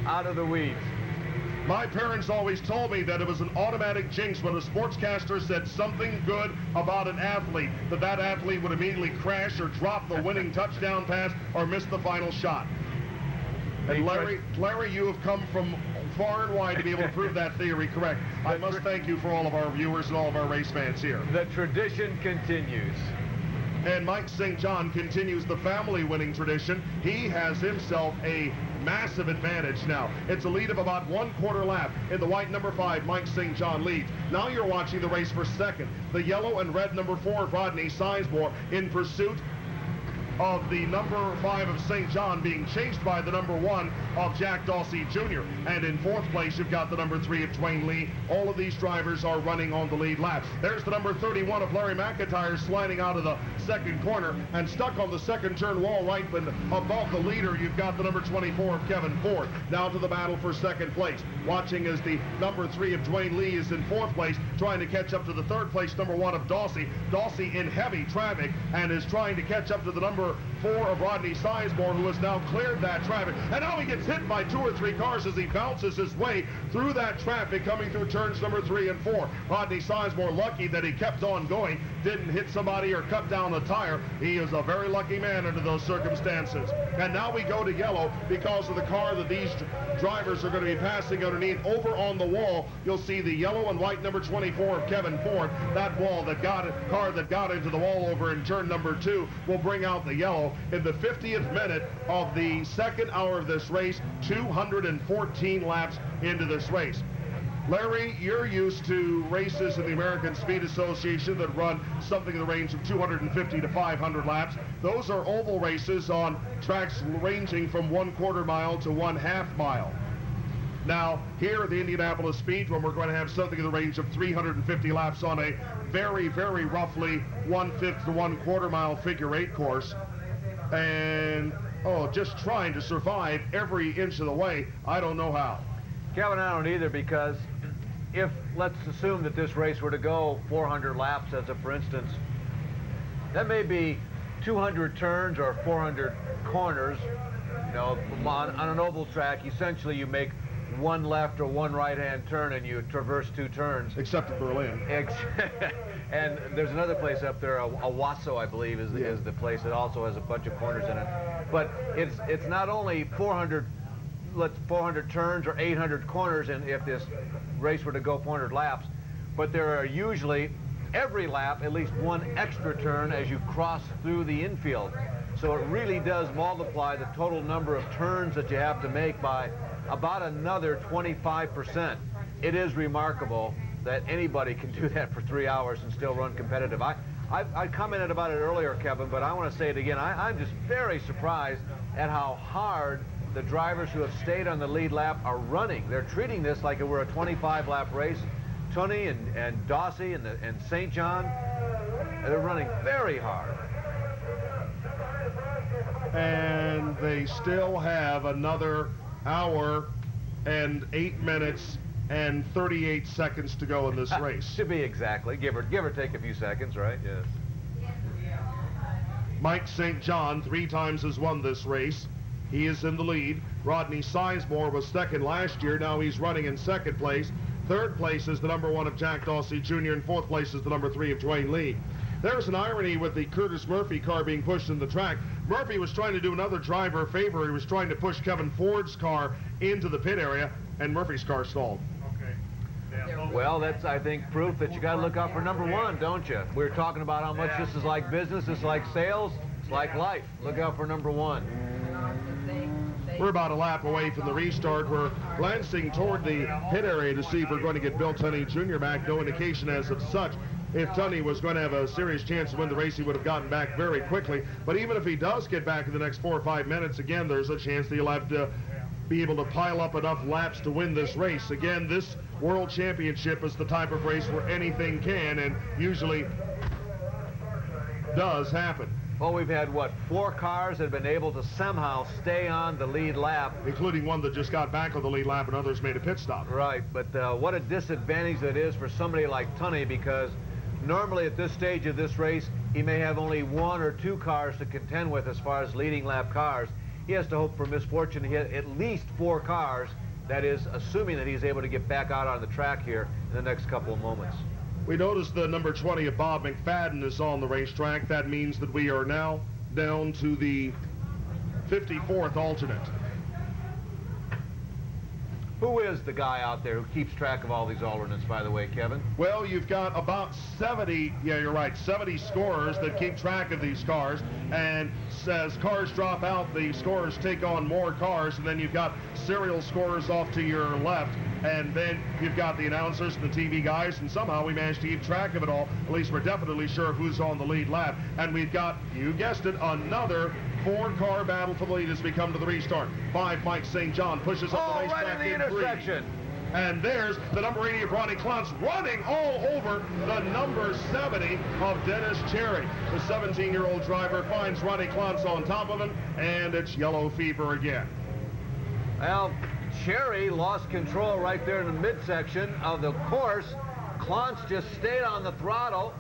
out of the weeds. My parents always told me that it was an automatic jinx when a sportscaster said something good about an athlete, that athlete would immediately crash or drop the winning touchdown pass or miss the final shot. And Larry, you have come from far and wide to be able to prove that theory correct. I must thank you for all of our viewers and all of our race fans here. The tradition continues. And Mike St. John continues the family winning tradition. He has himself a massive advantage now. It's a lead of about 1/4 lap. In the white number 5, Mike St. John leads. Now you're watching the race for second. The yellow and red number 4, Rodney Sizemore, in pursuit of the number 5 of St. John being chased by the number 1 of Jack Dawsey Jr. And in 4th place, you've got the number 3 of Dwayne Lee. All of these drivers are running on the lead lap. There's the number 31 of Larry McIntyre sliding out of the second corner and stuck on the second turn wall right above the leader. You've got the number 24 of Kevin Ford. Now to the battle for second place. Watching as the number 3 of Dwayne Lee is in 4th place, trying to catch up to the 3rd place number 1 of Dawsey. Dawsey in heavy traffic and is trying to catch up to the number 4 of Rodney Sizemore, who has now cleared that traffic. And now he gets hit by 2 or 3 cars as he bounces his way through that traffic, coming through turns number 3 and 4. Rodney Sizemore lucky that he kept on going, didn't hit somebody or cut down a tire. He is a very lucky man under those circumstances. And now we go to yellow because of the car that these drivers are going to be passing underneath. Over on the wall, you'll see the yellow and white number 24 of Kevin Ford. That car that got into the wall over in turn number 2 will bring out the yellow. In the 50th minute of the second hour of this race, 214 laps into this race. Larry, you're used to races in the American Speed Association that run something in the range of 250 to 500 laps. Those are oval races on tracks ranging from 1/4 mile to 1/2 mile. Now, here at the Indianapolis Speedrome, we're going to have something in the range of 350 laps on a very, very roughly 1/5 to 1/4 mile figure 8 course. And, just trying to survive every inch of the way. I don't know how. Kevin, I don't either, because if, let's assume that this race were to go 400 laps as a for instance, that may be 200 turns or 400 corners. You know, on an oval track, essentially you make one left or one right-hand turn and you traverse 2 turns. Except in Berlin. And there's another place up there, Owasso, I believe, is the place that also has a bunch of corners in it. But it's not only 400 turns or 800 corners, and if this race were to go 400 laps, but there are usually every lap at least one extra turn as you cross through the infield. So it really does multiply the total number of turns that you have to make by about another 25%. It is remarkable that anybody can do that for 3 hours and still run competitive. I commented about it earlier, Kevin, but I want to say it again. I'm just very surprised at how hard the drivers who have stayed on the lead lap are running. They're treating this like it were a 25-lap race. Tunney and Dawsey and St. John, they're running very hard. And they still have another hour and 8 minutes and 38 seconds to go in this race. To be exactly, give or take a few seconds, right? Yes. Mike St. John 3 times has won this race. He is in the lead. Rodney Sizemore was second last year. Now he's running in second place. Third place is the number 1 of Jack Dawsey Jr. and 4th place is the number 3 of Dwayne Lee. There's an irony with the Curtis Murphy car being pushed in the track. Murphy was trying to do another driver a favor. He was trying to push Kevin Ford's car into the pit area, and Murphy's car stalled. Well, that's, I think, proof that you got to look out for number 1, don't you? We were talking about how much this is like business, it's like sales, it's like life. Look out for number 1. We're about a lap away from the restart. We're glancing toward the pit area to see if we're going to get Bill Tunney Jr. back. No indication as of such. If Tunney was going to have a serious chance to win the race, he would have gotten back very quickly. But even if he does get back in the next 4 or 5 minutes, again, there's a chance that he'll have to be able to pile up enough laps to win this race. Again, this World Championship is the type of race where anything can and usually does happen. Well, we've had, 4 cars that have been able to somehow stay on the lead lap. Including one that just got back on the lead lap and others made a pit stop. Right, but what a disadvantage it is for somebody like Tunney, because normally at this stage of this race, he may have only 1 or 2 cars to contend with as far as leading lap cars. He has to hope for misfortune to hit at least 4 cars. That is, assuming that he's able to get back out on the track here in the next couple of moments. We notice the number 20 of Bob McFadden is on the racetrack. That means that we are now down to the 54th alternate. Who is the guy out there who keeps track of all these alternates, by the way, Kevin? Well, you've got about 70, yeah, you're right, 70 scorers that keep track of these cars. And as cars drop out, the scorers take on more cars, and then you've got serial scorers off to your left. and then you've got the announcers and the TV guys, and somehow we managed to keep track of it all. At least we're definitely sure who's on the lead lap. And we've got, you guessed it, another 4-car battle for the lead as we come to the restart. 5, Mike St. John pushes up the racetrack right in the intersection. 3. And there's the number 80 of Ronnie Klontz running all over the number 70 of Dennis Cherry. The 17-year-old driver finds Ronnie Klontz on top of him, and it's yellow fever again. Well, Cherry lost control right there in the midsection of the course. Klontz just stayed on the throttle.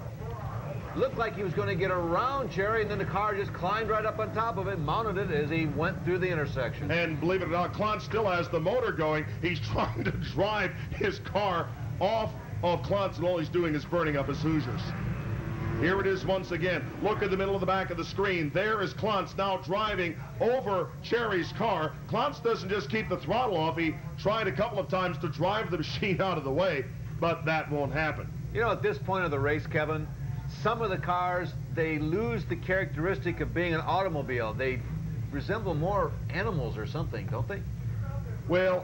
Looked like he was going to get around Cherry, and then the car just climbed right up on top of it, mounted it as he went through the intersection. And believe it or not, Klontz still has the motor going. He's trying to drive his car off of Klontz, and all he's doing is burning up his Hoosiers. Here it is once again. Look at the middle of the back of the screen. There is Klontz now driving over Cherry's car. Klontz doesn't just keep the throttle off. He tried a couple of times to drive the machine out of the way, but that won't happen. You know, at this point of the race, Kevin, some of the cars, they lose the characteristic of being an automobile. They resemble more animals or something, don't they? Well,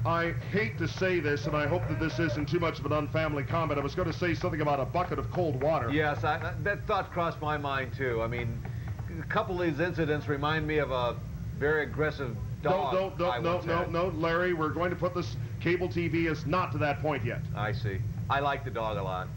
I hate to say this, and I hope that this isn't too much of an unfamily comment. I was going to say something about a bucket of cold water. Yes, that thought crossed my mind, too. I mean, a couple of these incidents remind me of a very aggressive dog. No, Larry, we're going to put this cable TV is not to that point yet. I see. I like the dog a lot.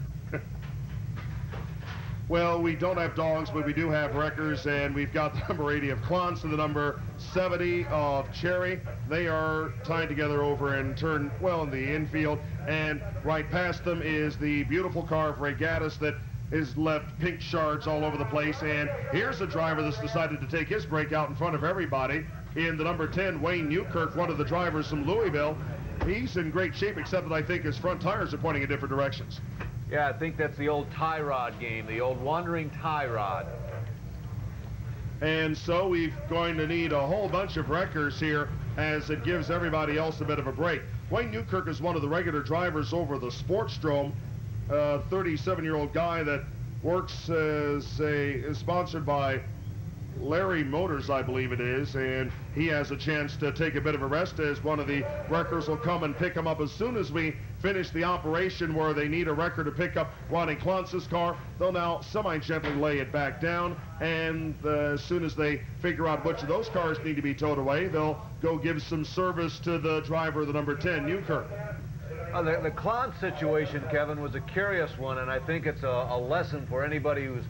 Well, we don't have dogs, but we do have wreckers, and we've got the number 80 of Klontz and the number 70 of Cherry. They are tied together over in turn, well, in the infield, and right past them is the beautiful car of Ray Gaddis that is left pink shards all over the place, and here's a driver that's decided to take his break out in front of everybody in the number 10, Wayne Newkirk, one of the drivers from Louisville. He's in great shape, except that I think his front tires are pointing in different directions. Yeah, I think that's the old tie rod game, the old wandering tie rod. And so we're going to need a whole bunch of wreckers here as it gives everybody else a bit of a break. Wayne Newkirk is one of the regular drivers over the Sportsdrome, a 37-year-old guy that works is sponsored by Larry Motors, I believe it is, and he has a chance to take a bit of a rest as one of the wreckers will come and pick him up as soon as we finish the operation where they need a wrecker to pick up Ronnie Klontz's car. They'll now semi-gently lay it back down, and as soon as they figure out which of those cars need to be towed away, they'll go give some service to the driver of the number 10, Newkirk. The Klontz situation, Kevin, was a curious one, and I think it's a lesson for anybody who's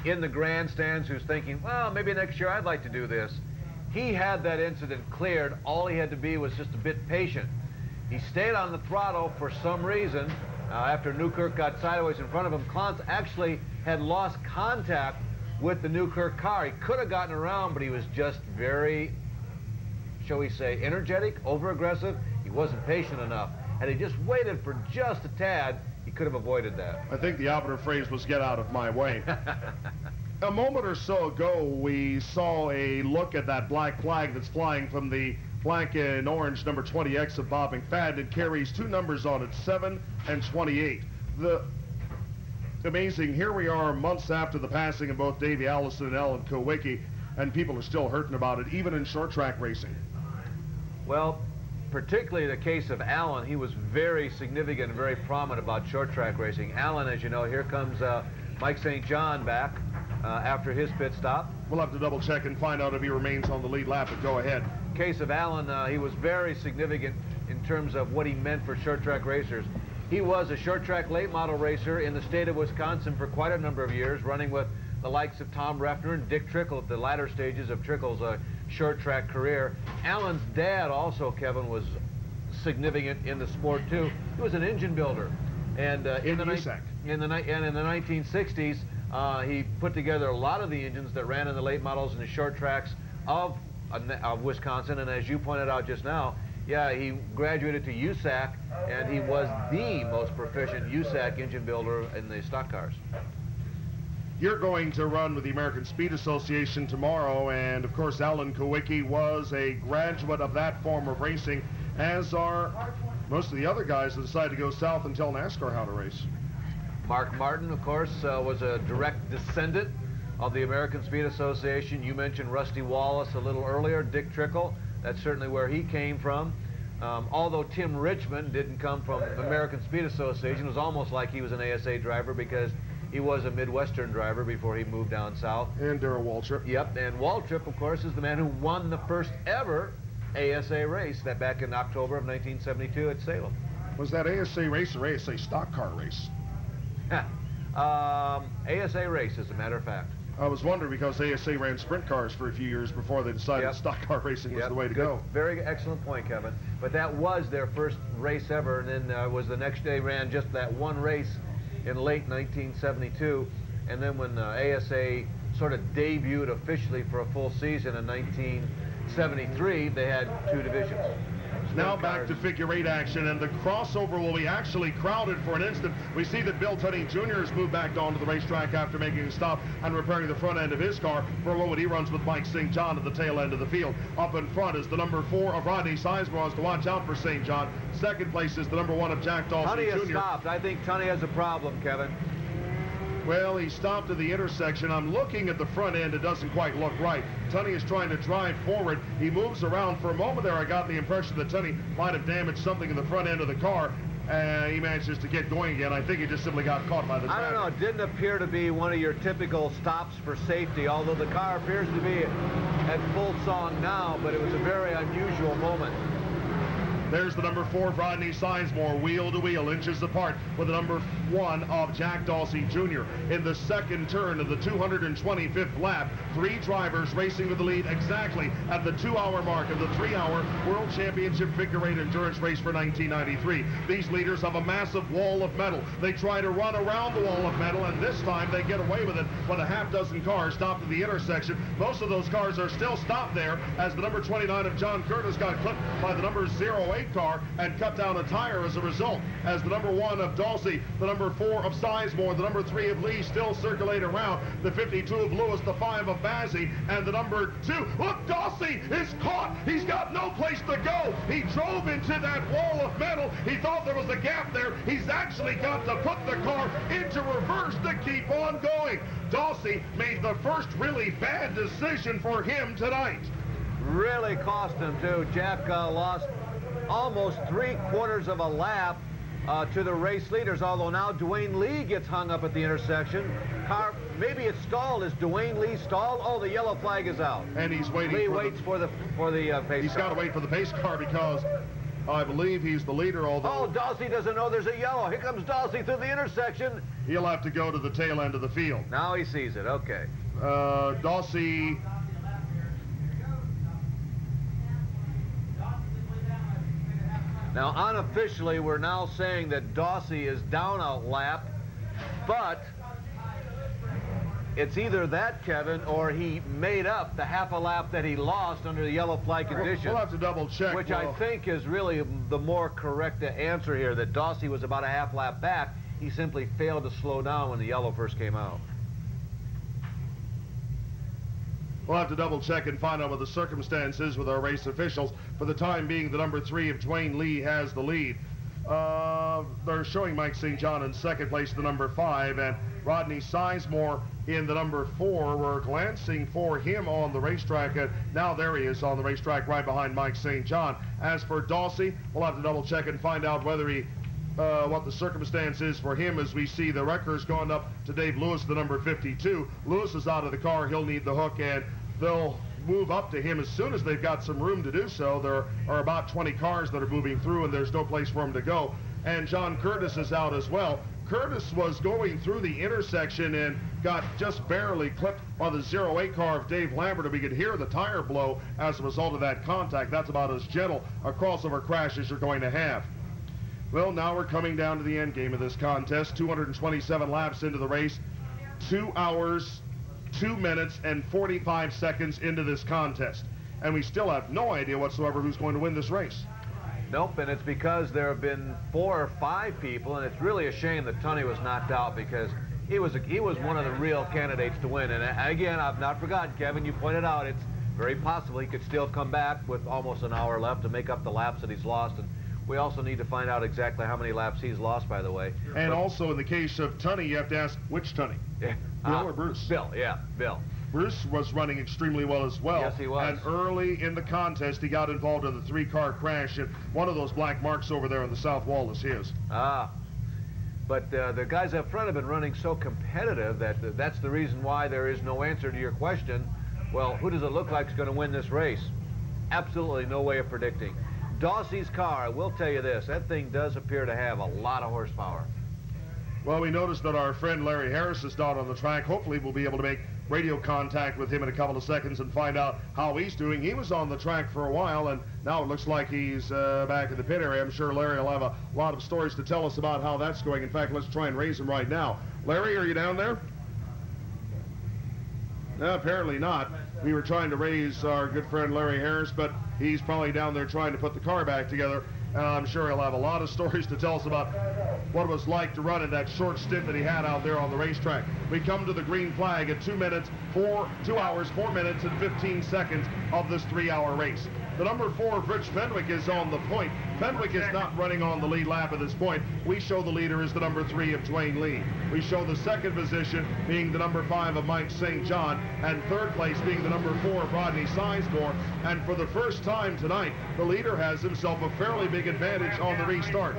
in the grandstands who's thinking, well, maybe next year I'd like to do this. He had that incident cleared. All he had to be was just a bit patient. He stayed on the throttle for some reason. After Newkirk got sideways in front of him, Klontz actually had lost contact with the Newkirk car. He could have gotten around, but he was just very, shall we say, energetic, over-aggressive. He wasn't patient enough. Had he just waited for just a tad, he could have avoided that. I think the operative phrase was "get out of my way." A moment or so ago, we saw a look at that black flag that's flying from the black and orange number 20X of Bob McFadden. It carries two numbers on it, 7 and 28. Amazing, here we are months after the passing of both Davey Allison and Alan Kowicki, and people are still hurting about it, even in short track racing. Well, particularly the case of Alan, he was very significant and very prominent about short track racing. Alan, as you know, here comes Mike St. John back after his pit stop. We'll have to double check and find out if he remains on the lead lap, but go ahead. Case of Alan, he was very significant in terms of what he meant for short track racers. He was a short track late model racer in the state of Wisconsin for quite a number of years, running with the likes of Tom Reffner and Dick Trickle at the latter stages of Trickle's short track career. Alan's dad also, Kevin, was significant in the sport too. He was an engine builder, and in the 1960s, he put together a lot of the engines that ran in the late models and the short tracks of Wisconsin. And as you pointed out just now, yeah, he graduated to USAC, and he was the most proficient USAC engine builder in the stock cars. You're going to run with the American Speed Association tomorrow, and of course Alan Kowicki was a graduate of that form of racing, as are most of the other guys that decided to go south and tell NASCAR how to race. Mark Martin, of course, was a direct descendant of the American Speed Association. You mentioned Rusty Wallace a little earlier, Dick Trickle. That's certainly where he came from. Although Tim Richmond didn't come from the American Speed Association, it was almost like he was an ASA driver because he was a Midwestern driver before he moved down south. And Darrell Waltrip. Yep, and Waltrip, of course, is the man who won the first ever ASA race that back in October of 1972 at Salem. Was that ASA race or ASA stock car race? ASA race, as a matter of fact. I was wondering because ASA ran sprint cars for a few years before they decided stock car racing was the way to go. Very excellent point, Kevin. But that was their first race ever, and then was the next day ran just that one race in late 1972. And then when ASA sort of debuted officially for a full season in 1973, they had two divisions. Now back to figure eight action, and the crossover will be actually crowded for an instant. We see that Bill Tunney Jr. has moved back onto the racetrack after making a stop and repairing the front end of his car. For a moment, he runs with Mike St. John at the tail end of the field. Up in front is the number 4 of Rodney Sizemore, to watch out for St. John. Second place is the number 1 of Jack Dawson Jr. Tunney has stopped. I think Tunney has a problem, Kevin. Well, he stopped at the intersection. I'm looking at the front end. It doesn't quite look right. Tunney is trying to drive forward. He moves around. For a moment there, I got the impression that Tunney might have damaged something in the front end of the car. He manages to get going again. I think he just simply got caught by the traffic. I don't know. It didn't appear to be one of your typical stops for safety, although the car appears to be at full song now, but it was a very unusual moment. There's the number 4 of Rodney Sizemore, wheel to wheel, inches apart with the number 1 of Jack Dawson Jr. In the second turn of the 225th lap, 3 drivers racing to the lead exactly at the 2-hour mark of the 3-hour World Championship Figure 8 Endurance Race for 1993. These leaders have a massive wall of metal. They try to run around the wall of metal, and this time they get away with it when a half dozen cars stopped at the intersection. Most of those cars are still stopped there as the number 29 of John Curtis got clipped by the number 08 car and cut down a tire as a result, as the number 1 of Dawsey, the number 4 of Sizemore, the number 3 of Lee still circulate around, the 52 of Lewis, the 5 of Bazzi, and the number 2. Look, Dawsey is caught. He's got no place to go. He drove into that wall of metal. He thought there was a gap there. He's actually got to put the car into reverse to keep on going. Dawsey made the first really bad decision for him tonight. Really cost him, too. Jack lost almost 3/4 of a lap to the race leaders, although now Dwayne Lee gets hung up at the intersection. Car, maybe it's stalled. Is Dwayne Lee stalled? Oh, the yellow flag is out. And he's waiting. Lee waits for the pace He's got to wait for the pace car because I believe he's the leader, although... Oh, Dawsey doesn't know there's a yellow. Here comes Dawsey through the intersection. He'll have to go to the tail end of the field. Now he sees it. Okay. Dawsey... Now, unofficially, we're now saying that Dawsey is down a lap, but it's either that, Kevin, or he made up the half a lap that he lost under the yellow flag condition. We'll have to double check. Which I think is really the more correct answer here, that Dawsey was about a half lap back. He simply failed to slow down when the yellow first came out. We'll have to double check and find out what the circumstances with our race officials. For the time being, the number 3 of Dwayne Lee has the lead. They're showing Mike St. John in second place, the number 5, and Rodney Sizemore in the number 4. We're glancing for him on the racetrack, and now there he is on the racetrack right behind Mike St. John. As for Dawsey, we'll have to double check and find out whether he what the circumstance is for him, as we see the wrecker's gone up to Dave Lewis, the number 52. Lewis is out of the car. He'll need the hook, and they'll move up to him as soon as they've got some room to do so. There are about 20 cars that are moving through, and there's no place for him to go. And John Curtis is out as well. Curtis was going through the intersection and got just barely clipped by the 08 car of Dave Lambert, and we could hear the tire blow as a result of that contact. That's about as gentle a crossover crash as you're going to have. Well, now we're coming down to the end game of this contest. 227 laps into the race. 2 hours, 2 minutes, and 45 seconds into this contest. And we still have no idea whatsoever who's going to win this race. Nope, and it's because there have been 4 or 5 people, and it's really a shame that Tunney was knocked out because he was one of the real candidates to win. And again, I've not forgotten, Kevin, you pointed out it's very possible he could still come back with almost an hour left to make up the laps that he's lost. And we also need to find out exactly how many laps he's lost, by the way. And also, in the case of Tunney, you have to ask which Tunney? Yeah. Bill or Bruce? Bill, yeah, Bill. Bruce was running extremely well as well. Yes, he was. And early in the contest, he got involved in the 3-car crash, and one of those black marks over there on the south wall is his. But the guys up front have been running so competitive that that's the reason why there is no answer to your question. Well, who does it look like is going to win this race? Absolutely no way of predicting. Dawsey's car, I will tell you this, that thing does appear to have a lot of horsepower. Well, we noticed that our friend Larry Harris is not on the track. Hopefully we'll be able to make radio contact with him in a couple of seconds and find out how he's doing. He was on the track for a while, and now it looks like he's back in the pit area. I'm sure Larry will have a lot of stories to tell us about how that's going. In fact, let's try and raise him right now. Larry, are you down there? No, apparently not. We were trying to raise our good friend Larry Harris, but he's probably down there trying to put the car back together. And I'm sure he'll have a lot of stories to tell us about what it was like to run in that short stint that he had out there on the racetrack. We come to the green flag at 2 hours, 4 minutes, and 15 seconds of this 3-hour race. The number 4, Rich Fenwick, is on the point. Fenwick is not running on the lead lap at this point. We show the leader is the number 3 of Dwayne Lee. We show the second position being the number 5 of Mike St. John, and third place being the number 4 of Rodney Sizemore. And for the first time tonight, the leader has himself a fairly big advantage on the restart.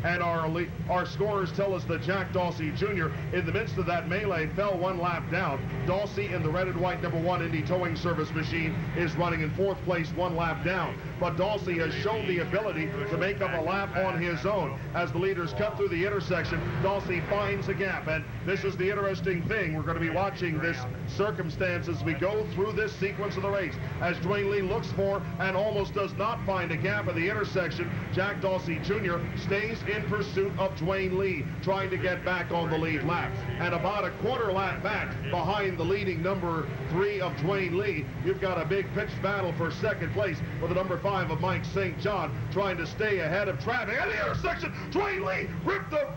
And our scorers tell us that Jack Dawsey Jr., in the midst of that melee, fell 1 lap down. Dawsey in the red and white number 1 Indy towing service machine is running in 4th place 1 lap down. But Dawsey has shown the ability to make up a lap on his own. As the leaders cut through the intersection, Dawsey finds a gap. And this is the interesting thing. We're going to be watching this circumstance as we go through this sequence of the race. As Dwayne Lee looks for and almost does not find a gap at the intersection, Jack Dawsey Jr. stays in pursuit of Dwayne Lee, trying to get back on the lead lap. And about a quarter lap back behind the leading number 3 of Dwayne Lee, you've got a big pitched battle for second place with the number 5 of Mike St. John trying to stay ahead of traffic. At the intersection, Dwayne Lee ripped the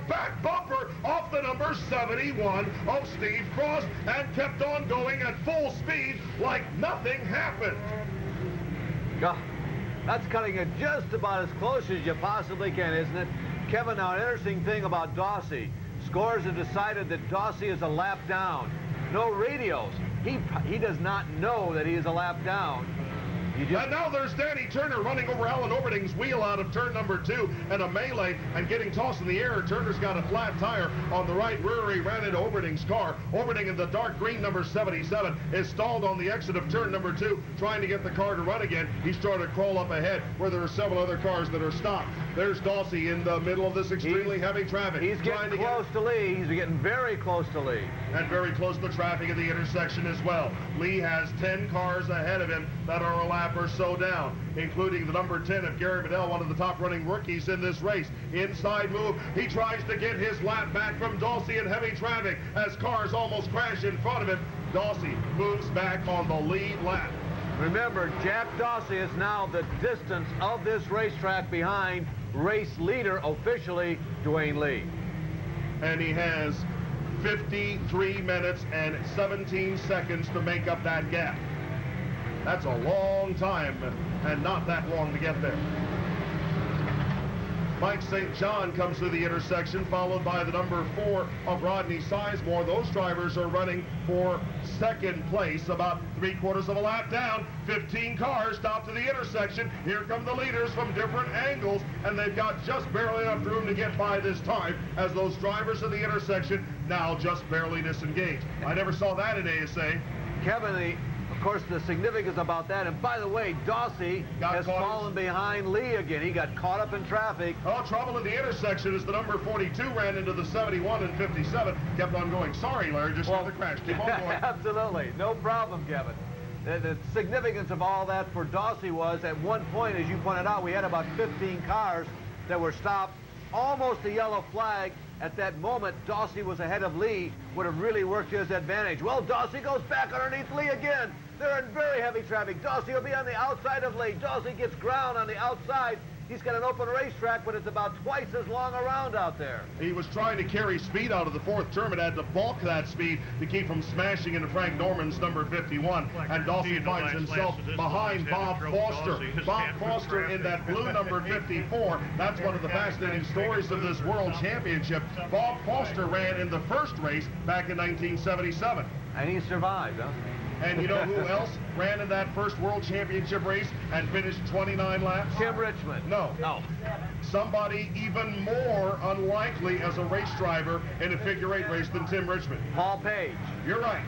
back bumper off the number 71 of Steve Cross and kept on going at full speed like nothing happened. God, that's cutting it just about as close as you possibly can, isn't it? Kevin, now an interesting thing about Dawsey. Scorers have decided that Dawsey is a lap down. No radios. He does not know that he is a lap down. And now there's Danny Turner running over Alan Overding's wheel out of turn number 2 and a melee and getting tossed in the air. Turner's got a flat tire on the right rear. He ran into Overding's car. Overding in the dark green number 77 is stalled on the exit of turn number 2, trying to get the car to run again. He's trying to crawl up ahead where there are several other cars that are stopped. There's Dawsey in the middle of this extremely heavy traffic. He's getting close to Lee. He's getting very close to Lee. And very close to traffic at the intersection as well. Lee has 10 cars ahead of him that are a lap or so down, including the number 10 of Gary Bedell, one of the top running rookies in this race. Inside move. He tries to get his lap back from Dawsey in heavy traffic as cars almost crash in front of him. Dawsey moves back on the lead lap. Remember, Jack Dawsey is now the distance of this racetrack behind race leader officially, Dwayne Lee. And he has 53 minutes and 17 seconds to make up that gap. That's a long time and not that long to get there. Mike St. John comes through the intersection, followed by the number 4 of Rodney Sizemore. Those drivers are running for second place, about 3/4 of a lap down. 15 cars stop to the intersection. Here come the leaders from different angles, and they've got just barely enough room to get by this time as those drivers of the intersection now just barely disengage. I never saw that in ASA. Kevin, of course, the significance about that, and by the way, Dawsey has fallen behind Lee again. He got caught up in traffic. Oh, trouble in the intersection as the number 42 ran into the 71 and 57. Kept on going. Sorry, Larry, just another crash. Keep on going. Absolutely. No problem, Kevin. The significance of all that for Dawsey was, at one point, as you pointed out, we had about 15 cars that were stopped. Almost a yellow flag. At that moment, Dawsey was ahead of Lee, would have really worked to his advantage. Well, Dawsey goes back underneath Lee again. They're in very heavy traffic. Dawsey will be on the outside of Lee. Dawsey gets ground on the outside. He's got an open racetrack, but it's about twice as long around out there. He was trying to carry speed out of the 4th term and had to bulk that speed to keep from smashing into Frank Norman's number 51. And Dawsey finds himself behind Bob Foster. Bob Foster in that blue number 54. That's one of the fascinating stories of this World Championship. Bob Foster ran in the first race back in 1977. And he survived, huh? And you know who else ran in that first World Championship race and finished 29 laps? Tim Richmond. No. No. Somebody even more unlikely as a race driver in a figure-8 race than Tim Richmond. Paul Page. You're right.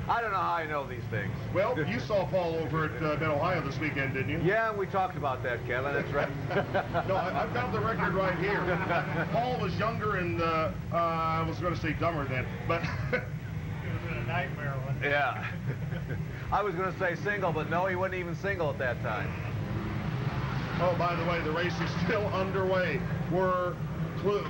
I don't know how I know these things. Well, you saw Paul over at Mid-Ohio this weekend, didn't you? Yeah, we talked about that, Kevin. That's right. No, I've got the record right here. Paul was younger and, I was going to say dumber then, but... It was a nightmare one. Yeah. I was going to say single, but no, he wasn't even single at that time. Oh, by the way, the race is still underway. We're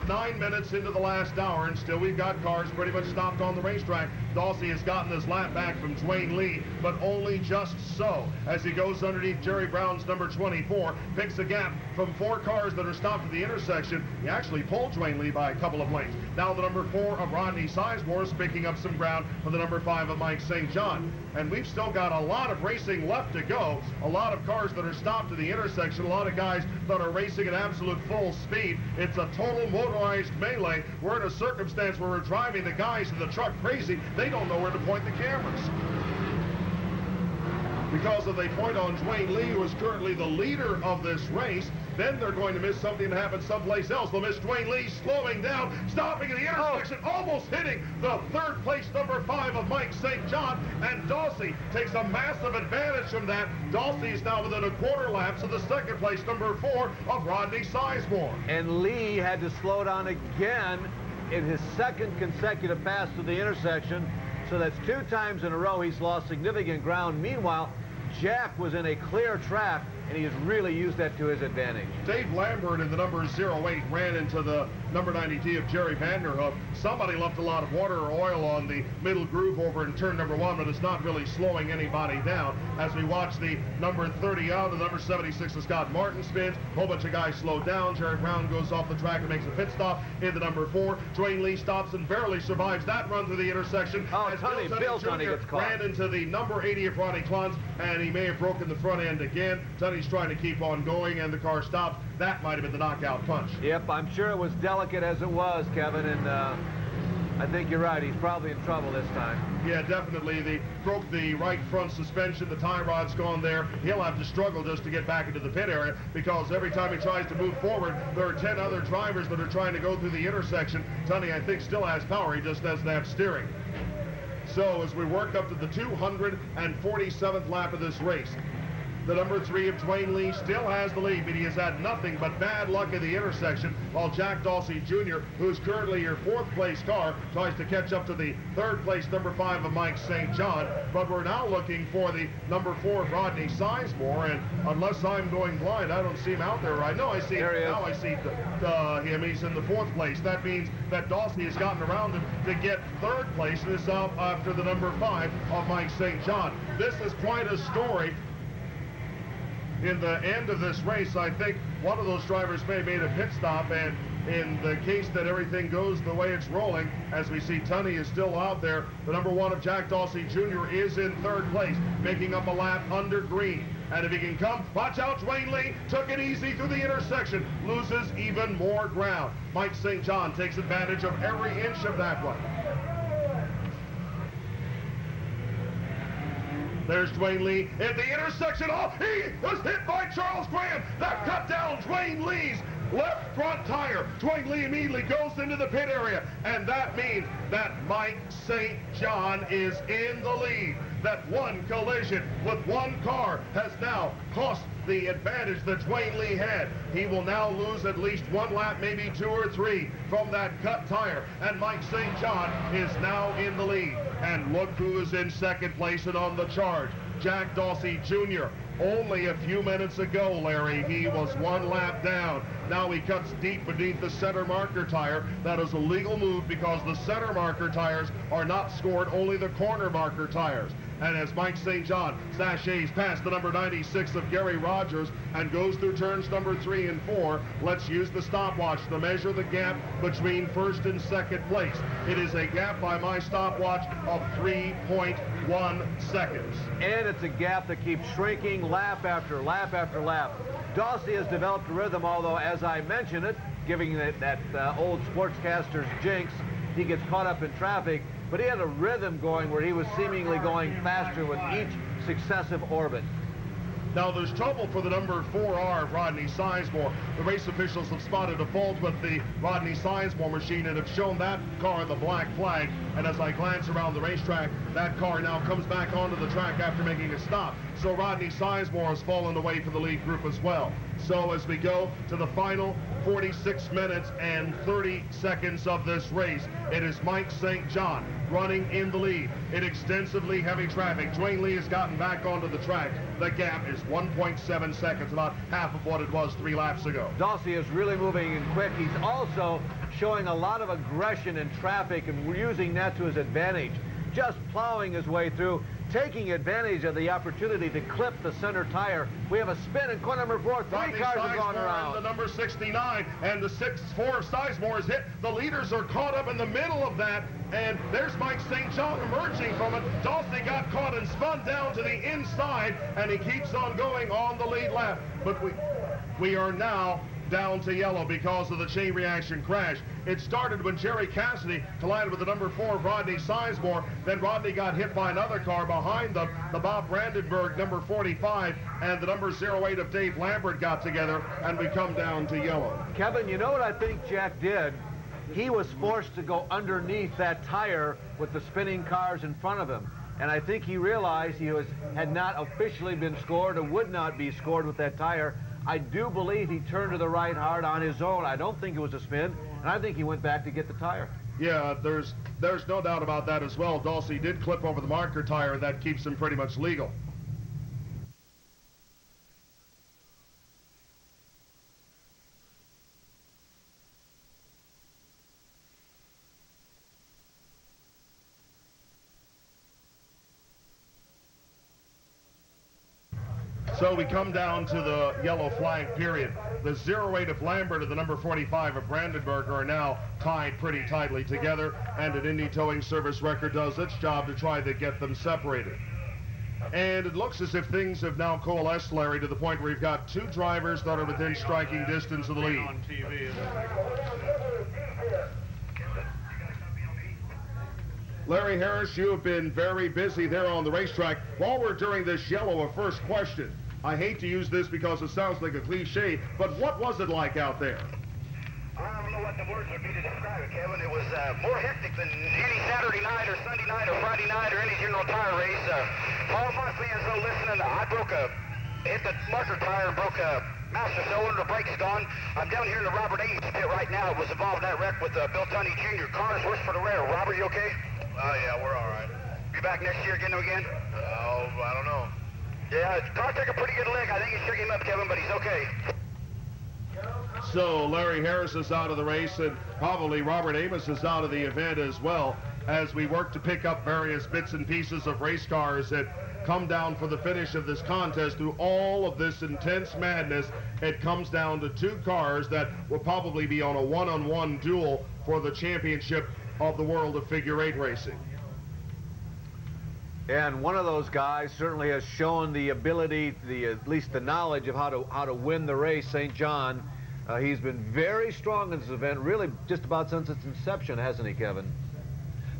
9 minutes into the last hour, and still we've got cars pretty much stopped on the racetrack. Dawsey has gotten his lap back from Dwayne Lee, but only just so, as he goes underneath Jerry Brown's number 24, picks a gap from 4 cars that are stopped at the intersection. He actually pulled Dwayne Lee by a couple of lengths. Now the number 4 of Rodney Sizemore is picking up some ground for the number 5 of Mike St. John. And we've still got a lot of racing left to go. A lot of cars that are stopped at the intersection. A lot of guys that are racing at absolute full speed. It's a total motorized melee. We're in a circumstance where we're driving the guys in the truck crazy. They don't know where to point the cameras. Because if they point on Dwayne Lee, who is currently the leader of this race, then they're going to miss something that happened someplace else. They'll miss Dwayne Lee slowing down, stopping at the intersection, almost hitting the 3rd place number 5 of Mike St. John, and Dawsey takes a massive advantage from that. Dawsey is now within a quarter lapse of the 2nd place number 4 of Rodney Sizemore. And Lee had to slow down again in his 2nd consecutive pass to the intersection. So that's 2 times in a row he's lost significant ground. Meanwhile, Jack was in a clear track, and he has really used that to his advantage. Dave Lambert in the number 08 ran into the number 90T of Jerry Vanderhoof. Somebody left a lot of water or oil on the middle groove over in turn number 1, but it's not really slowing anybody down. As we watch the number 30 out, the number 76 of Scott Martin spins. A whole bunch of guys slow down. Jerry Brown goes off the track and makes a pit stop in the number 4. Dwayne Lee stops and barely survives that run through the intersection. Oh, as Bill Tunney gets caught. Ran into the number 80 of Ronnie Klantz, and he may have broken the front end again. Tunney's trying to keep on going, and the car stops. That might have been the knockout punch. Yep, I'm sure it was delicate as it was, Kevin, and I think you're right. He's probably in trouble this time. Yeah, definitely. They broke the right front suspension. The tie rod's gone there. He'll have to struggle just to get back into the pit area, because every time he tries to move forward, there are 10 other drivers that are trying to go through the intersection. Tunney, I think, still has power. He just doesn't have steering. So as we work up to the 247th lap of this race, the number 3 of Dwayne Lee still has the lead, but he has had nothing but bad luck at the intersection, while Jack Dawsey Jr., who's currently your 4th place car, tries to catch up to the 3rd place number 5 of Mike St. John. But we're now looking for the number 4 of Rodney Sizemore, and unless I'm going blind, I don't see him out there right now. I see now. I see him. He's in the 4th place. That means that Dawsey has gotten around him to get 3rd place, and is out after the number 5 of Mike St. John. This is quite a story. In the end of this race, I think one of those drivers may have made a pit stop, and in the case that everything goes the way it's rolling, as we see Tunney is still out there, the number 1 of Jack Dawsey Jr. is in 3rd place, making up a lap under green. And if he can come, watch out, Dwayne Lee took it easy through the intersection, loses even more ground. Mike St. John takes advantage of every inch of that one. There's Dwayne Lee at the intersection. Oh, he was hit by Charles Graham. That cut down Dwayne Lee's left front tire. Dwayne Lee immediately goes into the pit area, and that means that Mike St. John is in the lead. That one collision with one car has now cost the advantage that Dwayne Lee had. He will now lose at least 1 lap, maybe 2 or 3 from that cut tire, and Mike St. John is now in the lead. And look who is in 2nd place and on the charge. Jack Dawsey Jr. Only a few minutes ago, Larry, he was 1 lap down. Now he cuts deep beneath the center marker tire. That is a legal move because the center marker tires are not scored, only the corner marker tires. And as Mike St. John sachets past the number 96 of Gary Rogers and goes through turns number 3 and 4, let's use the stopwatch to measure the gap between 1st and 2nd place. It is a gap by my stopwatch of 3.1 seconds. And it's a gap that keeps shrinking lap after lap after lap. Dawsey has developed a rhythm, although, as I mentioned it, giving that old sportscaster's jinx, he gets caught up in traffic. but he had a rhythm going where he was seemingly going faster with each successive orbit. Now there's trouble for the number 4R of Rodney Sizemore. The race officials have spotted a fault with the Rodney Sizemore machine and have shown that car the black flag. And as I glance around the racetrack, that car now comes back onto the track after making a stop. So Rodney Sizemore has fallen away from the lead group as well. So as we go to the final 46 minutes and 30 seconds of this race, it is Mike St. John running in the lead in extensively heavy traffic. Dwayne Lee has gotten back onto the track. The gap is 1.7 seconds, about half of what it was 3 laps ago. Dawsey is really moving in quick. He's also showing a lot of aggression in traffic and using that to his advantage. Just plowing his way through, taking advantage of the opportunity to clip the center tire. We have a spin in corner number 4. Three cars have gone around. The number 69 and the 6-4 of Sizemore is hit. The leaders are caught up in the middle of that, and there's Mike St. John emerging from it. Dawsey got caught and spun down to the inside, and he keeps on going on the lead lap. But we are now down to yellow because of the chain reaction crash. It started when Jerry Cassidy collided with the number 4 of Rodney Sizemore. Then Rodney got hit by another car behind them. The Bob Brandenburg number 45 and the number 08 of Dave Lambert got together, and we come down to yellow. Kevin, you know what I think Jack did? He was forced to go underneath that tire with the spinning cars in front of him. And I think he realized he had not officially been scored or would not be scored with that tire. I do believe he turned to the right hard on his own. I don't think it was a spin, and I think he went back to get the tire. Yeah, there's no doubt about that as well. Dawsey did clip over the marker tire, and that keeps him pretty much legal. So we come down to the yellow flag period. The 08 of Lambert and the number 45 of Brandenburg are now tied pretty tightly together, and an Indy Towing Service record does its job to try to get them separated. And it looks as if things have now coalesced, Larry, to the point where we've got 2 drivers that are within striking distance of the lead. On TV, Larry Harris, you have been very busy there on the racetrack. While we're doing this yellow, a first question. I hate to use this because it sounds like a cliche, but what was it like out there? I don't know what the words would be to describe it, Kevin. It was more hectic than any Saturday night or Sunday night or Friday night or any general tire race. All my fans, though, listening, hit the marker tire and broke a master cylinder. The brakes gone. I'm down here in the Robert Ames pit right now. It was involved in that wreck with Bill Tunney Jr. Cars worse for the rare. Robert, you okay? Yeah, we're all right. Be back next year again? Oh, I don't know. Yeah, the car took a pretty good leg. I think you shook him up, Kevin, but he's okay. So Larry Harris is out of the race, and probably Robert Amos is out of the event as well, as we work to pick up various bits and pieces of race cars that come down for the finish of this contest. Through all of this intense madness, it comes down to 2 cars that will probably be on a one-on-one duel for the championship of the world of figure 8 racing. And one of those guys certainly has shown the ability, at least the knowledge of how to win the race, St. John. He's been very strong in this event, really just about since its inception, hasn't he, Kevin?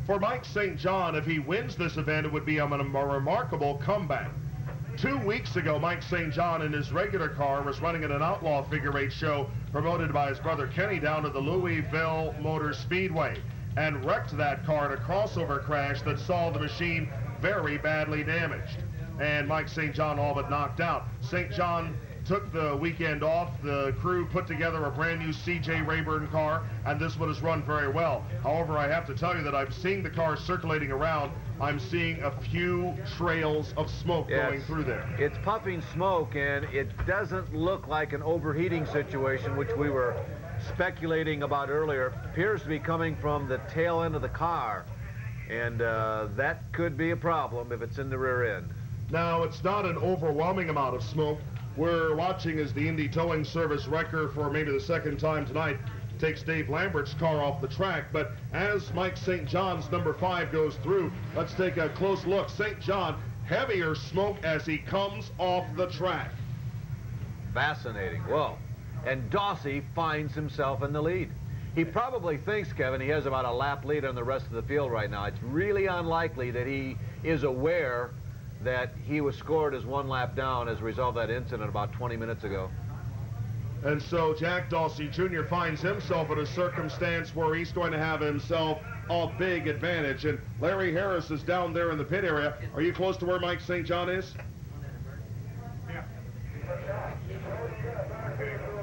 For Mike St. John, if he wins this event, it would be a remarkable comeback. 2 weeks ago, Mike St. John in his regular car was running in an outlaw figure 8 show promoted by his brother Kenny down to the Louisville Motor Speedway, and wrecked that car in a crossover crash that saw the machine very badly damaged, and Mike St. John all but knocked out. St. John took the weekend off. The crew put together a brand new CJ Rayburn car, and this one has run very well. However, I have to tell you that I'm seeing the car circulating around. I'm seeing a few trails of smoke going through there. It's puffing smoke, and it doesn't look like an overheating situation, which we were speculating about earlier. It appears to be coming from the tail end of the car, and that could be a problem if it's in the rear end. Now, it's not an overwhelming amount of smoke. We're watching as the Indy Towing Service wrecker, for maybe the second time tonight, takes Dave Lambert's car off the track. But as Mike St. John's number 5 goes through, let's take a close look. St. John, heavier smoke as he comes off the track. Fascinating. Whoa. And Dawsey finds himself in the lead. He probably thinks, Kevin, he has about a lap lead on the rest of the field right now. It's really unlikely that he is aware that he was scored as 1 lap down as a result of that incident about 20 minutes ago. And so Jack Dawsey Jr. finds himself in a circumstance where he's going to have himself a big advantage. And Larry Harris is down there in the pit area. Are you close to where Mike St. John is? Yeah.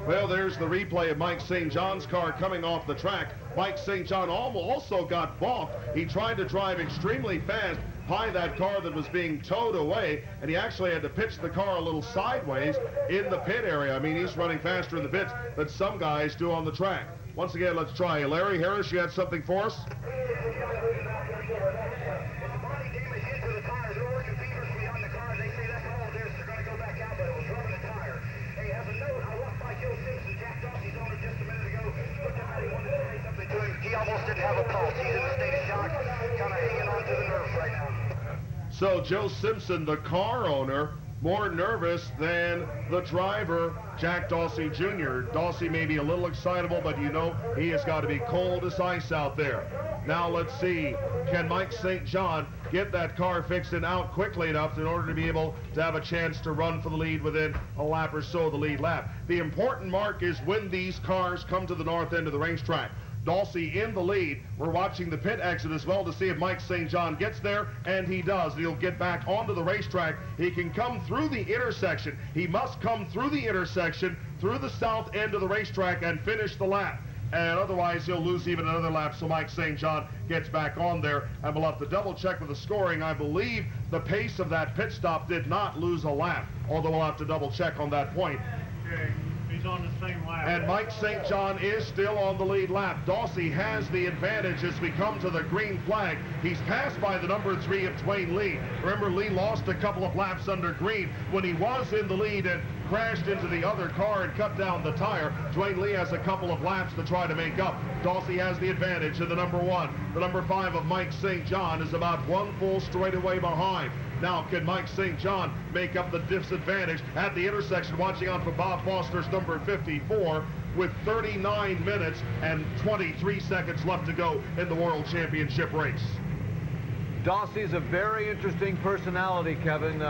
Well, there's the replay of Mike St. John's car coming off the track. Mike St. John also got balked. He tried to drive extremely fast by that car that was being towed away, and he actually had to pitch the car a little sideways in the pit area. I mean, he's running faster in the pits than some guys do on the track. Once again, let's try. Larry Harris, you had something for us? He almost didn't have a pulse. He's in a state of shock, kind of hanging on to the nerves right now. So Joe Simpson, the car owner, more nervous than the driver, Jack Dawsey Jr. Dawsey may be a little excitable, but you know he has got to be cold as ice out there. Now let's see, can Mike St. John get that car fixed and out quickly enough in order to be able to have a chance to run for the lead within a lap or so of the lead lap? The important mark is when these cars come to the north end of the racetrack. Dawsey in the lead. We're watching the pit exit as well to see if Mike St. John gets there, and he does. He'll get back onto the racetrack. He can come through the intersection. He must come through the intersection, through the south end of the racetrack, and finish the lap. And otherwise, he'll lose even another lap, so Mike St. John gets back on there. And we'll have to double check with the scoring. I believe the pace of that pit stop did not lose a lap, although we'll have to double check on that point. Okay. He's on the same lap. And Mike St. John is still on the lead lap. Dawsey has the advantage as we come to the green flag. He's passed by the number 3 of Dwayne Lee. Remember, Lee lost a couple of laps under green when he was in the lead and crashed into the other car and cut down the tire. Dwayne Lee has a couple of laps to try to make up. Dawsey has the advantage in the number 1. The number 5 of Mike St. John is about 1 full straightaway behind. Now, can Mike St. John make up the disadvantage at the intersection? Watching on for Bob Foster's number 54 with 39 minutes and 23 seconds left to go in the World Championship race. Dawsey's a very interesting personality, Kevin.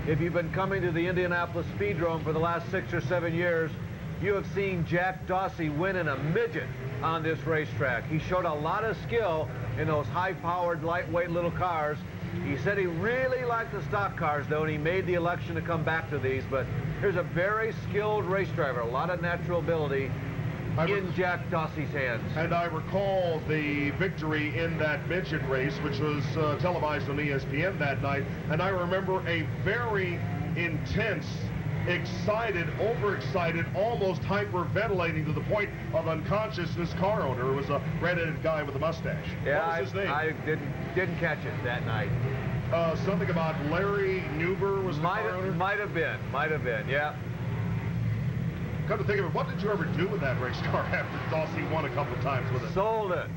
If you've been coming to the Indianapolis Speedrome for the last 6 or 7 years, you have seen Jack Dawsey win in a midget on this racetrack. He showed a lot of skill in those high-powered, lightweight little cars. He said he really liked the stock cars, though, and he made the election to come back to these. But here's a very skilled race driver, a lot of natural ability in Jack Dawsey's hands. And I recall the victory in that midget race, which was televised on ESPN that night. And I remember a very intense, excited, overexcited, almost hyperventilating to the point of unconsciousness car owner. It was a red-headed guy with a mustache. Yeah, what was his name? I didn't catch it that night. Something about Larry Newber was the car owner? Might have been, yeah. Come to think of it, what did you ever do with that race car after Dawsey won a couple of times with it? Sold it.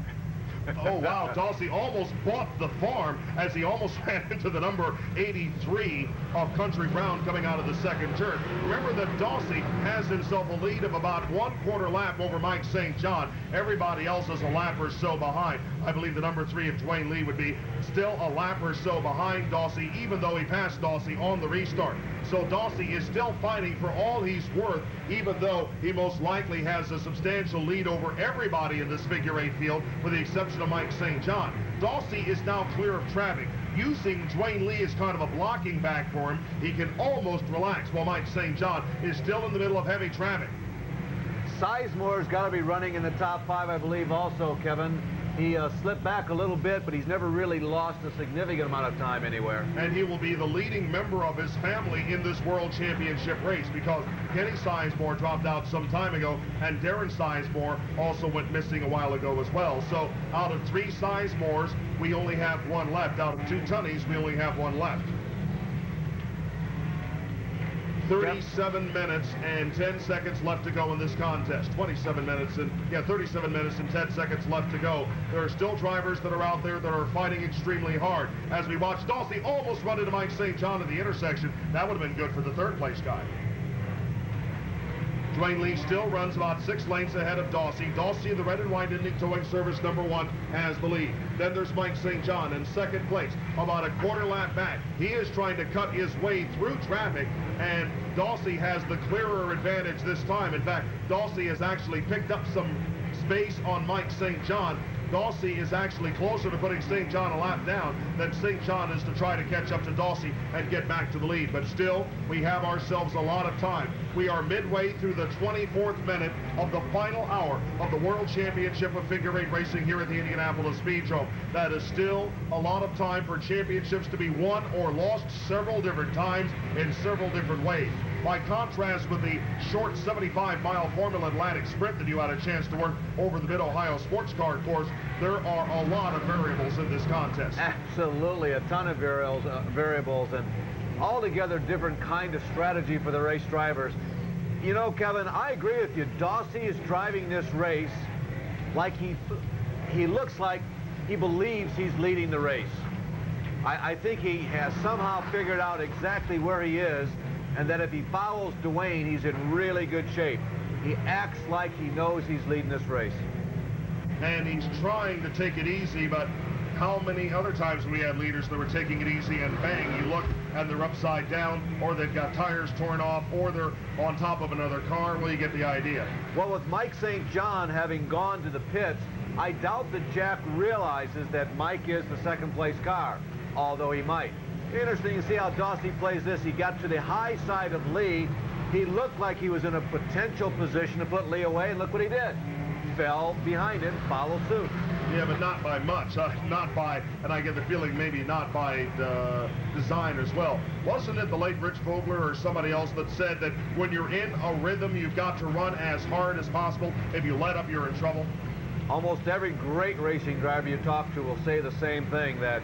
Oh, wow. Dawsey almost bought the farm as he almost ran into the number 83 of Country Brown coming out of the second turn. Remember that Dawsey has himself a lead of about 1/4 lap over Mike St. John. Everybody else is a lap or so behind. I believe the number 3 of Dwayne Lee would be still a lap or so behind Dawsey, even though he passed Dawsey on the restart. So Dawsey is still fighting for all he's worth, even though he most likely has a substantial lead over everybody in this figure 8 field, with the exception of Mike St. John. Dawsey is now clear of traffic. Using Dwayne Lee as kind of a blocking back for him, he can almost relax while Mike St. John is still in the middle of heavy traffic. Sizemore's got to be running in the top 5, I believe, also, Kevin. He slipped back a little bit, but he's never really lost a significant amount of time anywhere. And he will be the leading member of his family in this World Championship race, because Kenny Sizemore dropped out some time ago, and Darren Sizemore also went missing a while ago as well. So out of 3 Sizemores, we only have 1 left. Out of 2 Tunneys, we only have 1 left. 37 minutes and 10 seconds left to go in this contest. 37 minutes and 10 seconds left to go. There are still drivers that are out there that are fighting extremely hard. As we watch Dawsey almost run into Mike St. John at the intersection, that would have been good for the 3rd place guy. Dwayne Lee still runs about 6 lengths ahead of Dawsey. Dawsey in the red and white Indy Towing Service #1 has the lead. Then there's Mike St. John in second place, about a quarter lap back. He is trying to cut his way through traffic, and Dawsey has the clearer advantage this time. In fact, Dawsey has actually picked up some space on Mike St. John. Dawsey is actually closer to putting St. John a lap down than St. John is to try to catch up to Dawsey and get back to the lead. But still, we have ourselves a lot of time. We are midway through the 24th minute of the final hour of the World Championship of Figure 8 Racing here at the Indianapolis Speedrome. That is still a lot of time for championships to be won or lost several different times in several different ways. By contrast with the short 75-mile Formula Atlantic Sprint that you had a chance to work over the Mid-Ohio Sports Car course, there are a lot of variables in this contest. Absolutely, a ton of variables, and altogether different kind of strategy for the race drivers. You know, Kevin, I agree with you. Dawsey is driving this race like he looks like he believes he's leading the race. I think he has somehow figured out exactly where he is, and that if he follows Dwayne, he's in really good shape. He acts like he knows he's leading this race. And he's trying to take it easy, but how many other times we had leaders that were taking it easy and bang, you look and they're upside down, or they've got tires torn off, or they're on top of another car? Well, you get the idea. Well, with Mike St. John having gone to the pits, I doubt that Jack realizes that Mike is the second-place car, although he might. Interesting to see how Dawsey plays this. He got to the high side of Lee. He looked like he was in a potential position to put Lee away, and look what he did. Fell behind him, followed suit. Yeah, but not by much. Not by, and I get the feeling maybe not by design as well. Wasn't it the late Rich Vogler or somebody else that said that when you're in a rhythm, you've got to run as hard as possible? If you let up, you're in trouble. Almost every great racing driver you talk to will say the same thing, that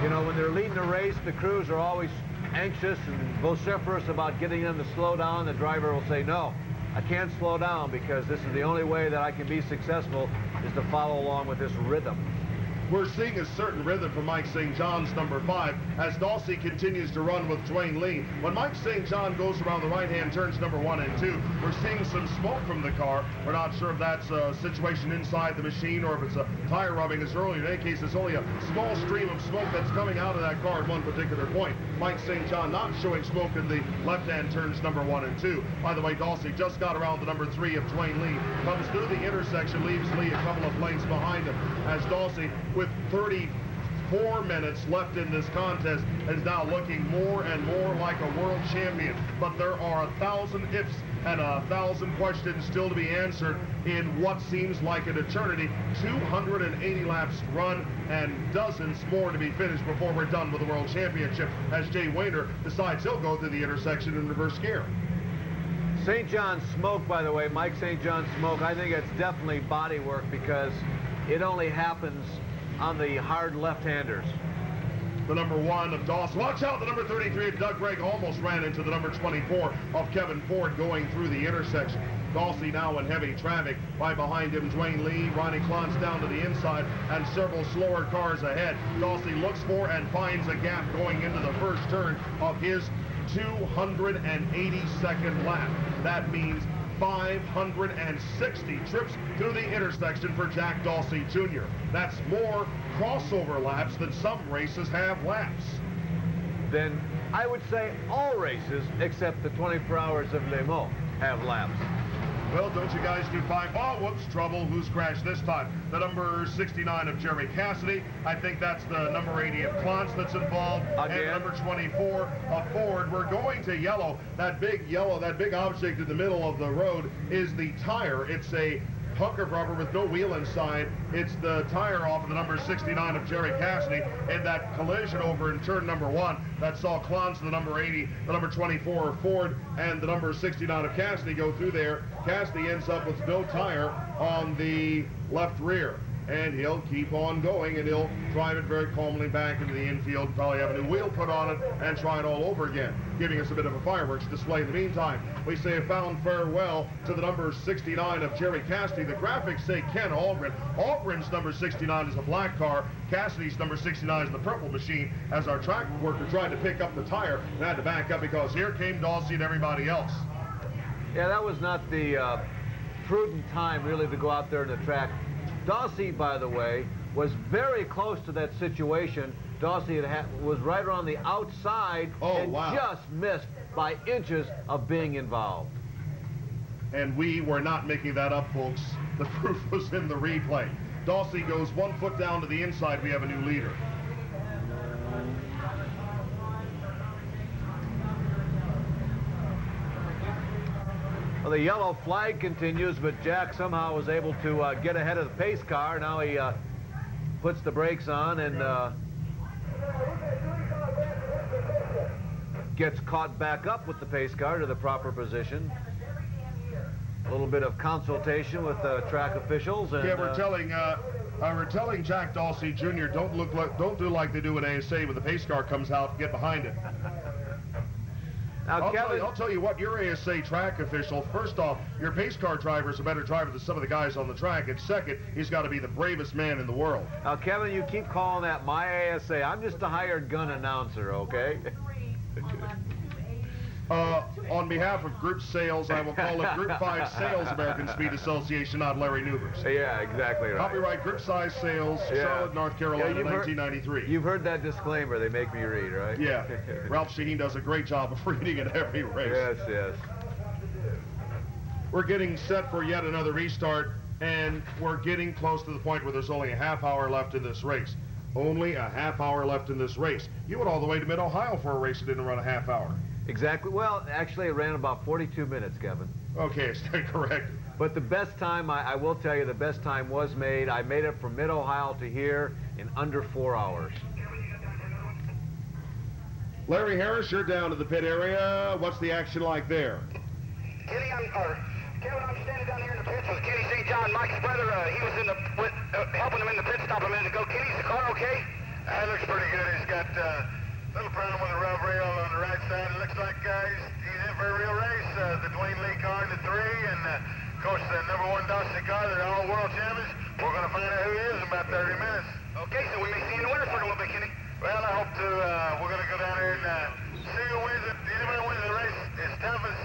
you know, when they're leading a race, the crews are always anxious and vociferous about getting them to slow down. The driver will say, no, I can't slow down because this is the only way that I can be successful, is to follow along with this rhythm. We're seeing a certain rhythm from Mike St. John's #5 as Dawsey continues to run with Dwayne Lee. When Mike St. John goes around the right-hand turns #1 and 2, we're seeing some smoke from the car. We're not sure if that's a situation inside the machine or if it's a tire rubbing as early. In any case, it's only a small stream of smoke that's coming out of that car at one particular point. Mike St. John not showing smoke in the left-hand turns #1 and 2. By the way, Dawsey just got around the #3 of Dwayne Lee, comes through the intersection, leaves Lee a couple of lengths behind him, as Dawsey, with 34 minutes left in this contest, is now looking more and more like a world champion. But there are 1,000 ifs and 1,000 questions still to be answered in what seems like an eternity. 280 laps run and dozens more to be finished before we're done with the World Championship, as Jay Wayner decides he'll go through the intersection in reverse gear. St. John's smoke, by the way, Mike St. John's smoke, I think it's definitely body work, because it only happens on the hard left-handers. The #1 of Dawson. Watch out, the #33 of Doug Gregg almost ran into the #24 of Kevin Ford going through the intersection. Dawsey now in heavy traffic. Right behind him, Dwayne Lee, Ronnie Clontz down to the inside, and several slower cars ahead. Dawsey looks for and finds a gap going into the first turn of his 282nd lap. That means 560 trips through the intersection for Jack Dawsey Jr. That's more crossover laps than some races have laps. Then I would say all races, except the 24 Hours of Le Mans, have laps. Well, don't you guys do 5? Oh, whoops, trouble. Who's crashed this time? The #69 of Jerry Cassidy. I think that's the #80 of Clontz that's involved. Again. And the #24 of Ford. We're going to yellow. That big object in the middle of the road is the tire. It's a hunk of rubber with no wheel inside. It's the tire off of the #69 of Jerry Cassidy in that collision over in turn #1 that saw Clontz, the #80, the #24 of Ford, and the #69 of Cassidy go through there. Cassidy ends up with no tire on the left rear. And he'll keep on going, and he'll drive it very calmly back into the infield, probably have a new wheel put on it, and try it all over again, giving us a bit of a fireworks display. In the meantime, we say a fond farewell to the #69 of Jerry Cassidy. The graphics say Ken Algren. Algren's #69 is a black car. Cassidy's #69 is the purple machine, as our track worker tried to pick up the tire and had to back up because here came Dawsey and everybody else. Yeah, that was not the prudent time, really, to go out there in the track. Dawsey, by the way, was very close to that situation. Dawsey was right around the outside and just missed by inches of being involved. And we were not making that up, folks. The proof was in the replay. Dawsey goes 1 foot down to the inside. We have a new leader. Well, the yellow flag continues, but Jack somehow was able to get ahead of the pace car. Now he puts the brakes on and gets caught back up with the pace car to the proper position. A little bit of consultation with track officials. And, yeah, we're telling Jack Dawsey Jr. don't do like they do in ASA when the pace car comes out. Get behind it. Now, I'll tell you what, your ASA track official, first off, your pace car driver is a better driver than some of the guys on the track, and second, he's got to be the bravest man in the world. Now, Kevin, you keep calling that my ASA. I'm just a hired gun announcer, okay? On behalf of Group Sales, I will call it Group 5 Sales American Speed Association, not Larry Newbers. Yeah, exactly right. Copyright Group Size Sales, Charlotte, North Carolina, 1993. You've heard that disclaimer they make me read, right? Yeah. Ralph Shaheen does a great job of reading at every race. Yes, yes. We're getting set for yet another restart, and we're getting close to the point where there's only a half hour left in this race. Only a half hour left in this race. You went all the way to Mid-Ohio for a race that didn't run a half hour. Exactly. Well, actually, it ran about 42 minutes, Kevin. Okay, it's correct. But the best time, I will tell you, the best time was made. I made it from Mid-Ohio to here in under 4 hours. Larry Harris, you're down to the pit area. What's the action like there? Kevin, I'm standing down here in the pits with Kenny St. John, Mike's brother. He was in the helping him in the pit stop a minute ago. Kenny's the car okay? That looks pretty good. He's got a little problem with the rub rail on the right side. It looks like he's in for a real race. The Dwayne Lee car in the 3, and of course the number 1 Dawson car. They're all world champions. We're going to find out who he is in about 30 minutes. Okay, so we may see you in the winter for a little bit, Kenny. Well, I hope to. We're going to go down here and see who wins it. Anybody wins the race as tough as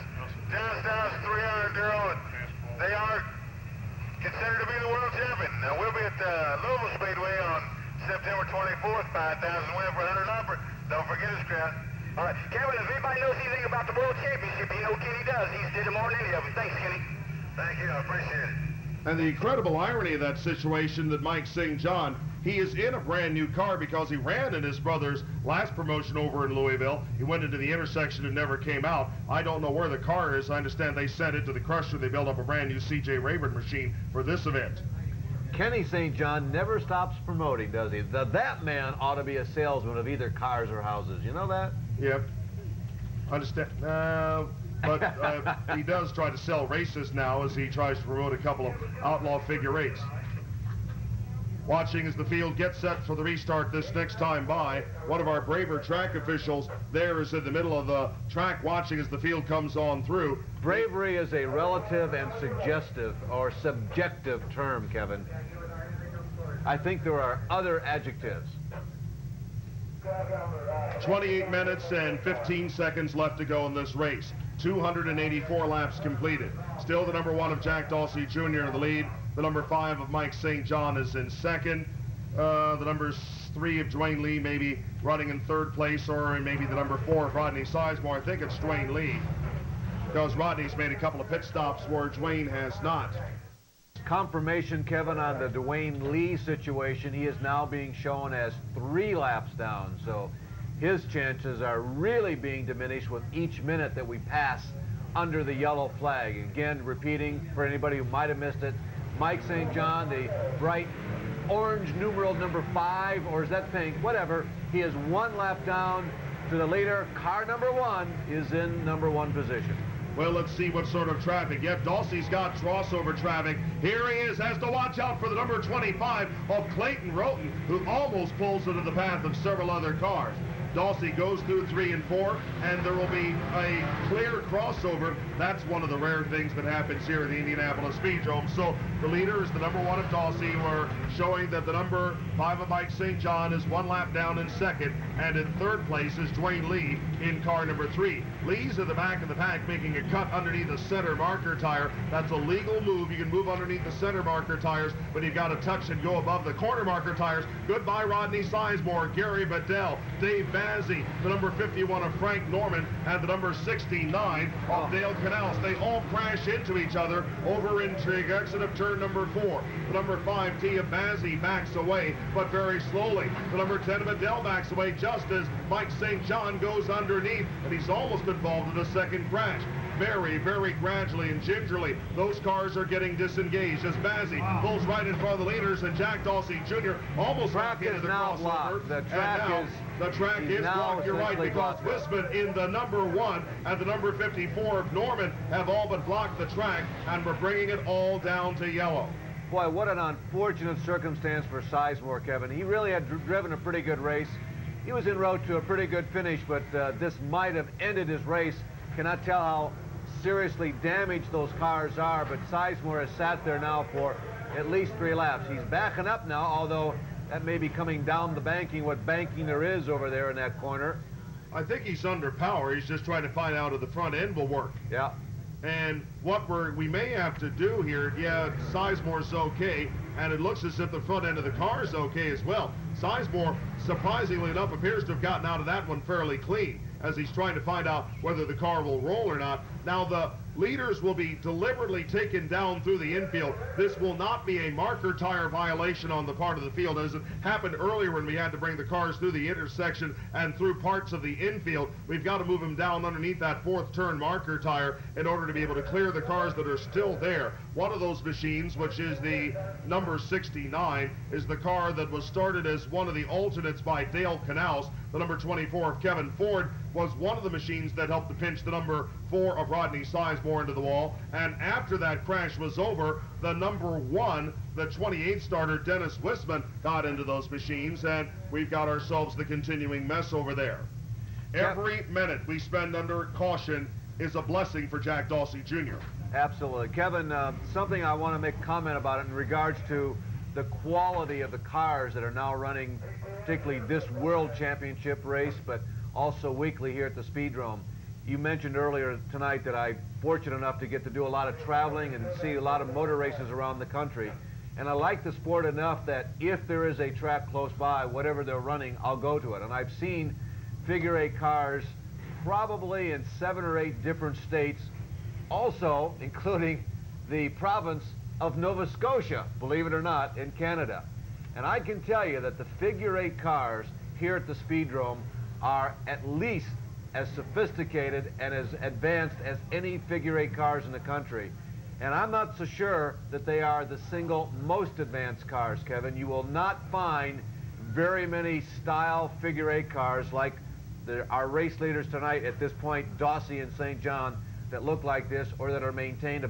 Johnstown's 300 Enduro. They are considered to be the world champion. Now, we'll be at Louisville Speedway on September 24th, 5,000 win for 100 upper. Don't forget us, crowd. All right, Kevin, if anybody knows anything about the World Championship, you know Kenny does. He's did it more than any of them. Thanks, Kenny. Thank you. I appreciate it. And the incredible irony of that situation that Mike St. John, he is in a brand new car because he ran in his brother's last promotion over in Louisville. He went into the intersection and never came out. I don't know where the car is. I understand they sent it to the crusher. They built up a brand new C.J. Rayburn machine for this event. Kenny St. John never stops promoting, does he? That man ought to be a salesman of either cars or houses. You know that? Yep. Understand. But he does try to sell races now as he tries to promote a couple of outlaw figure eights. Watching as the field gets set for the restart this next time by, one of our braver track officials there is in the middle of the track watching as the field comes on through. Bravery is a relative and suggestive or subjective term, Kevin. I think there are other adjectives. 28 minutes and 15 seconds left to go in this race. 284 laps completed. Still the number 1 of Jack Dawsey Jr. in the lead. The number 5 of Mike St. John is in second. The number 3 of Dwayne Lee maybe running in 3rd place, or maybe the number 4 of Rodney Sizemore. I think it's Dwayne Lee, because Rodney's made a couple of pit stops where Dwayne has not. Confirmation, Kevin, on the Dwayne Lee situation. He is now being shown as 3 laps down, so his chances are really being diminished with each minute that we pass under the yellow flag. Again, repeating for anybody who might have missed it, Mike St. John, the bright orange numeral number 5, or is that pink? Whatever. He is 1 lap down to the leader. Car number 1 is in number 1 position. Well, let's see what sort of traffic. Yep, Dawsey's got crossover traffic. Here he is, has to watch out for the number 25 of Clayton Roten, who almost pulls into the path of several other cars. Dawsey goes through 3 and 4, and there will be a clear crossover. That's one of the rare things that happens here at the Indianapolis Speedrome. So the leader is the number 1 of Dawsey. We're showing that the number 5 of Mike St. John is 1 lap down in second, and in third place is Dwayne Lee in car number 3. Lee's at the back of the pack, making a cut underneath the center marker tire. That's a legal move. You can move underneath the center marker tires, but you've got to touch and go above the corner marker tires. Goodbye, Rodney Sizemore, Gary Bedell, Dave Bazzi, the number 51 of Frank Norman, and the number 69 of Dale Canals. They all crash into each other over into the exit of turn number 4. The number 5 T of Bazzi backs away, but very slowly. The number 10 of Bedell backs away just as Mike St. John goes underneath, and he's almost involved in a second crash. Very, very gradually and gingerly, those cars are getting disengaged as Bazzi pulls right in front of the leaders, and Jack Dawsey Jr. almost back into the crossover. The track is blocked, you're right, because Wisman in the number 1 and the number 54 of Norman have all but blocked the track, and we're bringing it all down to yellow. Boy, what an unfortunate circumstance for Sizemore, Kevin. He really had driven a pretty good race. He was en route to a pretty good finish, but this might have ended his race. Cannot tell how seriously damaged those cars are, but Sizemore has sat there now for at least 3 laps. He's backing up now, although that may be coming down the banking, what banking there is over there in that corner. I think he's under power. He's just trying to find out if the front end will work. Yeah. And what we may have to do here, yeah, Sizemore's okay, and it looks as if the front end of the car is okay as well. Sizemore, surprisingly enough, appears to have gotten out of that one fairly clean, as he's trying to find out whether the car will roll or not. Now, the leaders will be deliberately taken down through the infield. This will not be a marker tire violation on the part of the field, as it happened earlier when we had to bring the cars through the intersection and through parts of the infield. We've got to move them down underneath that 4th turn marker tire in order to be able to clear the cars that are still there. One of those machines, which is the number 69, is the car that was started as one of the alternates by Dale Canals. The number 24 of Kevin Ford was one of the machines that helped to pinch the number 4 of Rodney Sizemore into the wall. And after that crash was over, the number 1, the 28 starter, Dennis Wisman, got into those machines, and we've got ourselves the continuing mess over there. Every minute we spend under caution is a blessing for Jack Dawsey Jr. Absolutely. Kevin, something I want to make a comment about it in regards to the quality of the cars that are now running, particularly this World Championship race, but also weekly here at the Speedrome. You mentioned earlier tonight that I'm fortunate enough to get to do a lot of traveling and see a lot of motor races around the country. And I like the sport enough that if there is a track close by, whatever they're running, I'll go to it. And I've seen figure 8 cars probably in 7 or 8 different states, also including the province of Nova Scotia, believe it or not, in Canada. And I can tell you that the figure 8 cars here at the Speedrome are at least as sophisticated and as advanced as any figure 8 cars in the country. And I'm not so sure that they are the single most advanced cars, Kevin. You will not find very many style figure 8 cars like our race leaders tonight at this point, Dawsey and St. John, that look like this or that are maintained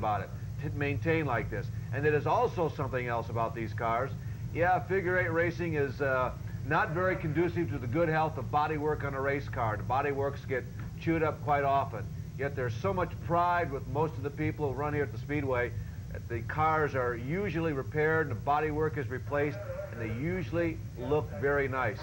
like this. And it is also something else about these cars. Yeah, figure 8 racing is not very conducive to the good health of bodywork on a race car. The bodyworks get chewed up quite often. Yet there's so much pride with most of the people who run here at the Speedway that the cars are usually repaired and the bodywork is replaced, and they usually look very nice.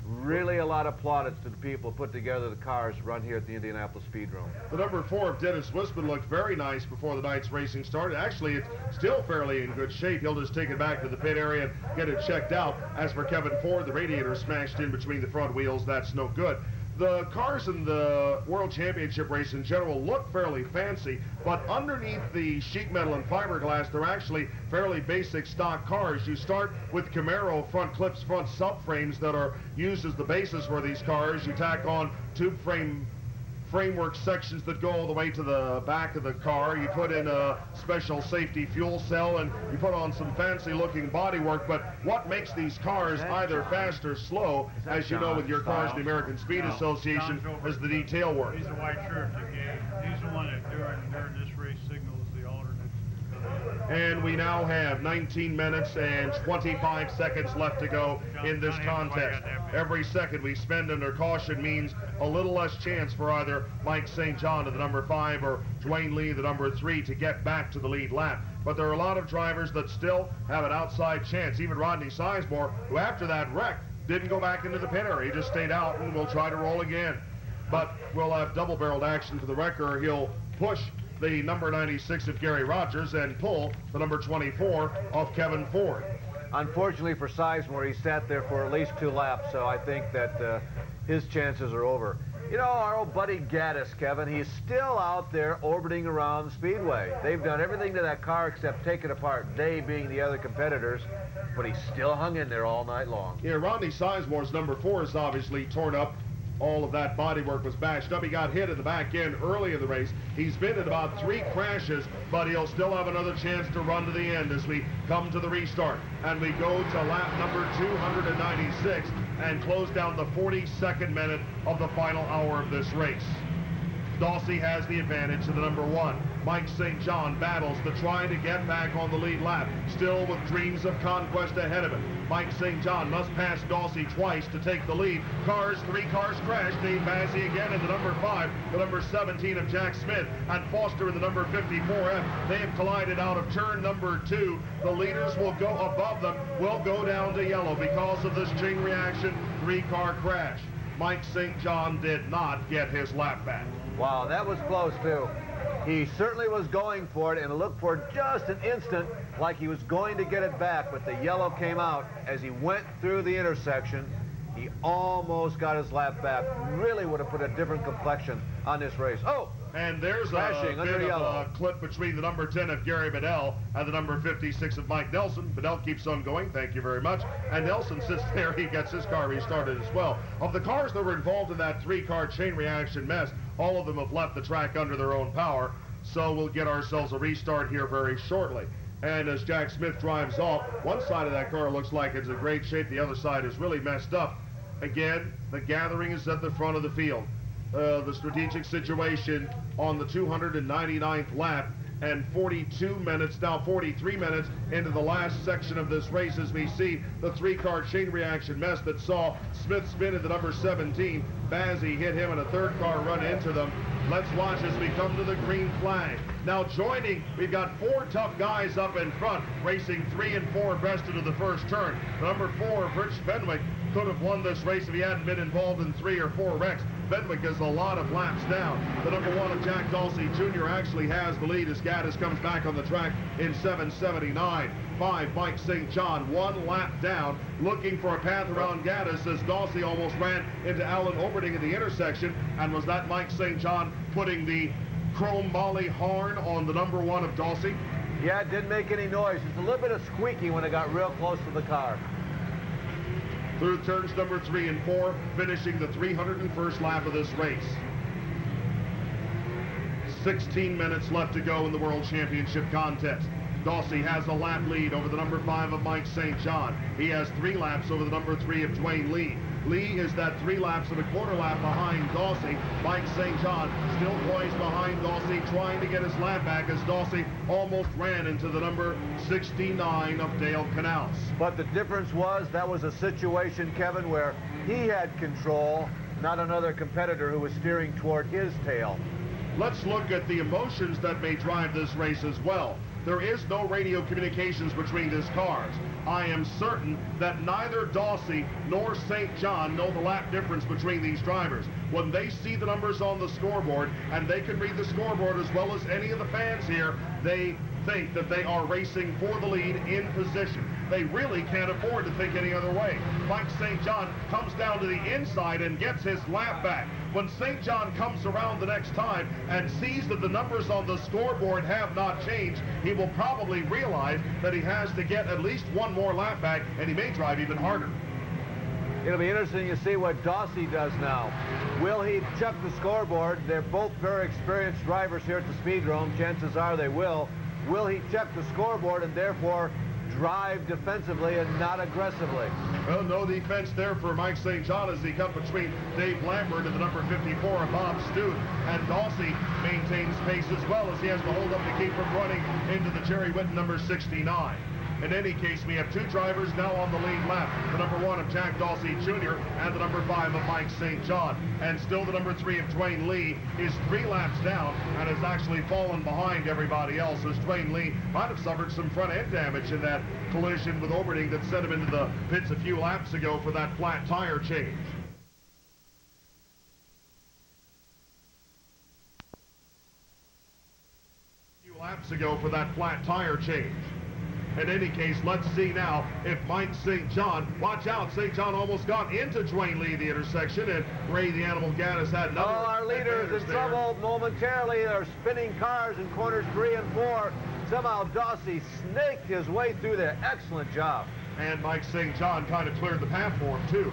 Really a lot of plaudits to the people who put together the cars run here at the Indianapolis Speedrome. The number 4 of Dennis Wisman looked very nice before the night's racing started. Actually, it's still fairly in good shape. He'll just take it back to the pit area and get it checked out. As for Kevin Ford, the radiator smashed in between the front wheels. That's no good. The cars in the World Championship race in general look fairly fancy, but underneath the sheet metal and fiberglass, they're actually fairly basic stock cars. You start with Camaro front clips, front subframes that are used as the basis for these cars. You tack on tube framework sections that go all the way to the back of the car. You put in a special safety fuel cell, and you put on some fancy looking bodywork. But what makes these cars either fast or slow, as you know with your cars in the American Speed Association, is the detail work. He's the white shirt that gave. He's the one that during this race signals the alternates. And we now have 19 minutes and 25 seconds left to go in this contest. Every second we spend under caution means a little less chance for either Mike St. John to the number 5 or Dwayne Lee, the number 3, to get back to the lead lap. But there are a lot of drivers that still have an outside chance. Even Rodney Sizemore, who after that wreck didn't go back into the pit area. He just stayed out and will try to roll again. But we'll have double-barreled action for the wrecker. He'll push the number 96 of Gary Rogers and pull the number 24 of Kevin Ford. Unfortunately for Sizemore, he sat there for at least 2 laps, so I think that his chances are over. You know, our old buddy Gaddis, Kevin, he's still out there orbiting around the Speedway. They've done everything to that car except take it apart, they being the other competitors, but he's still hung in there all night long. Yeah, Rodney Sizemore's number 4 is obviously torn up. All of that bodywork was bashed up. He got hit in the back end early in the race. He's been in about 3 crashes, but he'll still have another chance to run to the end as we come to the restart. And we go to lap number 296 and close down the 42nd minute of the final hour of this race. Dawsey has the advantage to the number 1. Mike St. John battles to try to get back on the lead lap, still with dreams of conquest ahead of him. Mike St. John must pass Dawsey twice to take the lead. 3 cars crash. Dave Bazzi again in the number 5, the number 17 of Jack Smith, and Foster in the number 54F. They have collided out of turn number 2. The leaders will go above them, will go down to yellow because of this chain reaction 3-car crash. Mike St. John did not get his lap back. Wow, that was close, too. He certainly was going for it, and it looked for just an instant like he was going to get it back, but the yellow came out as he went through the intersection. He almost got his lap back. Really would have put a different complexion on this race. Oh! And there's a bit of a clip between the number 10 of Gary Bedell and the number 56 of Mike Nelson. Bedell keeps on going, thank you very much. And Nelson sits there, he gets his car restarted as well. Of the cars that were involved in that 3-car chain reaction mess, all of them have left the track under their own power. So we'll get ourselves a restart here very shortly. And as Jack Smith drives off, one side of that car looks like it's in great shape, the other side is really messed up. Again, the gathering is at the front of the field. The strategic situation on the 299th lap, and 42 minutes, now 43 minutes into the last section of this race as we see the 3-car chain reaction mess that saw Smith spin at the number 17. Bazzi hit him and a 3rd car run into them. Let's watch as we come to the green flag. Now joining, we've got 4 tough guys up in front, racing 3 and 4 abreast into the first turn. Number 4, Rich Fenwick, could have won this race if he hadn't been involved in 3 or 4 wrecks. Fenwick is a lot of laps down. The number 1 of Jack Dawsey Jr. actually has the lead as Gaddis comes back on the track in 7:79. 5, Mike St. John, 1 lap down, looking for a path around Gaddis as Dawsey almost ran into Alan Oberding at the intersection. And was that Mike St. John putting the chrome Molly horn on the number 1 of Dawsey? Yeah, it didn't make any noise. Just a little bit of squeaking when it got real close to the car. Through turns number 3 and 4, finishing the 301st lap of this race. 16 minutes left to go in the World Championship contest. Dawsey has a lap lead over the number 5 of Mike St. John. He has 3 laps over the number 3 of Dwayne Lee. Lee is that 3 laps and a quarter lap behind Dawsey. Mike St. John still poised behind Dawsey, trying to get his lap back as Dawsey almost ran into the number 69 of Dale Canals. But the difference was that was a situation, Kevin, where he had control, not another competitor who was steering toward his tail. Let's look at the emotions that may drive this race as well. There is no radio communications between these cars. I am certain that neither Dawsey nor St. John know the lap difference between these drivers. When they see the numbers on the scoreboard, and they can read the scoreboard as well as any of the fans here, they think that they are racing for the lead in position. They really can't afford to think any other way. Mike St. John comes down to the inside and gets his lap back. When St. John comes around the next time and sees that the numbers on the scoreboard have not changed, he will probably realize that he has to get at least 1 more lap back, and he may drive even harder. It'll be interesting to see what Dawsey does now. Will he check the scoreboard? They're both very experienced drivers here at the Speedrome. Chances are they will. Will he check the scoreboard and therefore drive defensively and not aggressively. Well, no defense there for Mike St. John as he cut between Dave Lambert and the number 54 and Bob Stute. And Dawsey maintains pace as well as he has to hold up to keep from running into the Jerry Whitten number 69. In any case, we have two drivers now on the lead lap. The number 1 of Jack Dawsey Jr. and the number 5 of Mike St. John. And still the number 3 of Dwayne Lee is 3 laps down and has actually fallen behind everybody else as Dwayne Lee might have suffered some front end damage in that collision with Oberding that sent him into the pits a few laps ago for that flat tire change. In any case, let's see now if Mike St. John, watch out, St. John almost got into Dwayne Lee the intersection, and Ray the Animal Gaddis had another. Oh, our leader is in trouble momentarily. They're spinning cars in corners 3 and 4. Somehow Dawsey snaked his way through there. Excellent job. And Mike St. John kind of cleared the path for him, too.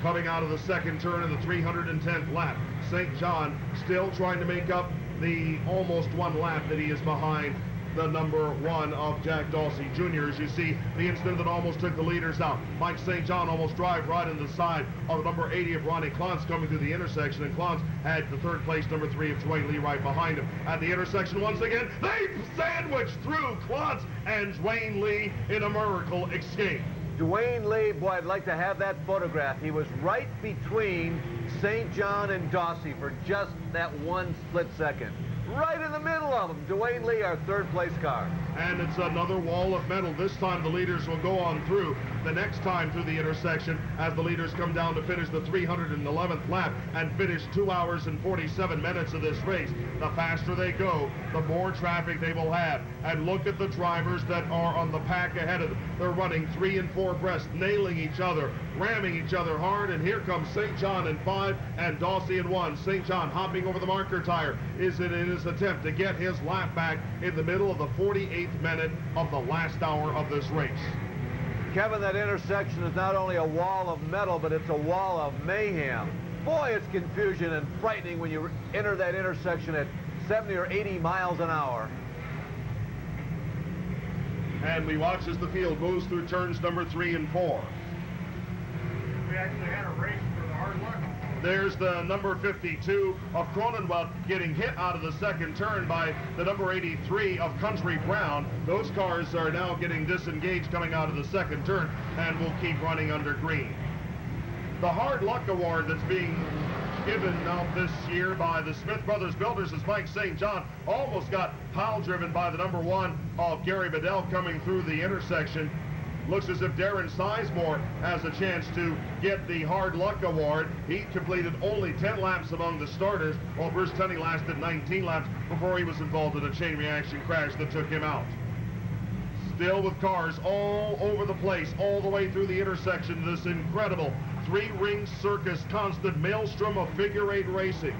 Coming out of the second turn in the 310th lap, St. John still trying to make up the almost 1 lap that he is behind the number 1 of Jack Dawsey Jr. As you see, the incident that almost took the leaders out. Mike St. John almost drive right in the side of number 80 of Ronnie Clontz coming through the intersection, and Clontz had the 3rd place number 3 of Dwayne Lee right behind him. At the intersection once again, they sandwiched through Clontz and Dwayne Lee in a miracle escape. Dwayne Lee, boy, I'd like to have that photograph. He was right between St. John and Dawsey for just that 1 split second. Right in the middle of them, Dwayne Lee, our 3rd place car. And it's another wall of metal. This time the leaders will go on through the next time through the intersection as the leaders come down to finish the 311th lap and finish 2 hours and 47 minutes of this race. The faster they go, the more traffic they will have. And look at the drivers that are on the pack ahead of them. They're running 3 and 4 abreast, nailing each other, ramming each other hard. And here comes St. John in 5 and Dawsey in 1. St. John hopping over the marker tire is in his attempt to get his lap back in the middle of the 48th minute of the last hour of this race. Kevin, that intersection is not only a wall of metal, but it's a wall of mayhem. Boy, it's confusion and frightening when you enter that intersection at 70 or 80 miles an hour. And we watch as the field moves through turns number 3 and 4. We actually had a race for the hard luck. There's the number 52 of Cronenwald getting hit out of the second turn by the number 83 of Country Brown. Those cars are now getting disengaged coming out of the second turn and will keep running under green. The Hard Luck Award that's being given out this year by the Smith Brothers Builders as Mike St. John almost got pile driven by the number 1 of Gary Bedell coming through the intersection. Looks as if Darren Sizemore has a chance to get the Hard Luck Award. He completed only 10 laps among the starters, while Bruce Tunney lasted 19 laps before he was involved in a chain reaction crash that took him out. Still with cars all over the place, all the way through the intersection, this incredible 3-ring circus, constant maelstrom of figure 8 racing.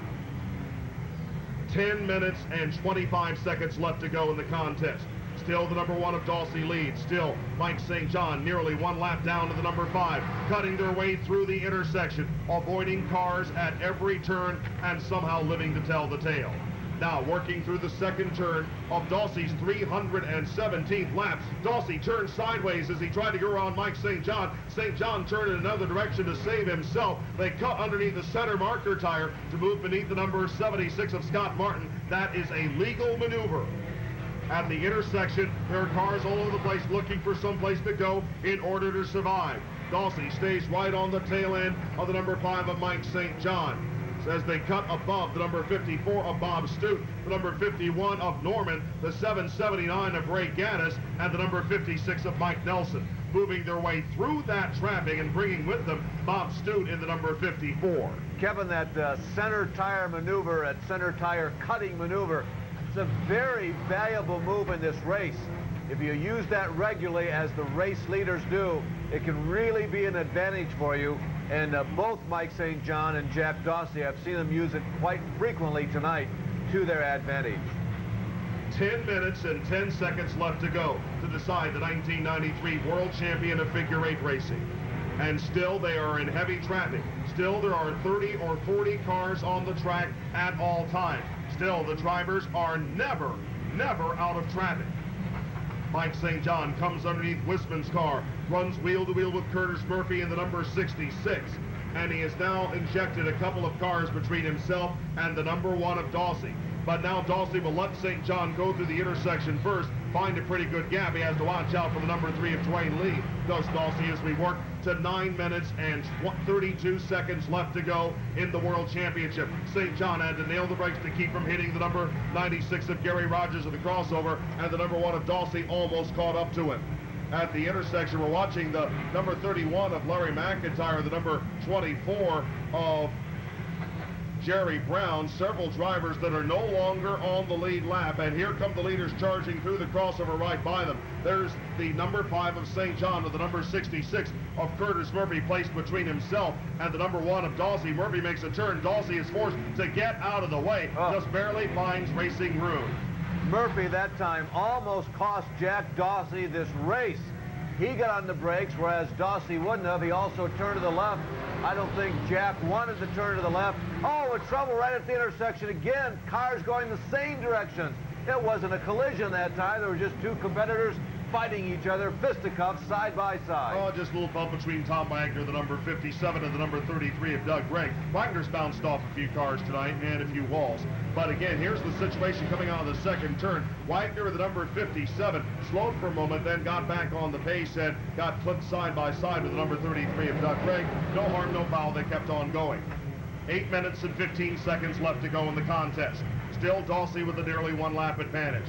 10 minutes and 25 seconds left to go in the contest. Still the number 1 of Dawsey leads. Still Mike St. John nearly 1 lap down to the number 5, cutting their way through the intersection, avoiding cars at every turn and somehow living to tell the tale. Now working through the second turn of Dawsey's 317th lap. Dawsey turned sideways as he tried to go around Mike St. John. St. John turned in another direction to save himself. They cut underneath the center marker tire to move beneath the number 76 of Scott Martin. That is a legal maneuver. At the intersection, there are cars all over the place looking for some place to go in order to survive. Dawsey stays right on the tail end of the number 5 of Mike St. John. As they cut above the number 54 of Bob Stute, the number 51 of Norman, the 779 of Ray Gaddis, and the number 56 of Mike Nelson, moving their way through that traffic and bringing with them Bob Stute in the number 54. Kevin, that center tire maneuver, that center tire cutting maneuver, it's a very valuable move in this race. If you use that regularly, as the race leaders do, it can really be an advantage for you. And both Mike St. John and Jack Dawsey, I've seen them use it quite frequently tonight to their advantage. 10 minutes and 10 seconds left to go to decide the 1993 World Champion of Figure 8 Racing. And still they are in heavy traffic. Still there are 30 or 40 cars on the track at all times. Still the drivers are never out of traffic. Mike St. John comes underneath Wisman's car, runs wheel to wheel with Curtis Murphy in the number 66. And he has now injected a couple of cars between himself and the number 1 of Dawsey. But now Dawsey will let St. John go through the intersection first, find a pretty good gap. He has to watch out for the number 3 of Dwayne Lee. Does Dawsey as we work to 9 minutes and 32 seconds left to go in the World Championship. St. John had to nail the brakes to keep from hitting the number 96 of Gary Rogers of the crossover, and the number 1 of Dawsey almost caught up to him. At the intersection, we're watching the number 31 of Larry McIntyre, the number 24 of Jerry Brown, several drivers that are no longer on the lead lap, and here come the leaders charging through the crossover right by them. There's the number 5 of St. John with the number 66 of Curtis Murphy placed between himself and the number 1 of Dawsey. Murphy makes a turn. Dawsey is forced to get out of the way, just barely finds racing room. Murphy that time almost cost Jack Dawsey this race. He got on the brakes, whereas Dawsey wouldn't have. He also turned to the left. I don't think Jack wanted to turn to the left. Oh, with trouble right at the intersection again. Cars going the same direction. It wasn't a collision that time. There were just two competitors fighting each other, fisticuffs, side by side. Oh, just a little bump between Tom Wagner, the number 57, and the number 33 of Doug Gregg. Wagner's bounced off a few cars tonight and a few walls. But again, here's the situation coming out of the second turn. Wagner, the number 57, slowed for a moment, then got back on the pace and got clipped side by side with the number 33 of Doug Gregg. No harm, no foul. They kept on going. 8 minutes and 15 seconds left to go in the contest. Still Dawsey with a nearly 1 lap advantage.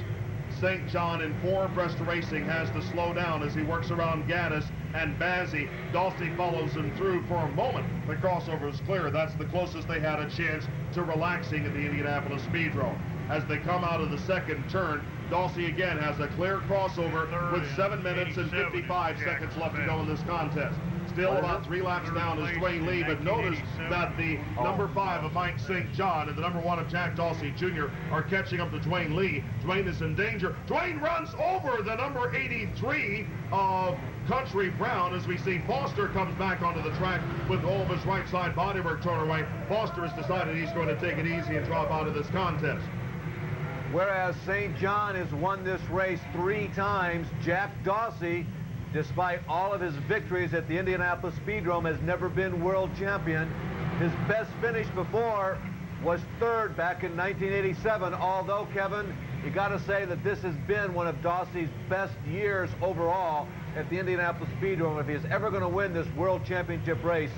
St. John in 4 abreast racing has to slow down as he works around Gaddis and Bazzi. Dawsey follows him through for a moment. The crossover is clear. That's the closest they had a chance to relaxing at the Indianapolis Speedrome. As they come out of the second turn, Dawsey again has a clear crossover with 7 minutes and 55 seconds left to go in this contest. Still about 3 laps down is Dwayne Lee, but notice that the number 5 of Mike St. John and the number 1 of Jack Dawsey Jr. are catching up to Dwayne Lee. Dwayne is in danger. Dwayne runs over the number 83 of Country Brown as we see Foster comes back onto the track with all of his right side bodywork torn away. Foster has decided he's going to take it easy and drop out of this contest. Whereas St. John has won this race 3 times, Jack Dawsey, despite all of his victories at the Indianapolis Speedrome, has never been world champion. His best finish before was 3rd back in 1987, although, Kevin, you got to say that this has been one of Dawsey's best years overall at the Indianapolis Speedrome. If he is ever going to win this world championship race,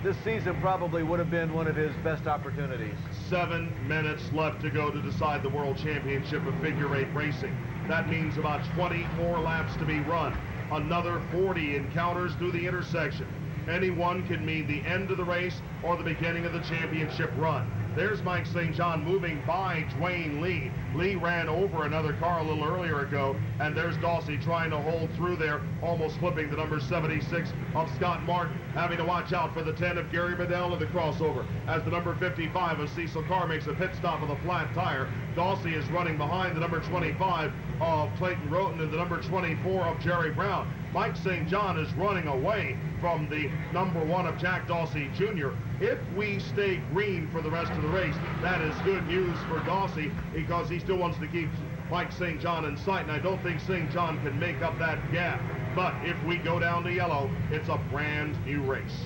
this season probably would have been one of his best opportunities. 7 minutes left to go to decide the World Championship of Figure 8 Racing. That means about 24 laps to be run. Another 40 encounters through the intersection. Any one can mean the end of the race or the beginning of the championship run. There's Mike St. John moving by Dwayne Lee. Lee ran over another car a little earlier ago, and there's Dawsey trying to hold through there, almost flipping the number 76 of Scott Martin, having to watch out for the 10 of Gary Bedell in the crossover. As the number 55 of Cecil Carr makes a pit stop with a flat tire, Dawsey is running behind the number 25 of Clayton Roten and the number 24 of Jerry Brown. Mike St. John is running away from the number 1 of Jack Dawsey Jr. If we stay green for the rest of the race, that is good news for Dawsey because he still wants to keep Mike St. John in sight, and I don't think St. John can make up that gap. But if we go down to yellow, it's a brand new race.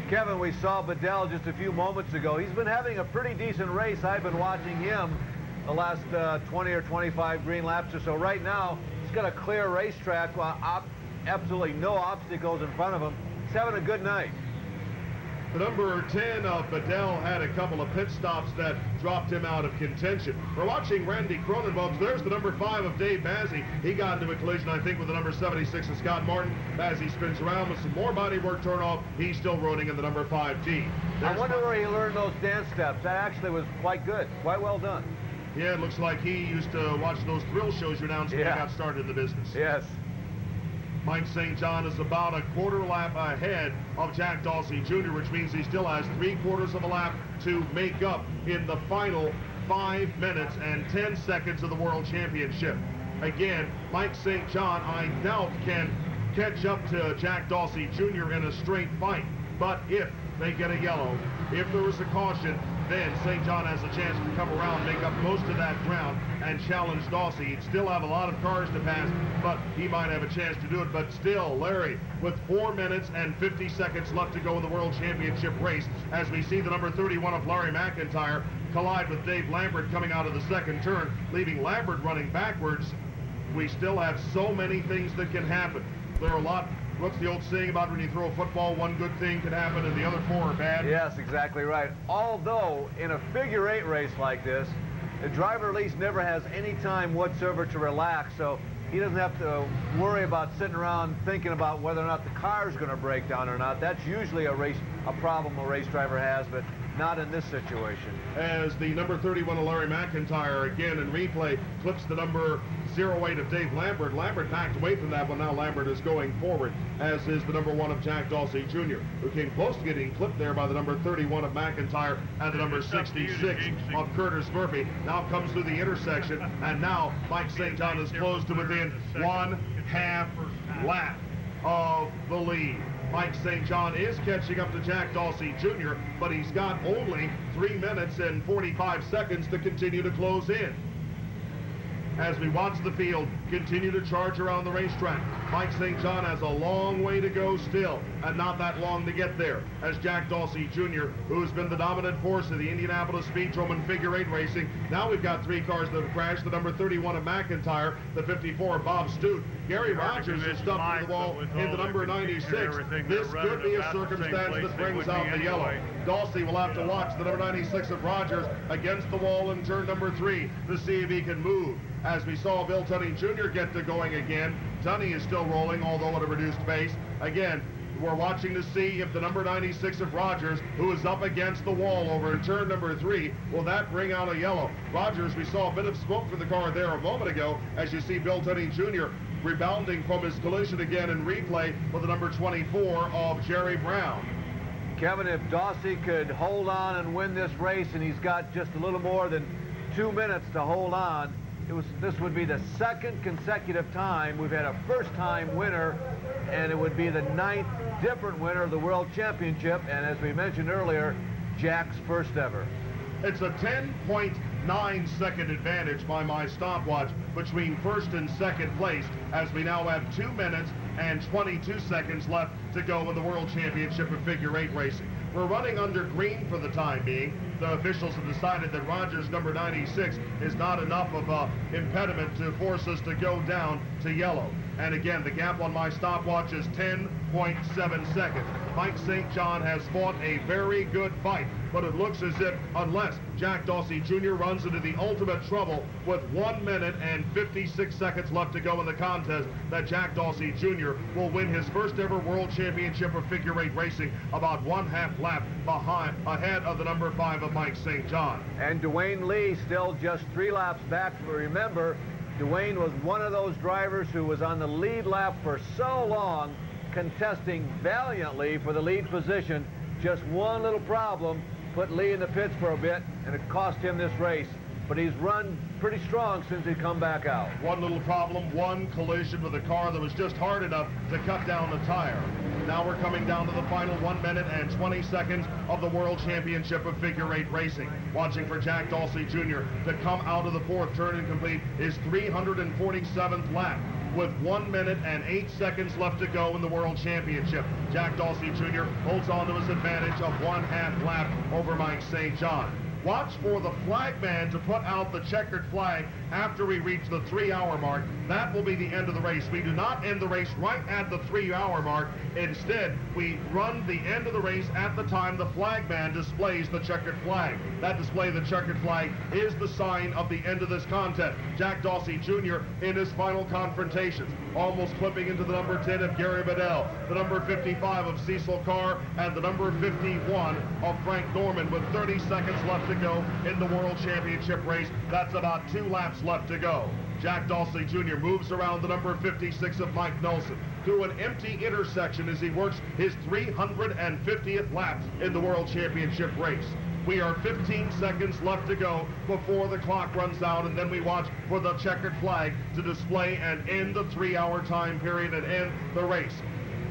Kevin, we saw Bedell just a few moments ago. He's been having a pretty decent race. I've been watching him the last 20 or 25 green laps or so. Right now, he's got a clear racetrack, absolutely no obstacles in front of him. He's having a good night. The number 10 of Bedell had a couple of pit stops that dropped him out of contention. We're watching Randy Cronenbums. There's the number 5 of Dave Bazzi. He got into a collision, I think, with the number 76 of Scott Martin. Bazzi spins around with some more bodywork torn off. He's still running in the number 5T. I wonder where he learned those dance steps. That actually was quite good, quite well done. Yeah, it looks like he used to watch those thrill shows you announced when he got started in the business. Yes. Mike St. John is about a quarter lap ahead of Jack Dawsey Jr., which means he still has 3/4 of a lap to make up in the final 5 minutes and 10 seconds of the World Championship. Again, Mike St. John, I doubt, can catch up to Jack Dawsey Jr. in a straight fight. But if they get a yellow. If there was a caution, then St. John has a chance to come around, make up most of that ground, and challenge Dawsey. He'd still have a lot of cars to pass, but he might have a chance to do it. But still, Larry, with 4 minutes and 50 seconds left to go in the World Championship race, as we see the number 31 of Larry McIntyre collide with Dave Lambert coming out of the second turn, leaving Lambert running backwards, we still have so many things that can happen. There are a lot. What's the old saying about when you throw a football, one good thing can happen and the other 4 are bad? Yes, exactly right. Although, in a figure-8 race like this, the driver at least never has any time whatsoever to relax, so he doesn't have to worry about sitting around thinking about whether or not the car's going to break down or not. That's usually a problem a race driver has, but not in this situation. As the number 31 of Larry McIntyre, again in replay, clips the number 08 of Dave Lambert. Lambert backed away from that one. Now Lambert is going forward, as is the number 1 of Jack Dawsey Jr., who came close to getting clipped there by the number 31 of McIntyre and the number 66 of Curtis Murphy. Now comes through the intersection, and now Mike St. John is close to within 1/2 lap of the lead. Mike St. John is catching up to Jack Dawsey Jr., but he's got only 3 minutes and 45 seconds to continue to close in. As we watch the field continue to charge around the racetrack, Mike St. John has a long way to go still, and not that long to get there, as Jack Dawsey Jr., who's been the dominant force of the Indianapolis Speedrome and figure-8 racing. Now we've got 3 cars that have crashed: the number 31 of McIntyre, the 54 of Bob Stute. Gary Rogers is stuck to the wall in the number 96. This could be a circumstance that brings out the yellow. Dawsey will have to watch the number 96 of Rogers against the wall in turn number 3 to see if he can move. As we saw Bill Tunney Jr. get to going again, Tunney is still rolling, although at a reduced pace. Again, we're watching to see if the number 96 of Rogers, who is up against the wall over in turn number 3, will that bring out a yellow? Rogers, we saw a bit of smoke from the car there a moment ago, as you see Bill Tunney Jr. rebounding from his collision again in replay with the number 24 of Jerry Brown. Kevin, if Dawsey could hold on and win this race, and he's got just a little more than 2 minutes to hold on, this would be the 2nd consecutive time we've had a first-time winner, and it would be the 9th different winner of the World Championship, and as we mentioned earlier, Jack's first ever. It's a 10.9-second advantage by my stopwatch between first and second place, as we now have 2 minutes and 22 seconds left to go in the World Championship of Figure-8 racing. We're running under green for the time being. The officials have decided that Rogers' number 96 is not enough of an impediment to force us to go down to yellow. And again, the gap on my stopwatch is 10.7 seconds. Mike St. John has fought a very good fight, but it looks as if, unless Jack Dawsey Jr. runs into the ultimate trouble with 1 minute and 56 seconds left to go in the contest, that Jack Dawsey Jr. will win his first ever World Championship of Figure-8 racing about 1/2 lap ahead of the number 5 of Mike St. John. And Dwayne Lee still just 3 laps back. Remember, Dwayne was one of those drivers who was on the lead lap for so long, contesting valiantly for the lead position. Just one little problem put Lee in the pits for a bit, and it cost him this race. But he's run pretty strong since he's come back out. One little problem, one collision with a car that was just hard enough to cut down the tire. Now we're coming down to the final 1 minute and 20 seconds of the World Championship of Figure-8 racing. Watching for Jack Dawsey Jr. to come out of the 4th turn and complete his 347th lap, with 1 minute and 8 seconds left to go in the World Championship. Jack Dawsey Jr. holds on to his advantage of 1/2 lap over Mike St. John. Watch for the flagman to put out the checkered flag after we reach the 3-hour mark. That will be the end of the race. We do not end the race right at the 3-hour mark. Instead, we run the end of the race at the time the flagman displays the checkered flag. That display of the checkered flag is the sign of the end of this contest. Jack Dawsey Jr. in his final confrontations, almost clipping into the number 10 of Gary Bedell, the number 55 of Cecil Carr, and the number 51 of Frank Norman, with 30 seconds left to go in the World Championship race. That's about 2 laps left to go. Jack Dawsey Jr. moves around the number 56 of Mike Nelson through an empty intersection as he works his 350th lap in the World Championship race. We are 15 seconds left to go before the clock runs out, and then we watch for the checkered flag to display and end the 3-hour time period and end the race.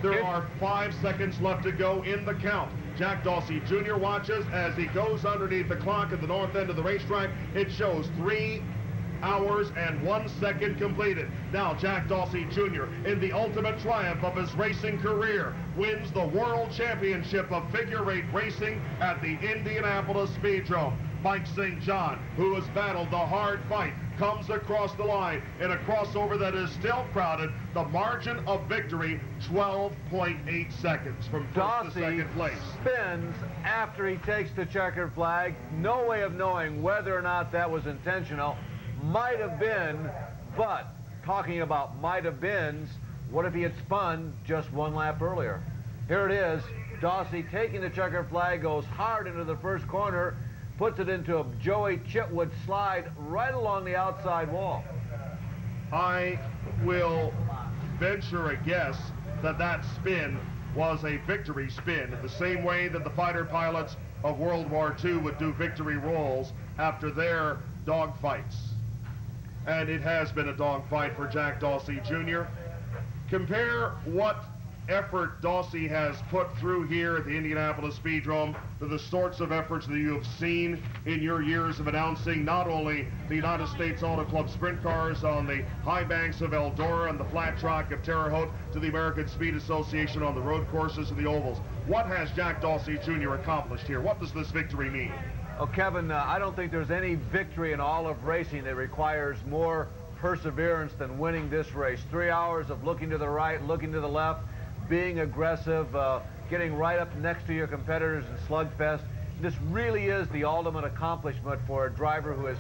There are 5 seconds left to go in the count. Jack Dawsey Jr. watches as he goes underneath the clock at the north end of the racetrack. It shows 3 hours and 1 second completed. Now Jack Dawsey Jr., in the ultimate triumph of his racing career, wins the World Championship of Figure 8 Racing at the Indianapolis Speedrome. Mike St. John, who has battled the hard fight, comes across the line in a crossover that is still crowded. The margin of victory, 12.8 seconds from first to second place. Spins after he takes the checkered flag. No way of knowing whether or not that was intentional. Might have been, but talking about might have beens, what if he had spun just 1 lap earlier? Here it is. Dawsey taking the checkered flag, goes hard into the first corner, puts it into a Joey Chitwood slide right along the outside wall. I will venture a guess that that spin was a victory spin, in the same way that the fighter pilots of World War II would do victory rolls after their dogfights. And it has been a dogfight for Jack Dawsey Jr. Compare what effort Dawsey has put through here at the Indianapolis Speedrome to the sorts of efforts that you have seen in your years of announcing not only the United States Auto Club sprint cars on the high banks of Eldora and the flat track of Terre Haute, to the American Speed Association on the road courses and the ovals. What has Jack Dawsey Jr. accomplished here? What does this victory mean? Oh, Kevin, I don't think there's any victory in all of racing that requires more perseverance than winning this race. 3 hours of looking to the right, looking to the left, being aggressive, getting right up next to your competitors in slugfest. This really is the ultimate accomplishment for a driver who has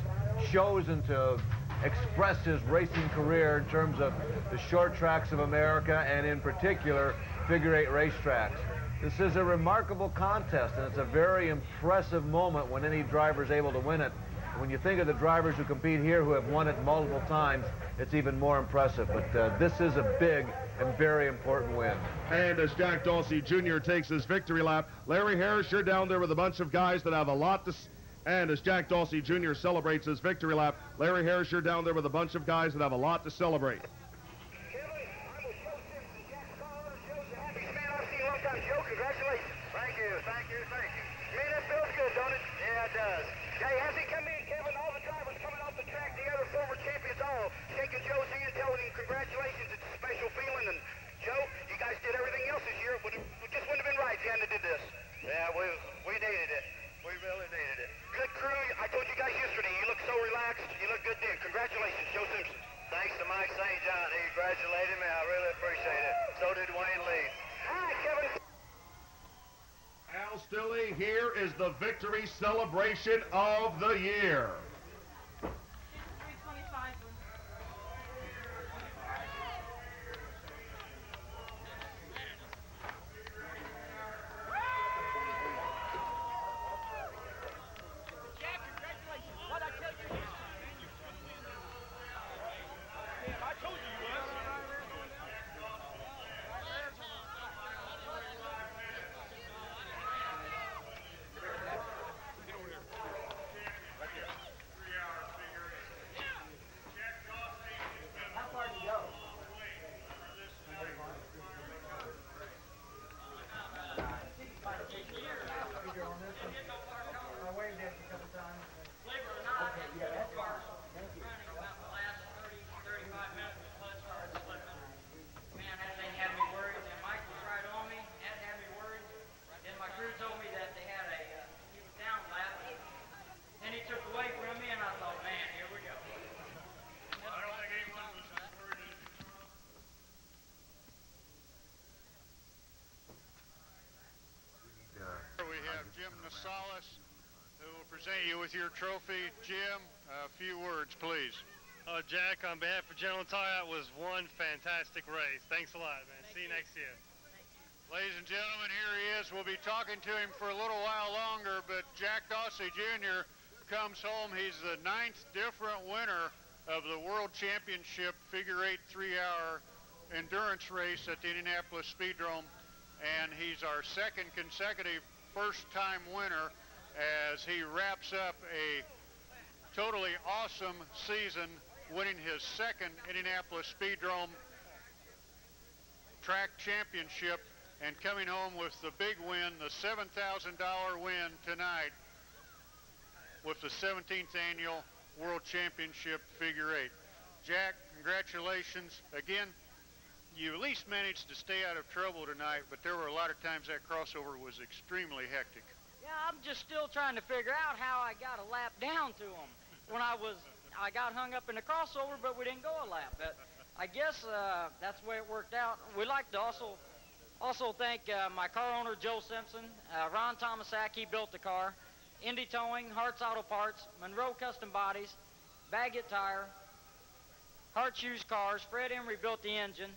chosen to express his racing career in terms of the short tracks of America, and in particular, figure 8 racetracks. This is a remarkable contest, and it's a very impressive moment when any driver is able to win it. When you think of the drivers who compete here who have won it multiple times, it's even more impressive. But this is a big and very important win. And as Jack Dawsey Jr. takes his victory lap, Larry Harris, you're down there with a bunch of guys that have a lot to... And as Jack Dawsey Jr. celebrates his victory lap, Larry Harris, you're down there with a bunch of guys that have a lot to celebrate. Congratulations. Thank you. Man, that feels good, don't it? Yeah, it does. Hey, as he come in, Kevin, all the drivers coming off the track, the other former champions all shaking Joe's hand, telling him congratulations. It's a special feeling. And Joe, you guys did everything else this year. It just wouldn't have been right if you hadn't did this. Yeah, we needed it. We really needed it. Good crew. I told you guys yesterday, you look so relaxed. You look good then. Congratulations, Joe Simpson. Thanks to Mike St. John. He congratulated me. I really appreciate it. So did Wayne Lee. Hi, Kevin. Al Stilley, here is the victory celebration of the year. Salas, who will present you with your trophy. Jim, a few words, please. Oh, Jack, on behalf of General Tire, it was one fantastic race. Thanks a lot, man. See you next year. Ladies and gentlemen, here he is. We'll be talking to him for a little while longer, but Jack Dawsey Jr. comes home. He's the 9th different winner of the World Championship Figure 8 3-hour endurance race at the Indianapolis Speedrome, and he's our 2nd consecutive first-time winner as he wraps up a totally awesome season, winning his 2nd Indianapolis Speedrome track championship and coming home with the big win, the $7,000 win tonight with the 17th Annual World Championship Figure 8. Jack, congratulations. Again, you at least managed to stay out of trouble tonight, but there were a lot of times that crossover was extremely hectic. Yeah, I'm just still trying to figure out how I got a lap down to them. I got hung up in the crossover, but we didn't go a lap. But I guess that's the way it worked out. We'd like to also thank my car owner, Joe Simpson, Ron Tomasak, he built the car, Indy Towing, Hart's Auto Parts, Monroe Custom Bodies, Baggett Tire, Hart's Used Cars, Fred Emery built the engine.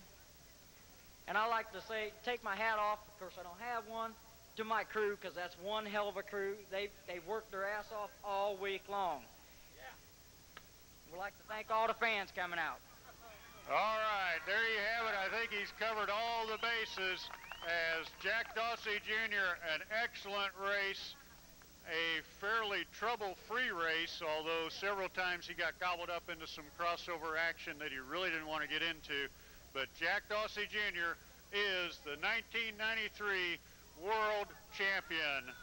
And I like to say, take my hat off, of course I don't have one, to my crew, because that's one hell of a crew. They've worked their ass off all week long. We'd like to thank all the fans coming out. All right, there you have it. I think he's covered all the bases as Jack Dawsey Jr., an excellent race, a fairly trouble-free race, although several times he got gobbled up into some crossover action that he really didn't want to get into. But Jack Dawsey Jr. is the 1993 World Champion.